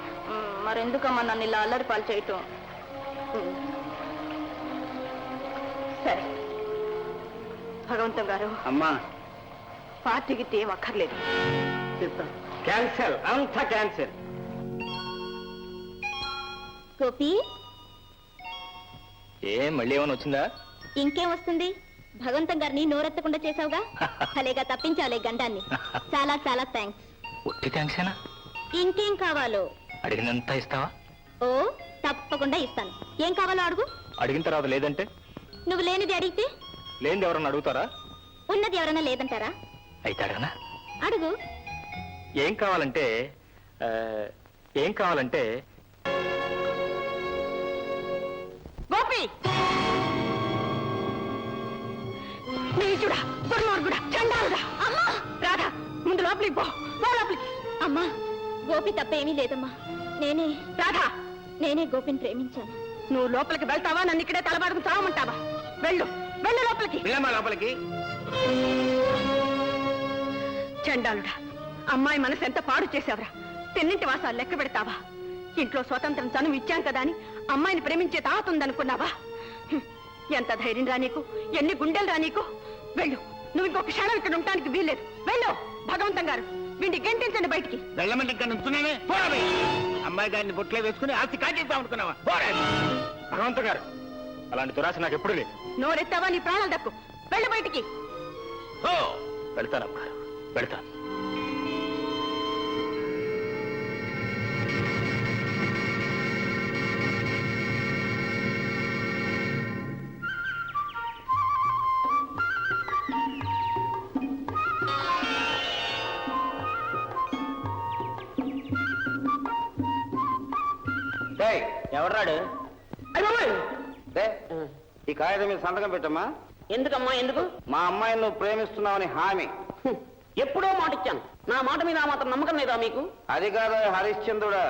మరెందుకమ్మా నన్ను ఇలా అల్లరి పాలు చేయటం? సరే భగవంతం గారు, అమ్మా, పార్టీకి ఏం అక్కర్లేదు. క్యాన్సల్, అంతా క్యాన్సల్. గోపి, మళ్ళీ ఏమైనా వచ్చిందా? ఇంకేం వస్తుంది? భగవంతం గారిని నోరెత్తకుండా చేసావుగా, భలేగా తప్పించాలే గండాన్ని. చాలా చాలా థ్యాంక్స్. ఒట్టి థ్యాంక్సేనా? ఇంకేం కావాలో అడిగినంత ఇస్తావా? ఓ తప్పకుండా ఇస్తాను. ఏం కావాలో అడుగు. అడిగిన తర్వాత లేదంటే? నువ్వు లేనిది అడిగితే? లేనిది ఎవరన్నా అడుగుతారా? ఉన్నది ఎవరన్నా లేదంటారా? అయితే అడగనా? అడుగు. ఏం కావాలంటే గోపి, నీచుడా, దుర్మార్గుడా, చండాలుడా! అమ్మా, రాధా, ముందు లోపలికి పో, లోపలికి. అమ్మా, గోపి తప్పేమీ లేదమ్మా. నేనే గోపిని ప్రేమించాను. నువ్వు లోపలికి వెళ్తావా? నన్ను ఇక్కడే తలబాడుకు చావమంటావా? వెళ్ళు, వెళ్ళు లోపలికి. లోపలికి. చండాలుడా, అమ్మాయి మనసు ఎంత పాడు చేసావరా? తిన్నింటి వాసాలు లెక్క పెడతావా? ఇంట్లో స్వతంత్రం చనువు ఇచ్చాం కదా అని అమ్మాయిని ప్రేమించే తాతుందనుకున్నావా? ఎంత ధైర్యం రా నీకు, ఎన్ని గుండెలు రా నీకు! వెళ్ళు, నువ్వు ఇంకొక క్షణం ఇక్కడ ఉండటానికి వీల్లేదు. వెళ్ళు. భగవంతం గారు, వీడిని గెంటించండి బయటికి. వెళ్ళమంటే ఇక్కడ నుంచున్నానే. పోరాబోయ్. అమ్మాయి గారిని బొట్లో వేసుకుని ఆస్తి కాజేద్దాం అనుకున్నావా? పోరా. భగవంతు గారు, అలాంటి దురాశ నాకు ఎప్పుడు లేదు. నోరెత్తావా నీ ప్రాణాలు దక్కు. వెళ్ళి బయటికి. ఓ వెళ్తానమ్మా, వెళ్తాను. ఎవరాడు? ఈ కాగితం మీద సంతకం పెట్టమ్మా. ఎందుకమ్మా ఎందుకు? మా అమ్మాయిని నువ్వు ప్రేమిస్తున్నావని హామీ. ఎప్పుడో మాట ఇచ్చాను. నా మాట మీద మాత్రం నమ్మకం లేదా మీకు? అది కాదు హరిశ్చంద్రుడా,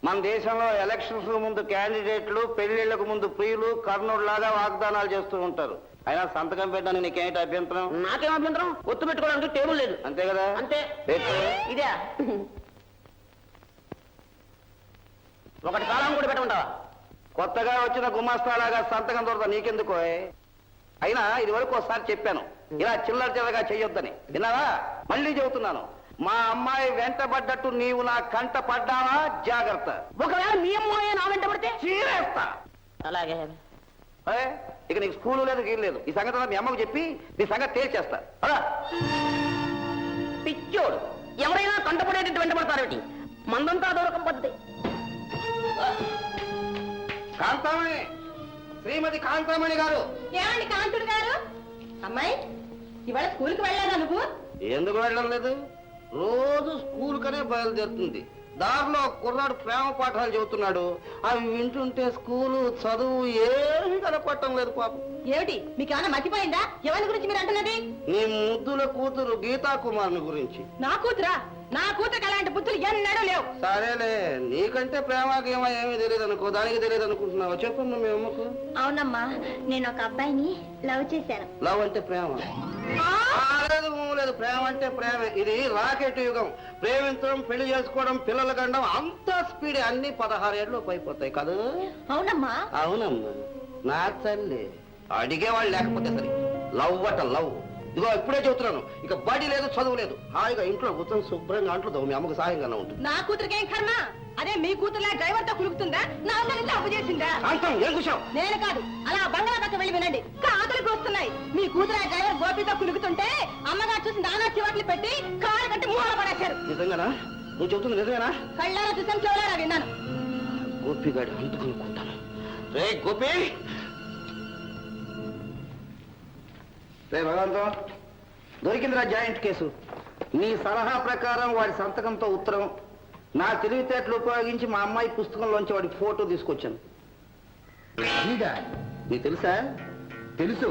మన దేశంలో ఎలక్షన్స్ ముందు క్యాండిడేట్లు పెళ్లిళ్లకు ముందు ప్రియులు కర్ణుడిలాగా వాగ్దానాలు చేస్తూ ఉంటారు. అయినా సంతకం పెట్టడానికి నీకేంటి అభ్యంతరం? నాకేం అభ్యంతరం? ఒత్తు పెట్టుకోవడానికి టేబుల్ లేదు. అంతే కదా? అంతే. పెట్టు. ఇదే ఒకటి కాలం కూడా పెట్టమంటావా? కొత్తగా వచ్చిన గుమాస్తాలాగా సంతకం దొరద నీకెందుకో? అయినా ఇది వరకు ఒకసారి చెప్పాను, ఇలా చిల్లర చిల్లరగా చెయ్యొద్దని. విన్నావా? మళ్ళీ చెబుతున్నాను, మా అమ్మాయి వెంటబడ్డట్టు నీవు నా కంట పడ్డావా జాగ్రత్త. ఒకవేళ మీ అమ్మాయి నా వెంట పడితే చీరేస్తా. అలాగే. ఇక నీకు స్కూలు లేదు గీలు లేదు. ఈ సంగతి మీ అమ్మకు చెప్పి నీ సంగతి తేల్చేస్తా. పిచ్చోడు ఎవరైనా కంటపడేటట్టు వెంటబడతారేమిటి? మందంతా దూరకం పద్ధతి. కాంతామణి, శ్రీమతి కాంతామణి గారు. ఏమండి కాంతుడు గారు? అమ్మాయి ఇవాళ స్కూల్కి వెళ్ళాలా నువ్వు? ఎందుకు వెళ్ళడం లేదు? రోజు స్కూల్ కనే బయలుదేరుతుంది. దారిలో కుర్రాడు ప్రేమ పాఠాలు చెబుతున్నాడు. అవి వింటుంటే స్కూలు చదువు ఏమీ కనపడటం లేదు పాపం. ఏమిటి మీకేమైనా మర్చిపోయిందా? ఎవరి గురించి మీరు అంటున్నది? నీ ముద్దుల కూతురు గీతా కుమార్ని గురించి. నా కూతురా? నా కూతురికి అలాంటి బుద్ధులు ఎన్నడూ లేవు. సరేలే, నీకంటే ప్రేమకేమో ఏమీ తెలియదు అనుకో, దానికి తెలియదు అనుకుంటున్నావా? చెప్పండి మీ అమ్మకు. అవునమ్మా, నేను ఒక అబ్బాయిని లవ్ చేశాను. లవ్ అంటే ప్రేమ? లేదు లేదు, ప్రేమ అంటే ప్రేమ. ఇది రాకెట్ యుగం. ప్రేమించడం, పెళ్లి చేసుకోవడం, పిల్లల గండం అంతా స్పీడ్. అన్ని 16 ఏళ్ళలోపు అయిపోతాయి కదా? అవునమ్మా. అవునమ్మా నా తల్లి. అడిగేవాళ్ళు లేకపోతే సరే. లవ్ అట లవ్. ఇదిగో ఇప్పుడే చెబుతున్నాను, ఇక బడి లేదు, చదువు లేదు. హాయిగా ఇంట్లో కూర్చొని శుభ్రంగా అంటుదావు. మీ అమ్మకు సాయంగానే ఉంటుంది. నా కూతురికి ఏం కర్మ? అదే మీ కూతురులా డ్రైవర్ తో కులుకుతుందా? నా అమ్మని అప్పు చేసిందా? ఏం కూర్చోం? నేను కాదు, అలా బంగాళా పక్క వెళ్ళి వినండి. కాదులకు వస్తున్నాయి. మీ కూతురు డ్రైవర్ గోపితో కులుకుతుంటే అమ్మగారు చూసి నానా చివాట్లు పెట్టి కారు కట్టి మూల పడేశారు. నిజంగానా? నువ్వు చెబుతుంది నిజమేనా? కళ్ళారా చూసాను, చెవులారా విన్నాను. గోపిగాడు అందుకనుకుంటాను. రే గోపి, రే భగవంతం, దొరికిందిరా జాయింట్ కేసు. నీ సలహా ప్రకారం వాడి సంతకంతో ఉత్తరం, నా తెలివితేటలు ఉపయోగించి మా అమ్మాయి పుస్తకంలోంచి వాడి ఫోటో తీసుకొచ్చాను. నీకు తెలుసా? తెలుసు,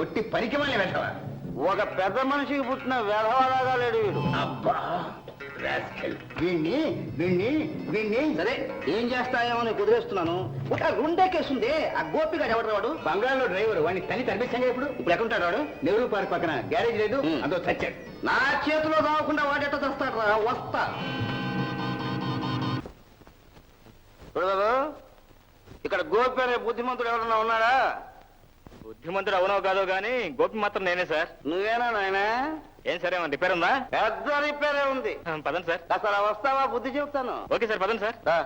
ఒట్టి పనికి మళ్ళీ వెళ్తావా? ఒక పెద్ద మనిషికి పుట్టిన వెధవలాగా లేడు వీడు. అబ్బా వీణ్ణి వీణ్ణి వీణ్ణి సరే, ఏం చేస్తాయేమో నేను కుదిరేస్తున్నాను. ఒక రెండే కేసు ఉంది. ఆ గోపిగాడు ఎవడు వాడు? బంగాళలో డ్రైవర్. వాడిని తల్లి తనిపించంగా ఇప్పుడు ఎక్కడుంటాడు వాడు? నెహ్రూ పార్క్ పక్కన గ్యారేజ్ లేదు, అందులో చచ్చాడు. నా చేతిలో రాకుండా వాడెట్ట తెస్తాడు రా? వస్తా. చూడబాబు, ఇక్కడ గోపి అనే బుద్ధిమంతుడు ఎవరన్నా ఉన్నాడా? బుద్ధిమంతుడు అవునో కాదో గానీ గోపి మాత్రం నేనే సార్. నువ్వేనా నాయనా? ఏం సార్, ఏమన్నా రిపేర్ ఉందా? పెద్ద రిపేరే ఉంది. పదండి సార్. అసలు వస్తావా? బుద్ధి చెప్తాను. ఓకే సార్, పదండి సార్. రా.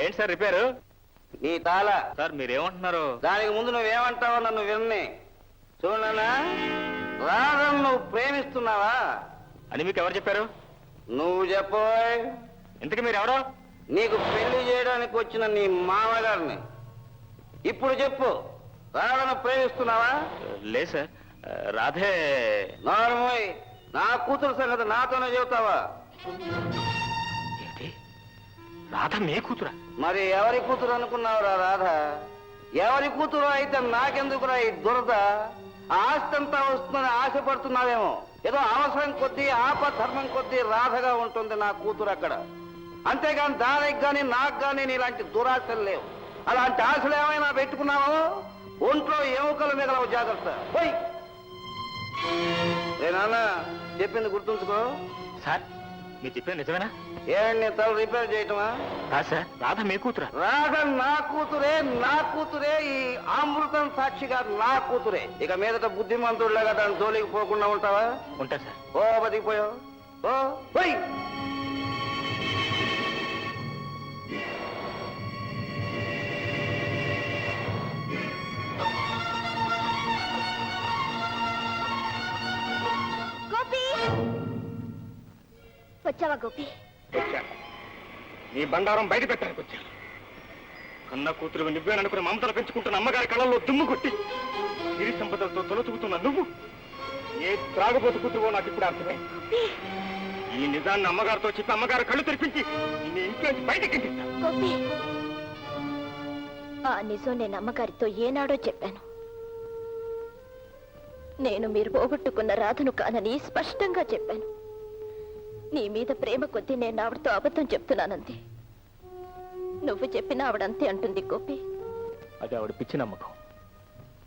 ఏంటి సార్ రిపేరు? నీ తాళ. సార్ మీరేమంటున్నారు? దానికి ముందు నువ్వేమంటావో నన్ను విన్నే. చూడనా, రాధను నువ్వు ప్రేమిస్తున్నావా అని మీకు ఎవరు చెప్పారు? నువ్వు చెప్పోయ్. ఇంతకీ మీరు ఎవరో? నీకు పెళ్లి చేయడానికి వచ్చిన నీ మామగారిని. ఇప్పుడు చెప్పు, రాధను ప్రేమిస్తున్నావా? లేదు సార్, రాధే. నార్మోయ్, నా కూతురు సంగతి నాతోనే చెబుతావా? ఏంటి, రాధ మీ కూతురా? మరి ఎవరి కూతురు అనుకున్నావురా రాధ? ఎవరి కూతురు అయితే నాకెందుకురా ఈ దురద? ఆస్తంతా వస్తుందని ఆశపడుతున్నావేమో. ఏదో అవసరం కొద్దీ, ఆపధర్మం కొద్దీ రాధగా ఉంటుంది నా కూతురు అక్కడ. అంతేగాని దానికి గాని నాకు గాని నీలాంటి దురాశలు లేవు. అలాంటి ఆశలు ఏమైనా పెట్టుకున్నావో ఒంట్లో ఎముకలు మిగలవు. జాగ్రత్త. పోయి. ఏ నాన్న, చెప్పింది గుర్తుంచుకో. సార్ మీరు చెప్పేది నిజమేనా? ఏమండి, తల రిపేర్ చేయటమా? కాదు సార్, రాధ మీ కూతురా? రాధ నా కూతురే, నా కూతురే. ఈ అమృతం సాక్షిగా నా కూతురే. ఇక మీదట బుద్ధిమంతుడిలాగా దాని జోలికి పోకుండా ఉంటావా? ఉంటా సార్. ఓ బతికిపోయావు. ఓ పోయి. వచ్చావా గోపి? వచ్చాను. నీ బండారం బయట పెట్టడానికి వచ్చాను. కన్న కూతురు నువ్వేననుకుని మమతలు పెంచుకుంటున్న అమ్మగారి కళ్ళల్లో దుమ్ము కొట్టి సిరి సంపదలతో తొలతూగుతున్న నువ్వు ఏ త్రాగబోతు కూతురువో నాకు ఇప్పుడు అర్థమైంది. ఈ నిజాన్ని అమ్మగారితో చెప్పి అమ్మగారు కళ్ళు తెరిపించి నీ ఇంట్లోంచి బయటకి గోపి, ఆ నిజం నేను అమ్మగారితో ఏనాడో చెప్పాను. నేను మీరు పోగొట్టుకున్న రాధను కానని స్పష్టంగా చెప్పాను. నీ మీద ప్రేమ కొద్దీ నేను ఆవిడతో అబద్ధం చెప్తున్నానంతే. నువ్వు చెప్పినా ఆవిడంతే అంటుంది గోపి. అది ఆవిడ పిచ్చి నమ్మకం.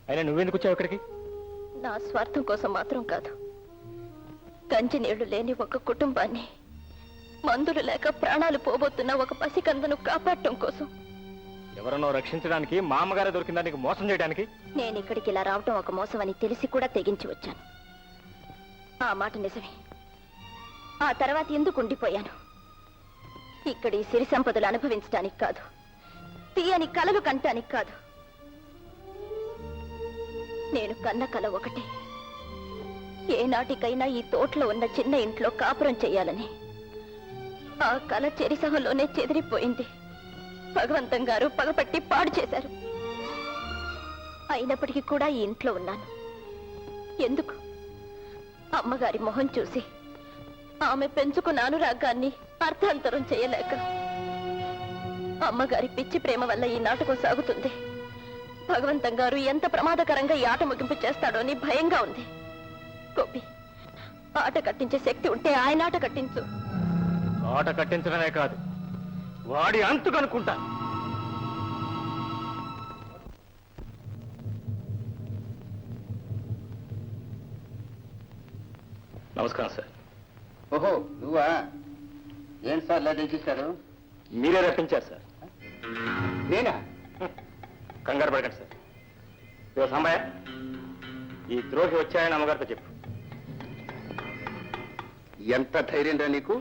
అయినా నువ్వెందుకు వచ్చావు ఇక్కడికి? నా స్వార్థం కోసం మాత్రం కాదు, కంచి నీళ్లు లేని ఒక కుటుంబాన్ని, మందులు లేక ప్రాణాలు పోబోతున్న ఒక పసికందను కాపాడటం కోసం. ఎవరనో రక్షించడానికి మా అమ్మగారే దొరికిందా నీకు మోసం చేయడానికి? నేను ఇక్కడికి ఇలా రావటం ఒక మోసం అని తెలిసి కూడా తెగించి వచ్చాను. ఆ మాట నిజమే. ఆ తర్వాత ఎందుకు ఉండిపోయాను? ఇక్కడ ఈ సిరి సంపదలు అనుభవించడానికి కాదు, తీయని కలలు కంటానికి కాదు. నేను కన్న కల ఒకటే, ఏనాటికైనా ఈ తోటలో ఉన్న చిన్న ఇంట్లో కాపురం చెయ్యాలని. ఆ కల చెరిసహంలోనే చెదిరిపోయింది. భగవంతం గారు పగపట్టి పాడు చేశారు. అయినప్పటికీ కూడా ఈ ఇంట్లో ఉన్నాను. ఎందుకు? అమ్మగారి మొహం చూసి ఆమె పెంచుకున్న అనురాగాన్ని అర్థాంతరం చేయలేక. అమ్మగారి పిచ్చి ప్రేమ వల్ల ఈ నాటకం సాగుతుంది. భగవంతం గారు ఎంత ప్రమాదకరంగా ఈ ఆట ముగింపు చేస్తాడో అని భయంగా ఉంది. గోపి, ఆట కట్టించే శక్తి ఉంటే ఆయన ఆట కట్టించు. ఆట కట్టించడమే కాదు, వాడి అంతు కనుక్కుంటా. నమస్కారం సార్. ఓహో నువ్వా? ఏం సార్ ఇలా చేశారు? మీరే రప్పించారు సార్. నేనా? కంగారు పడకండి సార్. ఇదో సాంబయ్య, ఈ ద్రోహి వచ్చాయని అమ్మగారితో చెప్పు. ఎంత ధైర్యం రా నీకు?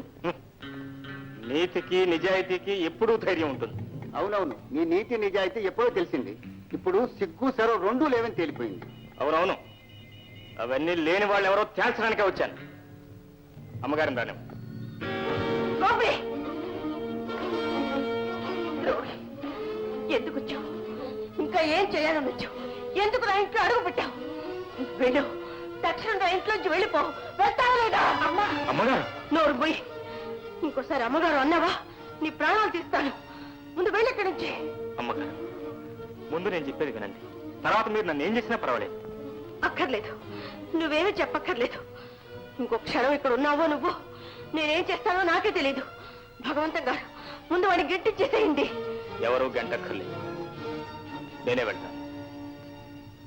నీతికి నిజాయితీకి ఎప్పుడూ ధైర్యం ఉంటుంది. అవునవును, నీ నీతి నిజాయితీ ఎప్పుడో తెలిసింది. ఇప్పుడు సిగ్గు సరో రెండూ లేవని తేలిపోయింది. అవునవును, అవన్నీ లేని వాళ్ళు ఎవరో తేల్చడానికే వచ్చాను. అమ్మగారిని రాను. గోపి, ద్రోహి, ఎందుకు వచ్చావు? ఇంకా ఏం చేయాలని వచ్చావు? ఎందుకు నా ఇంట్లో అడుగు పెట్టావు? వెళ్ళు, తక్షణం నా ఇంట్లోంచి వెళ్ళిపో. వెళ్తావా లేదా? అమ్మా, అమ్మగారు నోరు పోయి. ఇంకోసారి అమ్మగారు అన్నావా నీ ప్రాణాలు తీస్తాను. ముందు వెళ్ళి ఇక్కడి నుంచి. అమ్మగారు, ముందు నేను చెప్పేది వినండి. తర్వాత మీరు నన్ను ఏం చేసినా పర్వాలేదు. అక్కర్లేదు, నువ్వేమీ చెప్పక్కర్లేదు. ఇంకో క్షణం ఇక్కడ ఉన్నావో నువ్వు, నేనేం చేస్తానో నాకే తెలీదు. భగవంతం గారు, ముందు వాడిని గట్టిచ్చేసేయండి. ఎవరూ గంటక్కర్లేదు, నేనే వెళ్తాను.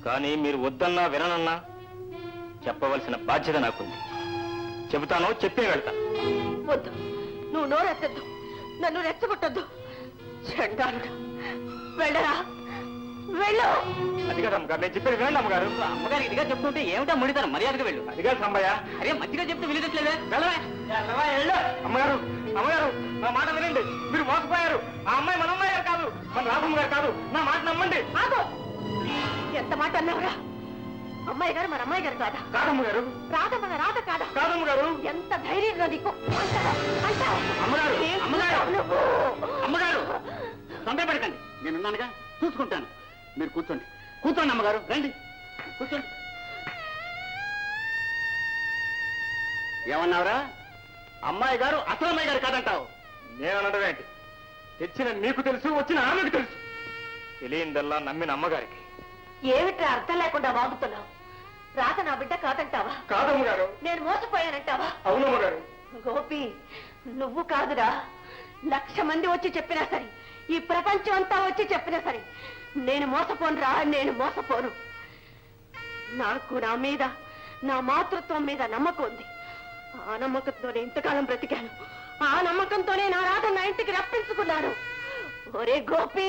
కానీ మీరు వద్దన్నా విననన్నా చెప్పవలసిన బాధ్యత నాకుంది. చెబుతానో చెప్పే వెళ్తాను. వద్దు, నువ్వు నోరెత్తద్దు, నన్ను రెచ్చగొట్టద్దు. చెడ్డారుడు, వెళ్ళరా, వెళ్ళు. అది కాదు అమ్మగారు, నేను చెప్పేది వినండి అమ్మగారు. అమ్మగారు ఇదిగా చెప్తుంటే ఏమిటా ముడితారు? మర్యాదగా వెళ్ళు. అది కాదు సాంబయ్య. అరే మధ్యగా చెప్తే వినట్లేదే. అమ్మగారు, అమ్మగారు, నా మాట వినండి. మీరు మోసపోయారు. ఆ అమ్మాయి మన అమ్మాయి గారు కాదు, మన రాధమ్మ గారు కాదు. నా మాట నమ్మండి. ఆగు! ఎంత మాట అన్నావురా? అమ్మాయి గారు మన అమ్మాయి గారు కాదా? కాదమ్మ గారు. రాధ మన రాధ కాదా? కాదమ్మ గారు. ఎంత ధైర్యంగా నీకు అమ్మగారు, అమ్మగారు, నువ్వు అమ్మగారు తొందరపడకండి, నేనున్నానుగా, చూసుకుంటాను. మీరు కూర్చోండి, కూర్చోండి అమ్మగారు, రండి కూర్చోండి. ఏమన్నావురా? అమ్మాయి గారు అసలు అమ్మాయి గారు కాదంటావు? నేను అనడం ఏంటి? తెచ్చిన నీకు తెలుసు, వచ్చిన ఆమెకు తెలుసు. తెలియందల్లా నమ్మిన అమ్మగారికి. ఏమిట్రా అర్థం లేకుండా వాగుతున్నావు? రాత నా బిడ్డ కాదంటావా? కాదమ్మ గారు. నేను మోసపోయానంటావా? అవునమ్మ గారు. గోపి, నువ్వు కాదురా, 1,00,000 మంది వచ్చి చెప్పినా సరే, ఈ ప్రపంచం అంతా వచ్చి చెప్పినా సరే, నేను మోసపోను రా, నేను మోసపోను. నాకు నా మీద, నా మాతృత్వం మీద నమ్మకం ఉంది. ఆ నమ్మకంతోనే ఇంతకాలం బ్రతికాను. ఆ నమ్మకంతోనే నా రాధ నా ఇంటికి రప్పించుకున్నాను. ఒరే గోపి,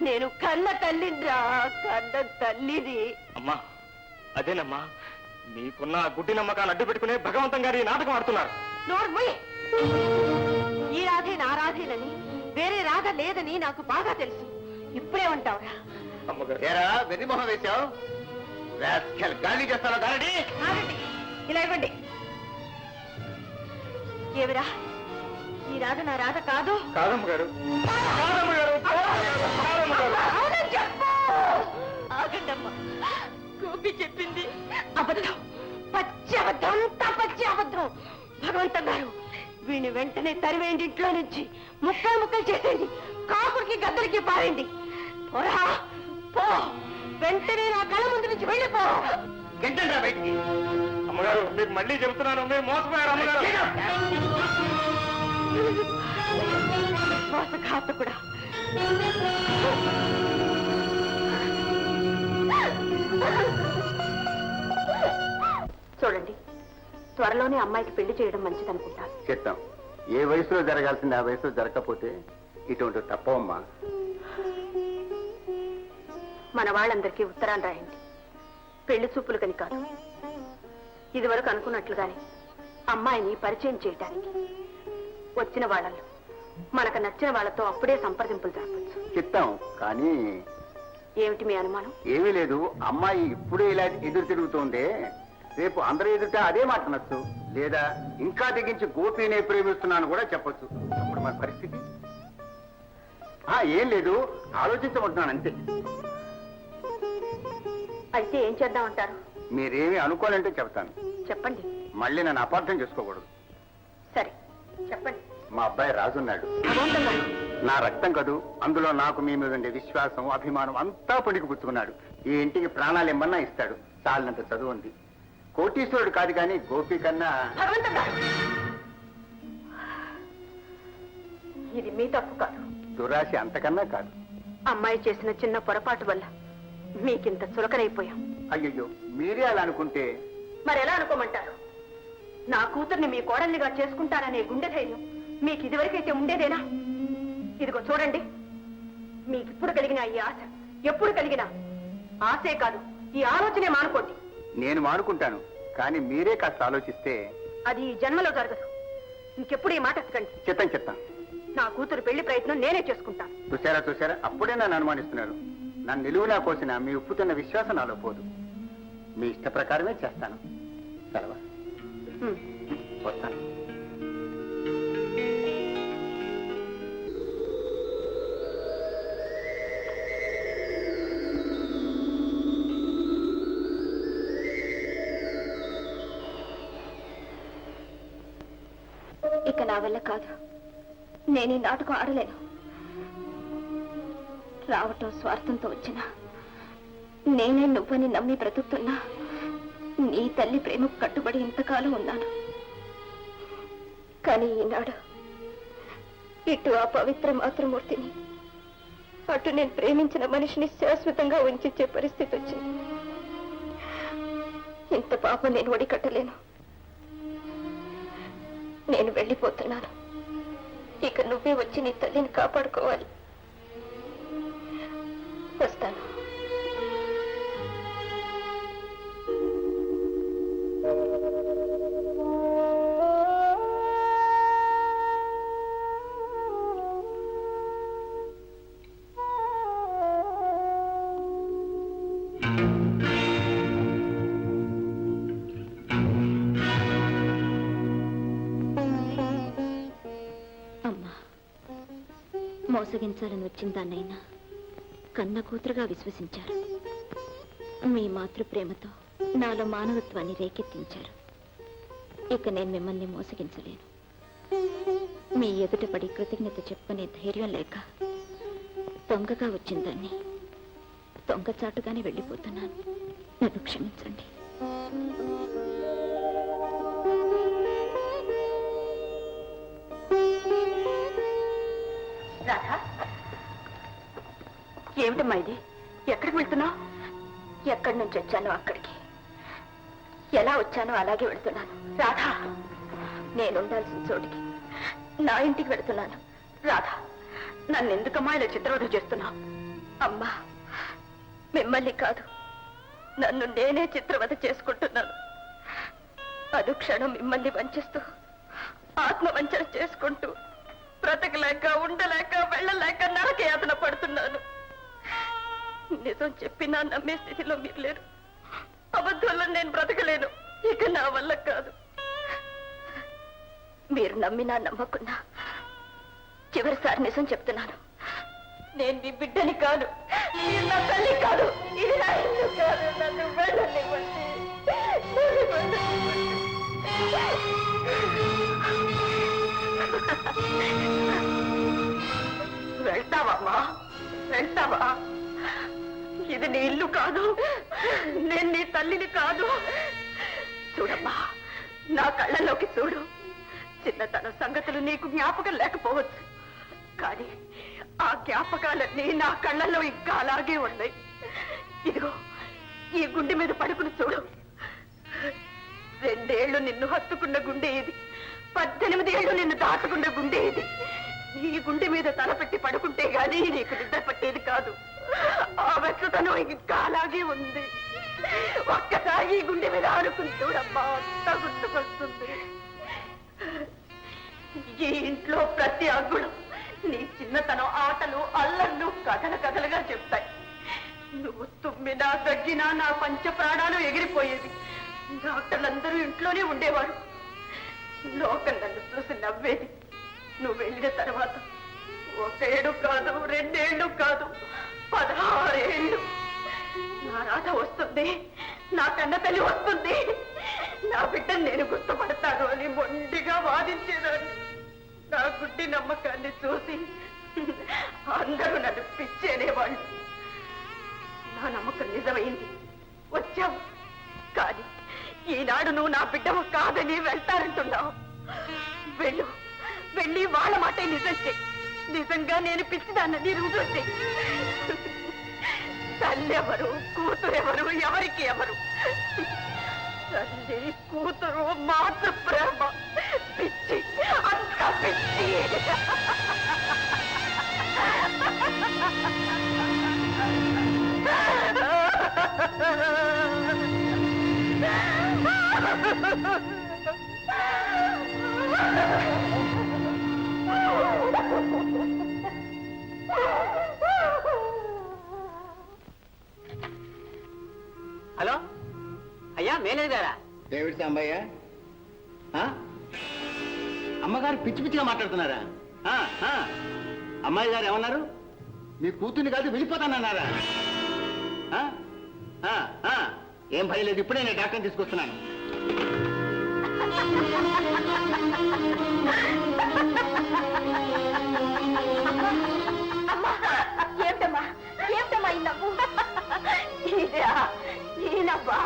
నేను కన్న తల్లిరా, కన్న తల్లిది. అమ్మా, అదేనమ్మా, నీకున్న ఆ గుడ్డి నమ్మకాన్ని అడ్డు పెట్టుకునే భగవంతం గారు ఈ నాటకం ఆడుతున్నారు. నోర్మయ్య, ఈ రాధే నా రాధేనని, వేరే రాధ లేదని నాకు బాగా తెలుసు. ఇప్పుడేమంటావురా? అమ్మగారు, ఏరా వెర్రి మొహం వేశావు? గాలి చేస్తారా గాలి? ఆగండి, ఇలా ఇవ్వండి. ఏమిరా ఈ రాధ నా రాధ కాదు? కాదమ్మ గారు అవునని చెప్పు. ఆగండమ్మా, గోపి చెప్పింది అబద్ధం, పచ్చి అబద్ధం, అంతా పచ్చి అబద్ధం. భగవంతం గారు, వీణ్ణి వెంటనే తరివేయండి, ఇంట్లో నుంచి ముక్కలు ముక్కలు చేసేయండి, కాకుడికి గద్దరికి పారేయండి. పోరా పో, వెంటనే నా కళ్ళ ముందు నుంచి వెళ్ళిపో. గంటరా బయటికి. అమ్మగారు మీకు మళ్ళీ చెబుతున్నాను, మీరు మోసపోయారు అమ్మగారు. విశ్వాసఘాతకుడా, చూడండి, త్వరలోనే అమ్మాయికి పెళ్లి చేయడం మంచిదనుకుంటాను. చెప్తాం. ఏ వయసులో జరగాల్సింది ఆ వయసులో జరగకపోతే ఇటువంటి తప్పవమ్మా. మన వాళ్ళందరికీ ఉత్తరాలు రాయండి, పెళ్లి చూపులు కని కాదు, ఇదివరకు అనుకున్నట్లుగానే అమ్మాయిని పరిచయం చేయటానికి. వచ్చిన వాళ్ళల్లో మనకు నచ్చిన వాళ్ళతో అప్పుడే సంప్రదింపులు జరపచ్చు. చెప్తాం, కానీ ఏమిటి మీ అనుమానం? ఏమీ లేదు. అమ్మాయి ఇప్పుడే ఇలా ఎదురు తిరుగుతోందే, రేపు అందరూ ఎదుట అదే మాట నచ్చు, లేదా ఇంకా తెగించి గోపినే ప్రేమిస్తున్నాను కూడా చెప్పొచ్చు. అప్పుడు మన పరిస్థితి ఏం లేదు, ఆలోచించమంటున్నాను అంతే. అయితే ఏం చేద్దామంటారు? మీరేమీ అనుకోవాలంటే చెప్తాను. చెప్పండి. మళ్ళీ నన్ను అపార్థం చేసుకోకూడదు. సరే చెప్పండి. మా అబ్బాయి రాజున్నాడు, భగవంతుడు గారు, నా రక్తం కదూ. అందులో నాకు మీ మీద ఉండే విశ్వాసం, అభిమానం అంతా పొడికి పుచ్చుకున్నాడు. ఈ ఇంటికి ప్రాణాలు ఏమన్నా ఇస్తాడు. చాలినంత చదువు ఉంది. కోటీశ్వరుడు కాదు కానీ గోపి కన్నా. భగవంతుడు గారు, ఇది మీ తప్పు కాదు, దురాశ అంతకన్నా కాదు. అమ్మాయి చేసిన చిన్న పొరపాటు వల్ల మీకింత చులకనైపోయాం. అయ్యయ్యో, మీరే అలా అనుకుంటే. మరి ఎలా అనుకోమంటారు? నా కూతుర్ని మీ కోడల్నిగా చేసుకుంటారనే గుండె ధైర్యం మీకు ఇదివరకైతే ఉండేదేనా? ఇదిగో చూడండి, మీకిప్పుడు కలిగిన ఈ ఆశ ఎప్పుడు కలిగినా ఆశే కాదు, ఈ ఆలోచనే మానుకోండి. నేను మానుకుంటాను, కానీ మీరే కాస్త ఆలోచిస్తే. అది ఈ జన్మలో జరగదు. ఇంకెప్పుడు ఈ మాట ఎత్తకండి. చెప్తాను. నా కూతురు పెళ్లి ప్రయత్నం నేనే చేసుకుంటాను. చూసారా, అప్పుడే నన్ను అనుమానిస్తున్నారు. నన్ను నిలువునా కోసిన మీ ఉప్పుతున్న విశ్వాసం నాలో పోదు. మీ ఇష్ట ప్రకారమే చేస్తాను. సెలవా, వస్తాను. ఇక నా వల్ల కాదు, నేను ఈ నాటకం ఆడలేను. రావటం స్వార్థంతో వచ్చినా, నేనే నువ్వని నమ్మి బ్రతుకుతున్నా, నీ తల్లి ప్రేమకు కట్టుబడి ఇంతకాలం ఉన్నాను. కానీ ఈనాడు ఇటు ఆ పవిత్ర మాతృమూర్తిని, అటు నేను ప్రేమించిన మనిషిని శాశ్వతంగా ఉంచే పరిస్థితి వచ్చింది. ఇంత పాపం నేను ఒడికట్టలేను. నేను వెళ్ళిపోతున్నాను. ఇక నువ్వే వచ్చి నీ తల్లిని కాపాడుకోవాలి. వస్తాను. మోసగించాలని వచ్చిన దాన్నైనా కన్న కూతురుగా విశ్వసించారు. మీ మాతృప్రేమతో నాలో మానవత్వాన్ని రేకెత్తించారు. ఇక నేను మిమ్మల్ని మోసగించలేను. మీ ఎదుట పడి కృతజ్ఞత చెప్పుకునే ధైర్యం లేక దొంగగా వచ్చిన దాన్ని దొంగచాటుగానే వెళ్ళిపోతున్నాను. నన్ను క్షమించండి. రాధా, ఏమిటమ్మా ఇది? ఎక్కడికి వెళ్తున్నావు? ఎక్కడి నుంచి వచ్చానో అక్కడికి, ఎలా వచ్చానో అలాగే వెళ్తున్నాను. రాధా, నేను ఉండాల్సిన చోటికి, నా ఇంటికి వెళ్తున్నాను. రాధా, నన్ను ఎందుకమ్మా ఇలా చిత్రవధ చేస్తున్నావు? అమ్మా, మిమ్మల్ని కాదు, నన్ను నేనే చిత్రవధ చేసుకుంటున్నాను. అనుక్షణం మిమ్మల్ని వంచిస్తూ, ఆత్మవంచన చేసుకుంటూ, బ్రతకలేక, ఉండలేక, వెళ్ళలేక నరకయాతన పడుతున్నాను. నిజం చెప్పినా నమ్మే స్థితిలో మీరు లేరు. అబద్ధంలో నేను బ్రతకలేను. ఇక నా వల్ల కాదు. మీరు నమ్మినా నమ్మకున్నా చివరిసారి నిజం చెప్తున్నాను. నేను మీ బిడ్డని కాదు, మీరు నా తల్లి కాదు, ఇది నా ఇల్లు కాదు. నన్ను వెళ్ళనివ్వండి. వెళ్తావమ్మా, వెళ్తావా? ఇది నీ ఇల్లు కాదు, నేను నీ తల్లిని కాదు. చూడమ్మా, నా కళ్ళలోకి చూడు. చిన్నతన సంగతులు నీకు జ్ఞాపకం లేకపోవచ్చు, కానీ ఆ జ్ఞాపకాలన్నీ నా కళ్ళల్లో ఇంకా అలాగే ఉన్నాయి. ఇదిగో ఈ గుండె మీద పడుకుని చూడు. 2 ఏళ్లు నిన్ను హత్తుకున్న గుండె ఇది, 18 ఏళ్లు నిన్ను దాటుకున్న గుండె ఇది. ఈ గుండె మీద తలపెట్టి పడుకుంటే గానీ నీకు నిద్ర పట్టేది కాదు. ఆ వెచ్చతనం ఇంకా అలాగే ఉంది. ఒక్కసారి ఈ గుండె మీద ఆడుకుని చూడమ్మా, అంత గుర్తుకొస్తుంది. ఈ ఇంట్లో ప్రతి అంగుళం నీ చిన్నతనం ఆటలు అల్లర్లు కథలుగా చెప్తాయి. నువ్వు తుమ్మినా దగ్గినా నా పంచ ప్రాణాలు ఎగిరిపోయేది. డాక్టర్లందరూ ఇంట్లోనే ఉండేవారు. లోకం నన్ను చూసి నవ్వేది. నువ్వు వెళ్ళిన తర్వాత 1 ఏడు కాదు, 2 ఏళ్ళు కాదు, 16 ఏళ్ళు. నా రాధ వస్తుంది, నా కన్న తల్లి వస్తుంది, నా బిడ్డను నేను గుర్తుపడతాను అని మొండిగా వాదించేదాన్ని. నా గుడ్డి నమ్మకాన్ని చూసి అందరూ నన్ను పిచ్చేనేవాళ్ళు. నా నమ్మకం నిజమైంది, వచ్చావు. కానీ ఈనాడు నువ్వు నా బిడ్డవు కాదని వెళ్తానంటున్నావు. వెళ్ళు, వెళ్ళి వాళ్ళ మాట నిజం చెయ్యి. నిజంగా నేను పిచ్చిదాన్నని రుజువు చెయ్యి. తల్లెవరు, కూతురెవరు, ఎవరికి ఎవరు? తల్లి, కూతురు, మాతృ ప్రేమ పిచ్చి, అంత పిచ్చి. హలో అయ్యా, మేనేజర్ గారా? డేవిడ్ సాంబయ్య, అమ్మగారు పిచ్చి పిచ్చిగా మాట్లాడుతున్నారా? అమ్మాయి గారు ఏమన్నారు? మీ కూతుర్ని కాదు వెళ్ళిపోతానన్నారా? ఏం భయం లేదు, ఇప్పుడే నేను డాక్టర్ని తీసుకొస్తున్నాను. ఏమిటమ్మా, ఏమిటమ్మా ఈ నవ్వు? ఈ నవ్వా?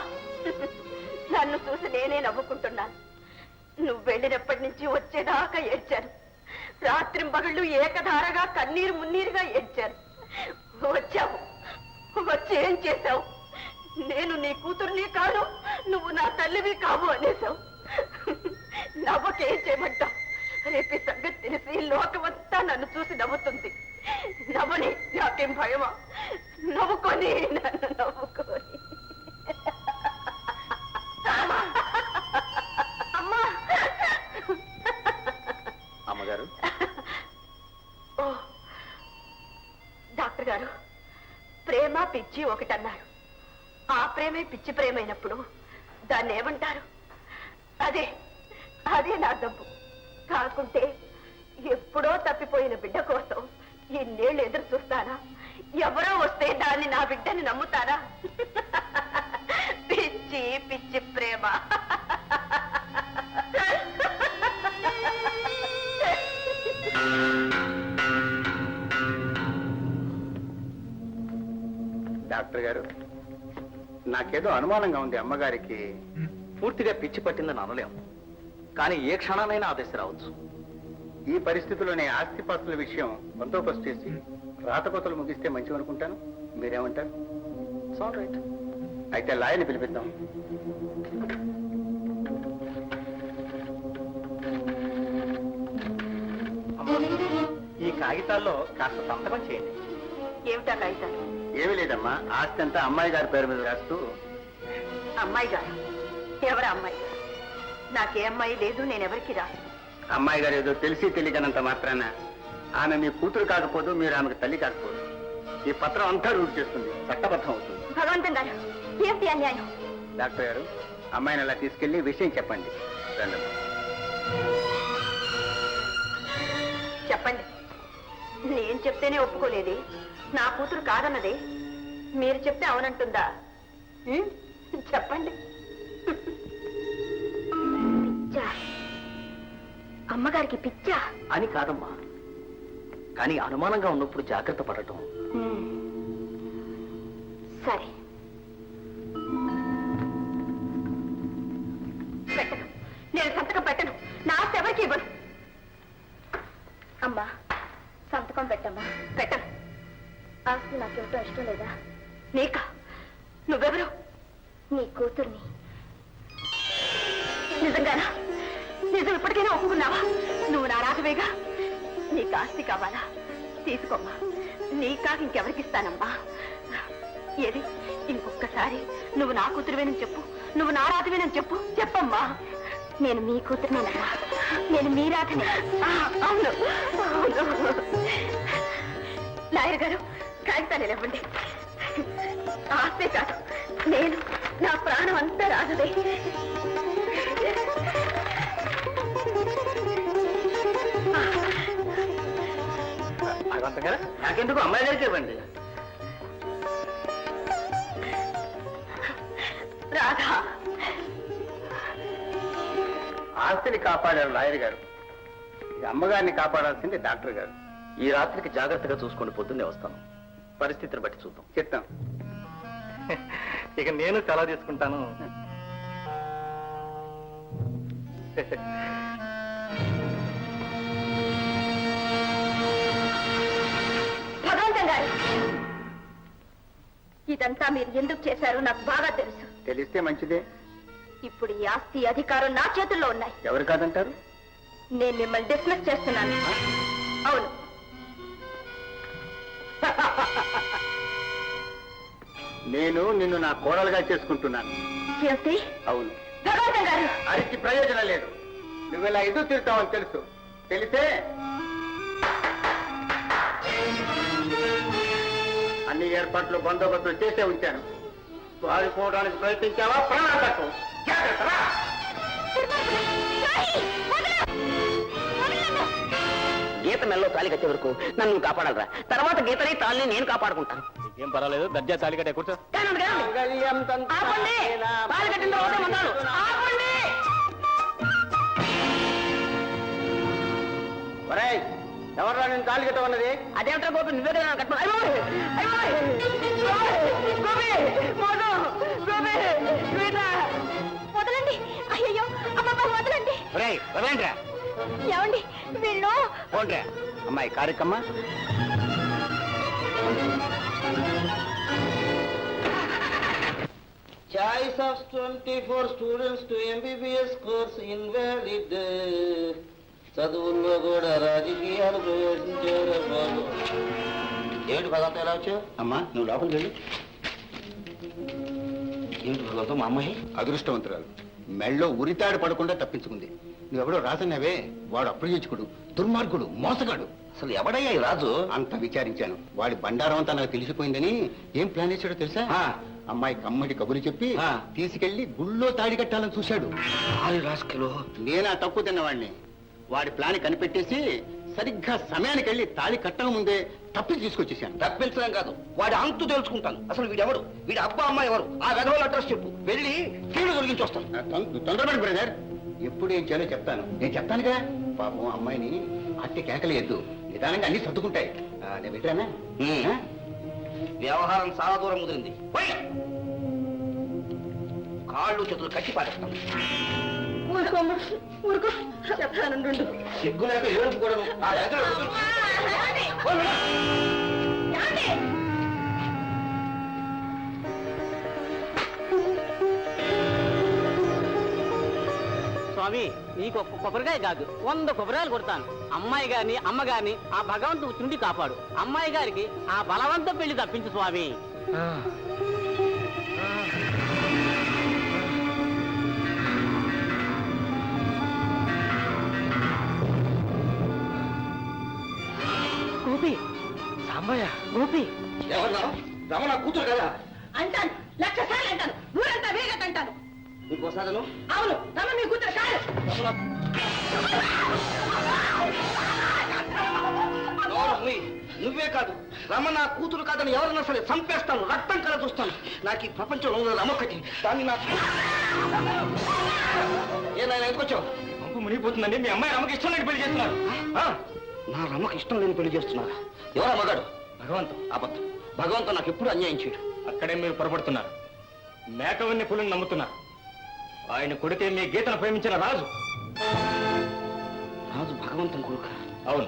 నన్ను చూసి నేనే నవ్వుకుంటున్నాను. నువ్వు వెళ్ళినప్పటి నుంచి వచ్చేదాకా ఏడ్చారు. రాత్రింబగళ్ళు ఏకధారగా కన్నీరు మున్నీరుగా ఏడ్చారు. వచ్చావు, వచ్చి ఏం చేశావు? నేను నీ కూతుర్ని కాదు, నువ్వు నా తల్లివి కావు అనేసావు. నవ్వకేం చేయమంటావు? రేపు ఈ సంగతి తెలిసి లోకమంతా నన్ను చూసి నవ్వుతుంది. నవ్వని, నాకేం భయమా? నవ్వుకొని, నన్ను నవ్వుకొని. అమ్మా, అమ్మగారు. ఓ డాక్టర్ గారు, ప్రేమ పిచ్చి ఒకటన్నారు. ఆ ప్రేమే పిచ్చి ప్రేమైనప్పుడు దాన్ని ఏమంటారు? అదే నా డబ్బు. కాకుంటే ఎప్పుడో తప్పిపోయిన బిడ్డ కోసం ఇన్నేళ్ళు ఎదురు చూస్తానా? ఎవరో వస్తే దాన్ని నా బిడ్డని నమ్ముతారా? పిచ్చి పిచ్చి ప్రేమ. డాక్టర్ గారు, నాకేదో అనుమానంగా ఉంది. అమ్మగారికి పూర్తిగా పిచ్చి పట్టిందని అనలేం, కానీ ఏ క్షణానైనా ఆ దశ రావచ్చు. ఈ పరిస్థితుల్లోనే ఆస్తిపాస్తుల విషయం బందోబస్తు చేసి రాతకోతలు ముగిస్తే మంచివి అనుకుంటాను. మీరేమంటారు? All right. అయితే లాయర్ని పిలిపిద్దాం. ఈ కాగితాల్లో కాస్త సంతకం చేయండి. ఏమిటా కాగితాలు? ఏమీ లేదమ్మా, ఆస్తి అంతా అమ్మాయి గారి పేరు మీద రాస్తూ. అమ్మాయి గారు? ఎవరు అమ్మాయి? నాకే అమ్మాయి లేదు, నేనెవరికి రాను. అమ్మాయి గారు ఏదో తెలిసి తెలియకనంత మాత్రాన ఆమె మీ కూతురు కాకపోదు, మీరు ఆమెకు తల్లి కాకపోదు. ఈ పత్రం అంతా రూట్ చేస్తుంది, చట్టబద్ధం అవుతుంది. భగవంతం గారు, ఏమిటి అన్యాయం? డాక్టర్ గారు, అమ్మాయిని అలా తీసుకెళ్లి విషయం చెప్పండి. రండి. చెప్పండి. నేను చెప్తేనే ఒప్పుకోలేదే, నా కూతురు కాదన్నదే. మీరు చెప్తే అవునంటుందా? చెప్పండి. పిచ్చా? అమ్మగారికి పిచ్చా? అని కాదమ్మా, కానీ అనుమానంగా ఉన్నప్పుడు జాగ్రత్త పడటం. సరే, పెట్టను, నేను సంతకం పెట్టను. నా ఆస్తి ఎవరికి ఇవ్వను. అమ్మా సంతకం పెట్టమ్మా. పెట్టను. ఆస్తి నాకేమిటో ఇష్టం లేదా? నీకా? నువ్వెవరు? నీ కూతుర్ని. నిజంగానా? నిజం ఇప్పటికైనా ఒప్పుకున్నావా? నువ్వు నా రాజవేగా. నీకు ఆస్తి కావాలా? తీసుకోమ్మా. నీకాక ఇంకెవరికి ఇస్తానమ్మా? ఏది, ఇంకొక్కసారి నువ్వు నా కూతురువేనని చెప్పు, నువ్వు నా రాజువేనని చెప్పు. చెప్పమ్మా. నేను మీ కూతురునేనమ్మా. నేను మీ రాధని. అవును, అవును. లాయర్ గారు, కాగితాలు ఇవ్వండి. ఆస్తే కాదు, నేను, నా ప్రాణం అంతా రాజుదే. నాకెందుకు అమ్మాయి గారికి ఇవ్వండి. రాధా, ఆస్తిని కాపాడారు లాయర్ గారు, ఇక అమ్మగారిని కాపాడాల్సింది డాక్టర్ గారు. ఈ రాత్రికి జాగ్రత్తగా చూసుకొని పొద్దున్నే వస్తాను. పరిస్థితిని బట్టి చూద్దాం. చెప్తాం. ఇక నేను చాలా తీసుకుంటాను. భగవంతం గారు, ఇదంతా మీరు ఎందుకు చేశారో నాకు బాగా తెలుసు. తెలిస్తే మంచిదే. ఇప్పుడు ఈ ఆస్తి అధికారం నా చేతుల్లో ఉన్నాయి. ఎవరు కాదంటారు? నేను మిమ్మల్ని డిస్మిస్ చేస్తున్నాను. అవును. నేను నిన్ను నా కోడలుగా చేసుకుంటున్నాను. చేసి అవును. భగవంతం గారు, అరికి ప్రయోజనం లేదు. నువ్వు ఇలా ఎదురు తిరుగుతావని తెలుసు. తెలిసే అన్ని ఏర్పాట్లు బందోబస్తు చేసే ఉంచాను. పారిపోవడానికి ప్రయత్నించావా? ప్రాణాంతకం. జాగ్రత్త, రా. గీత మెల్లో తాళి కట్టే వరకు నన్ను కాపాడాలరా. తర్వాత గీతని తాళిని నేను కాపాడుకుంటాను. ఏం పర్వాలేదు, దర్జా తాళి కట్టే కూర్చో. ఆపండి. తాళి కట్టిన తర్వాత మందాలు. ఆపండి. ఒరేయ్, ఎవర్రా నేను తాళి కట్టమన్నది? అదేమిటో గోపి, నువ్వే కదా కట్టు. వదలండి. అయ్యో, అమ్మమ్మ వదలండి. ఒరేయ్, వదలండిరా. ఏమండి వీళ్ళు? పోండ్రా. అమ్మాయి కారికమ్మ. Choice of 24 students to MBBS course invalid. చదువుల్లో కూడా రాజకీయాలు ప్రవేశించారు బాబు. ఏమిటి భగవంతం ఎలా వచ్చావు? అమ్మా, నువ్వు లోపలికి వెళ్ళు. ఏమిటి భగవంతం, మా అమ్మాయి అదృష్టవంతురాలు. మెళ్ళో ఉరితాడు పడకుండా తప్పించుకుంది. నువ్వెవడో రాజన్నవే, వాడు అప్రయోజకుడు, దుర్మార్గుడు, మోసగాడు. అసలు ఎవడయ్యా ఈ రాజు? అంత విచారించాను. వాడి బండారం అంతా నాకు తెలిసిపోయిందని ఏం ప్లాన్ చేశాడో తెలుసా? అమ్మాయి కమ్మటి కబురు చెప్పి తీసుకెళ్లి గుళ్ళో తాడి కట్టాలని చూశాడు. రాసుకెలో నేనా తప్పు తిన్నవాడిని. వాడి ప్లాన్ కనిపెట్టేసి సరిగ్గా సమయానికి వెళ్ళి తాళి కట్టక ముందే తప్పి తీసుకొచ్చేసాను. తప్పించడం కాదు, వాడి అంతు తెలుసుకుంటాను. అసలు వీడెవడు? వీడి అబ్బా అమ్మ ఎవరు? ఆ వెధవల అడ్రస్ చెప్పు, వెళ్ళి కీడు తొలగించి వస్తాను. తొందరపడి బ్రదర్, ఎప్పుడు ఏం చేయాలో చెప్తాను. నేను చెప్తానుగా. పాపం అమ్మాయిని అట్టి కేకలేయద్దు, నిదానంగా అన్ని సర్దుకుంటాయి. నేను పెట్టానా? వ్యవహారం చాలా దూరం ముదిరింది. కాళ్ళు చేతులు కట్టి పారేస్తాం. ఊరుకో, చెప్తాను. సిగ్గు లేక ఏడుపు కూడా. స్వామి, నీకు ఒక్క కొబ్బరికాయ కాదు 100 కొబ్బరికాయలు కొడతాను. అమ్మాయి గారిని, అమ్మగారిని ఆ భగవంతుడు చుండి కాపాడు. అమ్మాయి గారికి ఆ బలవంత పెళ్లి తప్పించు స్వామి. గోపి, సాంబయ్య, గోపి. రమణ కూతురు కదా అంటాను, 1,00,000 సార్లు అంటాను. ఊరంతా వేగట్ అంటాను. ఇంకోసారి అవును, రమ మీ కూతురు కాదు. నువ్వే కాదు రమ నా కూతురు కాదని ఎవరన్నా సరే చంపేస్తాను, రక్తం కల చూస్తాను. నాకు ఈ ప్రపంచంలో ఉన్న రమొక్కటి, దాన్ని నాకు ఏనాయన ఎందుకొచ్చావు? పంపు మునిగిపోతుందండి. మీ అమ్మాయి రమకి ఇష్టం లేని పెళ్లి చేస్తున్నారు. నా రమకు ఇష్టం లేని పెళ్లి చేస్తున్నారా? ఎవరా మగాడు? భగవంతం. అబద్ధం. భగవంతుడు నాకు ఎప్పుడు అన్యాయం చేయడు. అక్కడే మీరు పొరపడుతున్నారు. మేకవన్ని పులిని నమ్ముతున్నారు. ఆయన కొడితే మీ గీతను ప్రేమించిన రాజు. రాజు భగవంతుని కొడుక? అవును.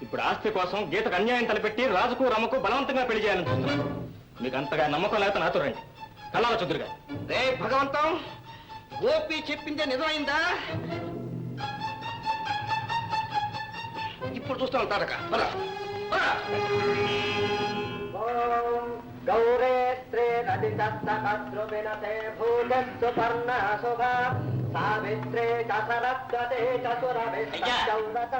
ఇప్పుడు ఆస్తి కోసం గీతకు అన్యాయం తలపెట్టి రాజుకు రమకు బలవంతంగా పెళ్లి చేయాలని చూస్తున్నారు. మీకు అంతగా నమ్మకం లేకపోతే నాతో రండి, కళ్ళాల చుదురుగా. రే భగవంతం, గోపి చెప్పిందే నిజమైందా? ఇప్పుడు చూస్తాను తాటక. గౌరేస్త్రే నదితస్తకద్రువినతే భూజస్సుపర్ణ శుభా సావిత్రే చసరత్వతే చతురవిస్తౌరత.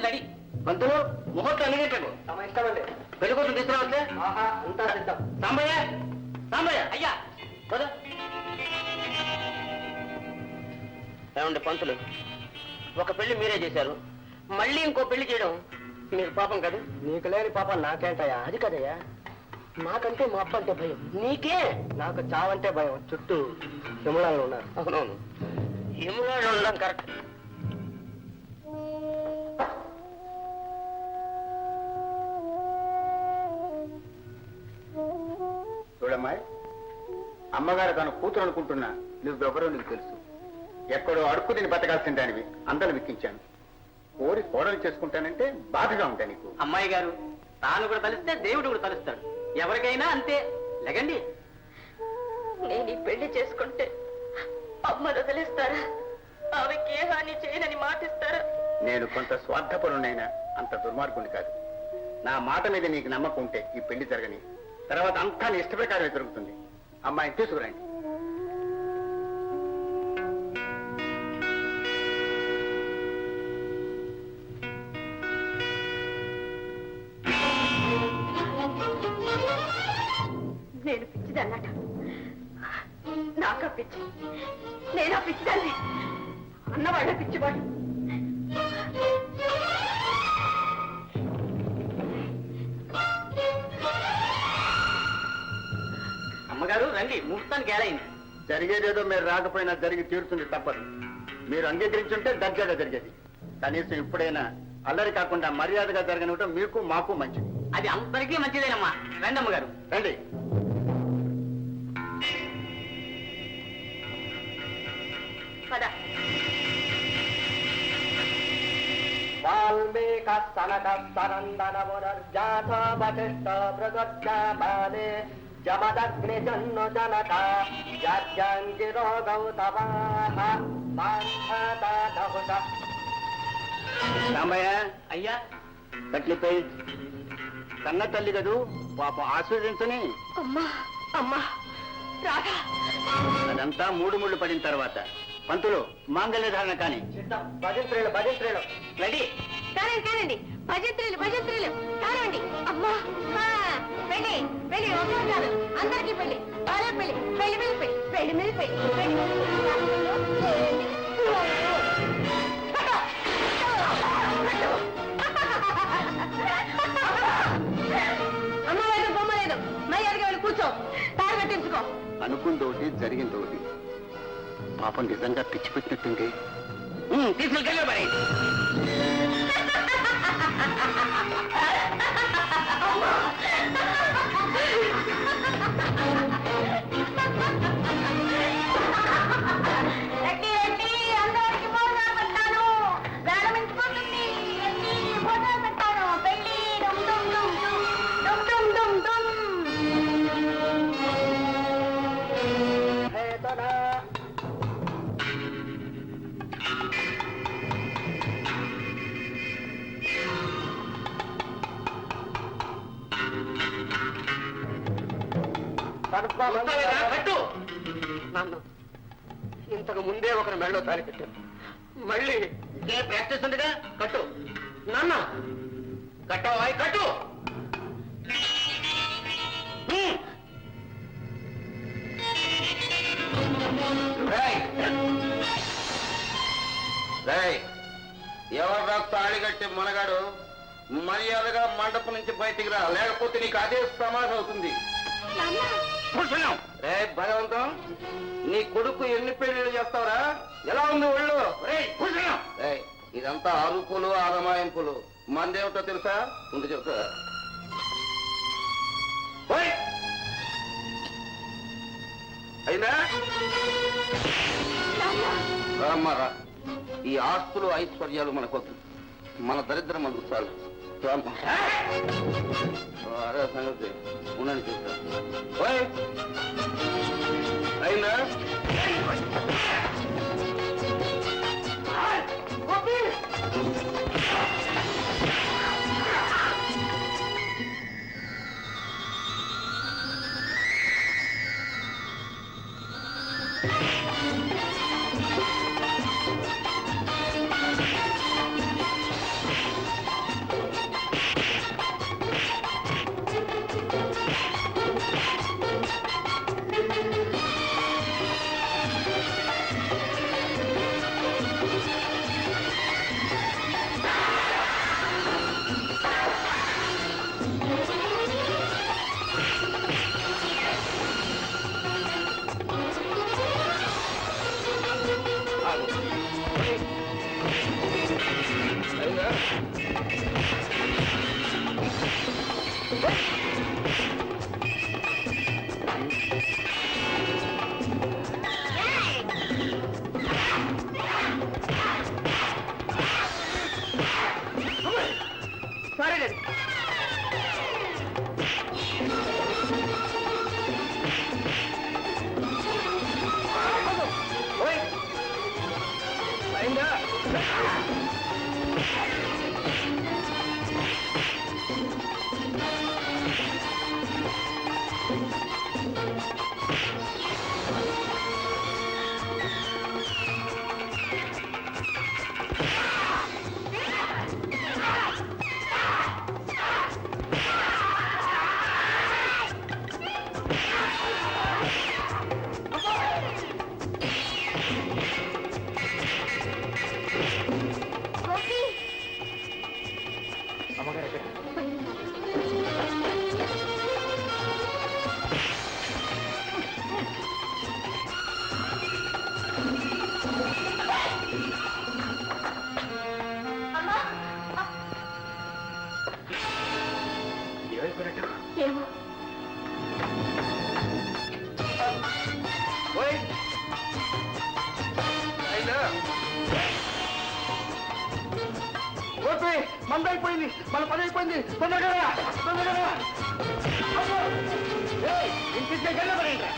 రెడీ. పంతులు ముహూర్తం ఎన్ని గంటలకు? తమ ఇష్టమండి. పెళ్లి కోసం తీసుకురావట్లే? ఆహా, అంతా సిద్ధం. సాంబయ్య, సాంబయ్య. అయ్యా పద. ఏమండి పంతులు, ఒక పెళ్లి మీరే చేశారు, మళ్ళీ ఇంకో పెళ్లి చేయడం మీకు పాపం కాదు? నీకు లేని పాపం నాకేంటయ్యా? అది కదయ్యా, నాకంటే మా అప్ప అంటే భయం. నీకే? నాకు చావంటే భయం. చుట్టూ విమలాలు ఉన్నారు. అవునవును, హిమలాడు ఉండడం కరెక్ట్. చూడమ్మాయి, అమ్మగారు తన కూతురు అనుకుంటున్నా నువ్వెవరో నీకు తెలుసు. ఎక్కడో అడుక్కు తిని బతకాల్సిన దానివి అందరూ విక్కించాను. కోరి కోడలు చేసుకుంటానంటే బాధగా ఉంటా నీకు. అమ్మాయి గారు, తాను కూడా తలిస్తే దేవుడు కూడా తలుస్తాడు. ఎవరికైనా అంతే. లెగండి. నేను ఈ పెళ్లి చేసుకుంటే అమ్మ వదిలేస్తారా? ఆమెకి ఏ హాని చేయనని మాటిస్తారా? నేను కొంత స్వార్థపరునైనా అంత దుర్మార్గుని కాదు. నా మాట మీద నీకు నమ్మకం ఉంటే ఈ పెళ్లి జరగని, తర్వాత అంతా నీ ఇష్ట ప్రకారమే జరుగుతుంది. అమ్మాయిని తీసుకురండి. నేను పిచ్చిదన్నట. నాకా పిచ్చి? నేనా పిచ్చిదాన్ని? అన్నవాళ్ళ పిచ్చివాడు. అమ్మగారు రండి, ముహూర్తానికి ఏడైంది. జరిగేదేదో మీరు రాకపోయినా జరిగి తీరుతుంది, తప్పదు. మీరు అంగీకరించుంటే దర్జాగా జరిగేది. కనీసం ఇప్పుడైనా అల్లరి కాకుండా మర్యాదగా జరగనివ్వటం మీకు మాకు మంచిది. అది అందరికీ మంచిదేనమ్మా. రండి అమ్మగారు, రండి. పద. వాల్మీక సనక సనందన పునర్జాత వశిష్ఠ భృగజ్ఞాపాలే జమదగ్ని జన్ను జనక జాజ్యాంగిరో గౌతమాః మాన్హతాదహుత. రామయ్య, అయ్యా కట్లిపై కన్న తల్లి కదూ, పాపం ఆస్వాదించని. అమ్మా అమ్మా రాధా. అదంతా మూడు ముళ్ళు పడిన తర్వాత పంతులు మాంగళ్య ధారణ కానీ. భజంత్రులు భజంత్రులు రెడీ. కానండి భజంత్రులు భజంత్రులు కానండి. అమ్మా పెళ్ళి పెళ్ళి ఒకే కాదు, అందరికీ పెళ్ళి. బాగా పెళ్ళి, పెళ్లి మీద పెళ్ళి, పెళ్లి మీద పెళ్ళి, పెళ్లి అమ్మ లేదు బొమ్మ లేదు. మర్యాదగా వెళ్ళి కూర్చో, తాడు కట్టించుకో. అనుకుంది ఒకటి, జరిగింది ఒకటి. పాపం నిజంగా పిచ్చి పెట్టినట్టుంది. తీసుకెళ్ళి మరి. అందరికి భోజనాలు పెట్టాను. వేళమించుకుంటుంది. భోజనాలు పెట్టాను. పెళ్ళి డుమ్ డుమ్ డుమ్ డుమ్ డుమ్ డుమ్ డుమ్. కట్టు. నాన్న, ఇంతకు ముందే ఒకరి మెళ్ళలో తాలి కట్టాను, మళ్ళీ ఇదే ప్రాక్టీస్ ఉందిగా. కట్టు నాన్న. కట్టవా? కట్టు. ఎవరు తాళి కట్టి మునగాడు? మర్యాదగా మండపం నుంచి బయటికి రా, లేకపోతే నీకు అదే సమాధి అవుతుంది. రే భగవంతం, నీ కొడుకు ఎన్ని పెళ్లిళ్ళు చేస్తావురా? ఎలా ఉంది ఒళ్ళు? రేయ్, ఇదంతా అరుపులు ఆరమాయింపులు. మందేమిటో తెలుసా? ముందు చెప్తా. అయినా రామ్మారా, ఈ ఆస్తులు ఐశ్వర్యాలు మనకొద్దు. మన దరిద్రం మనకు చాలు. అదే సంగతి ఉండండి చెప్తా. అయినా సారీ డాడీ. ఏమో మందైపోయింది, మన పని అయిపోయింది. తొందరగా తొందరగా ఇంటి పడండి.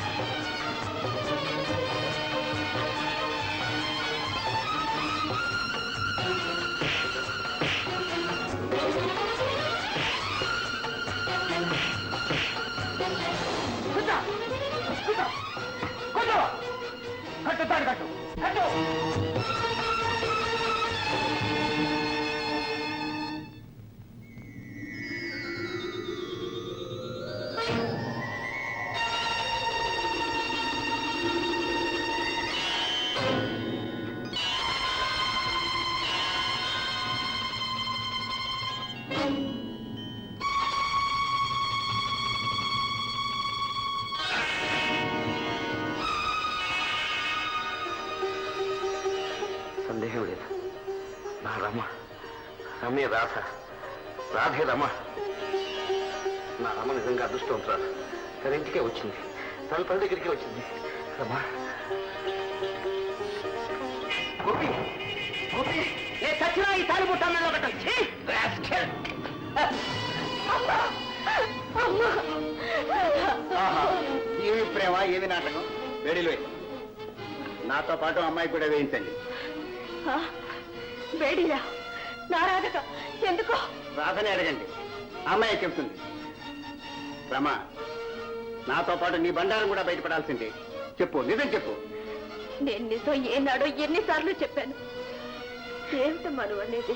సందేహం లేదు, నా రమ, రమే రాధ, రాధే రమ. నా రమ నిజంగా అదృష్టవంతురాలు. తన ఇంటికే వచ్చింది, తన తల్లి దగ్గరికి వచ్చింది. రమా, గోపి, గోపి, ఏ చచ్చినా ఈ తాలి పుట్టాలో పెట్టండి. ఏమి ప్రేమ, ఏమి నాటకం? వేడిలో నాతో పాటు అమ్మాయి కూడా వేయించండి. వేడిరా నా రాధక ఎందుకో? రాధనే అడగండి, అమ్మాయి చెప్తుంది. రమ, నాతో పాటు నీ బండారం కూడా బయటపడాల్సిందే. చెప్పు, నిజం చెప్పు. నేను నిజం ఏనాడో ఎన్నిసార్లు చెప్పాను. ఏమిటమ్మా నువ్వు అనేది?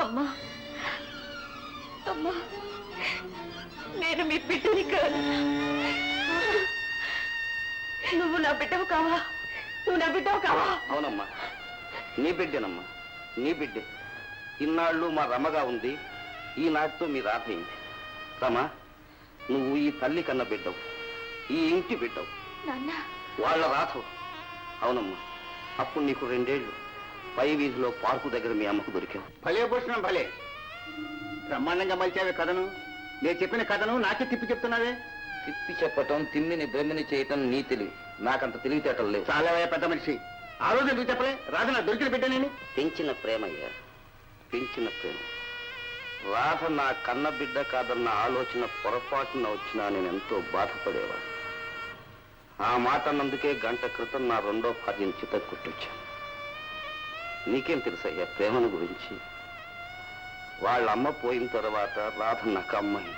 అమ్మా, అమ్మా, నేను మీ బిడ్డని కాదు. నువ్వు నా బిడ్డవు కావా? నువ్వు నా బిడ్డవు కావా? అవునమ్మా, నీ బిడ్డేనమ్మా, నీ బిడ్డే. ఇన్నాళ్ళు మా రమ్మగా ఉంది, ఈనాటితో మీ రాత అయింది. రమా, నువ్వు ఈ తల్లి కన్న బిడ్డవు, ఈ ఇంటి బిడ్డవు, నాన్న వాళ్ళ రాథవు. అవునమ్మా, అప్పుడు నీకు 2 ఏళ్ళు. పై వీధిలో పార్కు దగ్గర మీ అమ్మకు దొరికావు. భలే భూషణం భలే, బ్రహ్మాండంగా మలిచావే కథను. నేను చెప్పిన కథను నాకే తిప్పి చెప్తున్నావే. తిప్పి చెప్పటం, తిమ్మిని బ్రహ్మిని చేయటం నీ తెలివి. నాకంత తెలివితేటలు లేవు. చాలా పెద్ద మనిషి. ఆ రోజు ఎందుకు చెప్పలే? రాధ నా దొరికిన బిడ్డనేని. పెంచిన ప్రేమయ్యా, పెంచిన ప్రేమ. రాధ నా కన్న బిడ్డ కాదన్న ఆలోచన పొరపాటున వచ్చినా నేను ఎంతో బాధపడేవాడు. ఆ మాట అన్నందుకే 1 గంట క్రితం నా 2వ భార్యను చితక్కుట్టొచ్చాను. నీకేం తెలుసయ్యా ప్రేమను గురించి? వాళ్ళ అమ్మ పోయిన తర్వాత రాధ నాకు అమ్మాయి.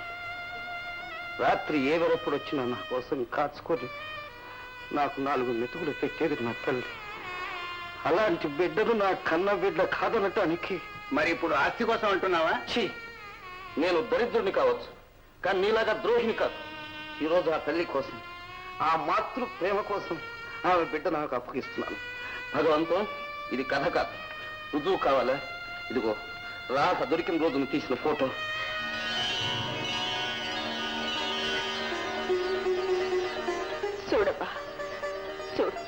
రాత్రి ఏ వెరప్పుడు వచ్చినా నా కోసం కాచుకొని నాకు 4 మెతుకులు పెట్టేది నా తల్లి. అలాంటి బిడ్డను నా కన్న బిడ్డ కాదనటానికి. మరి ఇప్పుడు ఆస్తి కోసం అంటున్నావా? ఛీ, నేను దరిద్రుని కావచ్చు, కానీ నీలాగా ద్రోహిని కాదు. ఈరోజు ఆ తల్లి కోసం, ఆ మాతృ ప్రేమ కోసం ఆమె బిడ్డ నాకు అప్పగిస్తున్నాను. భగవంతం, ఇది కథ కాదు, రుజువు కావాలా? ఇదిగో రాధ దొరికిన రోజును తీసిన ఫోటో. చూడబ్బా, చూడు,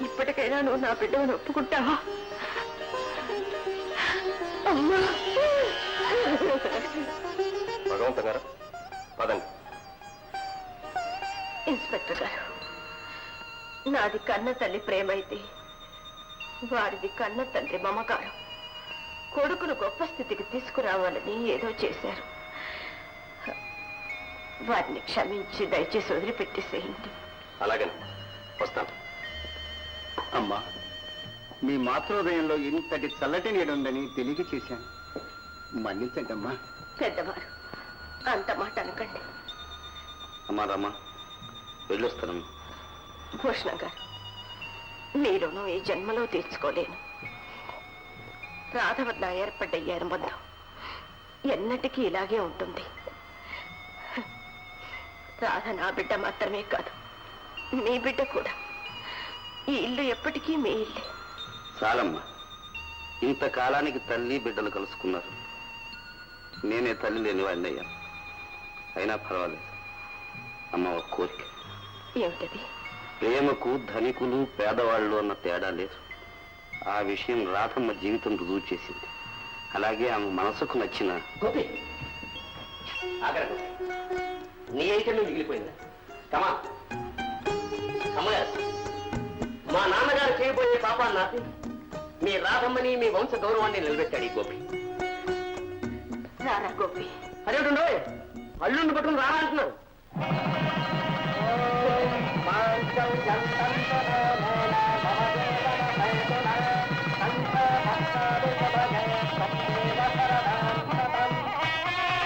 ఇప్పటికైనా నువ్వు నా బిడ్డను ఒప్పుకుంటావా? అమ్మా, భగవంత గారు పదండి. ఇన్స్పెక్టర్ గారు, నాది కన్న తల్లి ప్రేమ అయితే వాడిది కన్న తండ్రి మమకారం. కొడుకును గొప్ప స్థితికి తీసుకురావాలని ఏదో చేశారు. వారిని క్షమించి దయచేసి వదిలిపెట్టేసేయండి. అలాగే వస్తాను. అమ్మా, మీ మాతృహృదయంలో ఇంతటి చల్లటి నీడుందని తెలియక చేశాను. మన్నించండి అమ్మా. పెద్దవారు అంత మాట అనకండి. అమ్మా రమ్మా, వెళ్ళొస్తానమ్మా. భూషణం గారు, మీ రుణం ఈ జన్మలో తీర్చుకోలేను. రాధ వల్ల ఏర్పడ్డ ఈ అనుబంధం ఎన్నటికీ ఇలాగే ఉంటుంది. రాధ నా బిడ్డ మాత్రమే కాదు, మీ బిడ్డ కూడా. ఈ ఇల్లు ఎప్పటికీ మీ ఇల్లే. చాలమ్మా, ఇంతకాలానికి తల్లి బిడ్డలు కలుసుకున్నారు. నేనే తల్లి లేని వాడిని అయ్యాను. అయినా పర్వాలేదు అమ్మ, ఒక కోరిక. ఏమిటది? ప్రేమకు ధనికులు పేదవాళ్ళు అన్న తేడా లేదు. ఆ విషయం రాధమ్మ జీవితం రుజువు చేసింది. అలాగే ఆమె మనసుకు నచ్చిన గోపి, నీ ఐటెం మిగిలిపోయింది. కమా అమ్మగారు, మా నాన్నగారు చేయబోయే పాపాన్ని నాపి మీ రాధమ్మని, మీ వంశ గౌరవాన్ని నిలబెట్టాడు ఈ గోపి. రారా గోపి. అదేంటో అల్లుండి పట్టుకుని రారా అంటున్నావు.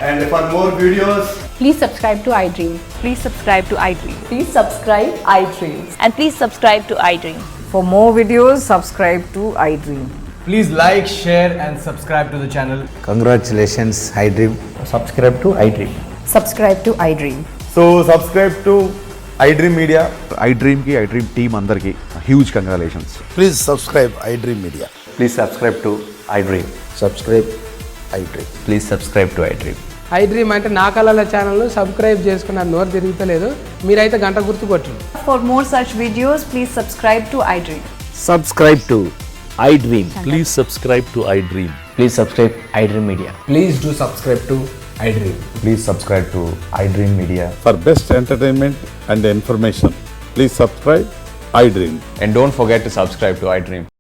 And for more videos, please subscribe to iDream. Please subscribe to iDream. Please subscribe iDream. And please subscribe to iDream. For more videos, subscribe to iDream. Please like, share and subscribe to the channel. Congratulations, iDream. Subscribe to iDream. Subscribe to iDream. so subscribe to iDream Media. iDream ki iDream team andarki huge congratulations. Please subscribe iDream Media. Please subscribe to iDream. Subscribe iDream. Please subscribe to iDream. iDream అంటే నా కళల channel subscribe చేసుకున్న నోరు తిరుగుతలేదు. మీరైతే గంట గుర్తు కొట్టండి. For more such videos, please subscribe to iDream. Subscribe to iDream. Please subscribe to iDream. Please subscribe iDream Media. Please do subscribe to iDream. Please subscribe to iDream Media. For best entertainment and information, please subscribe iDream. And don't forget to subscribe to iDream.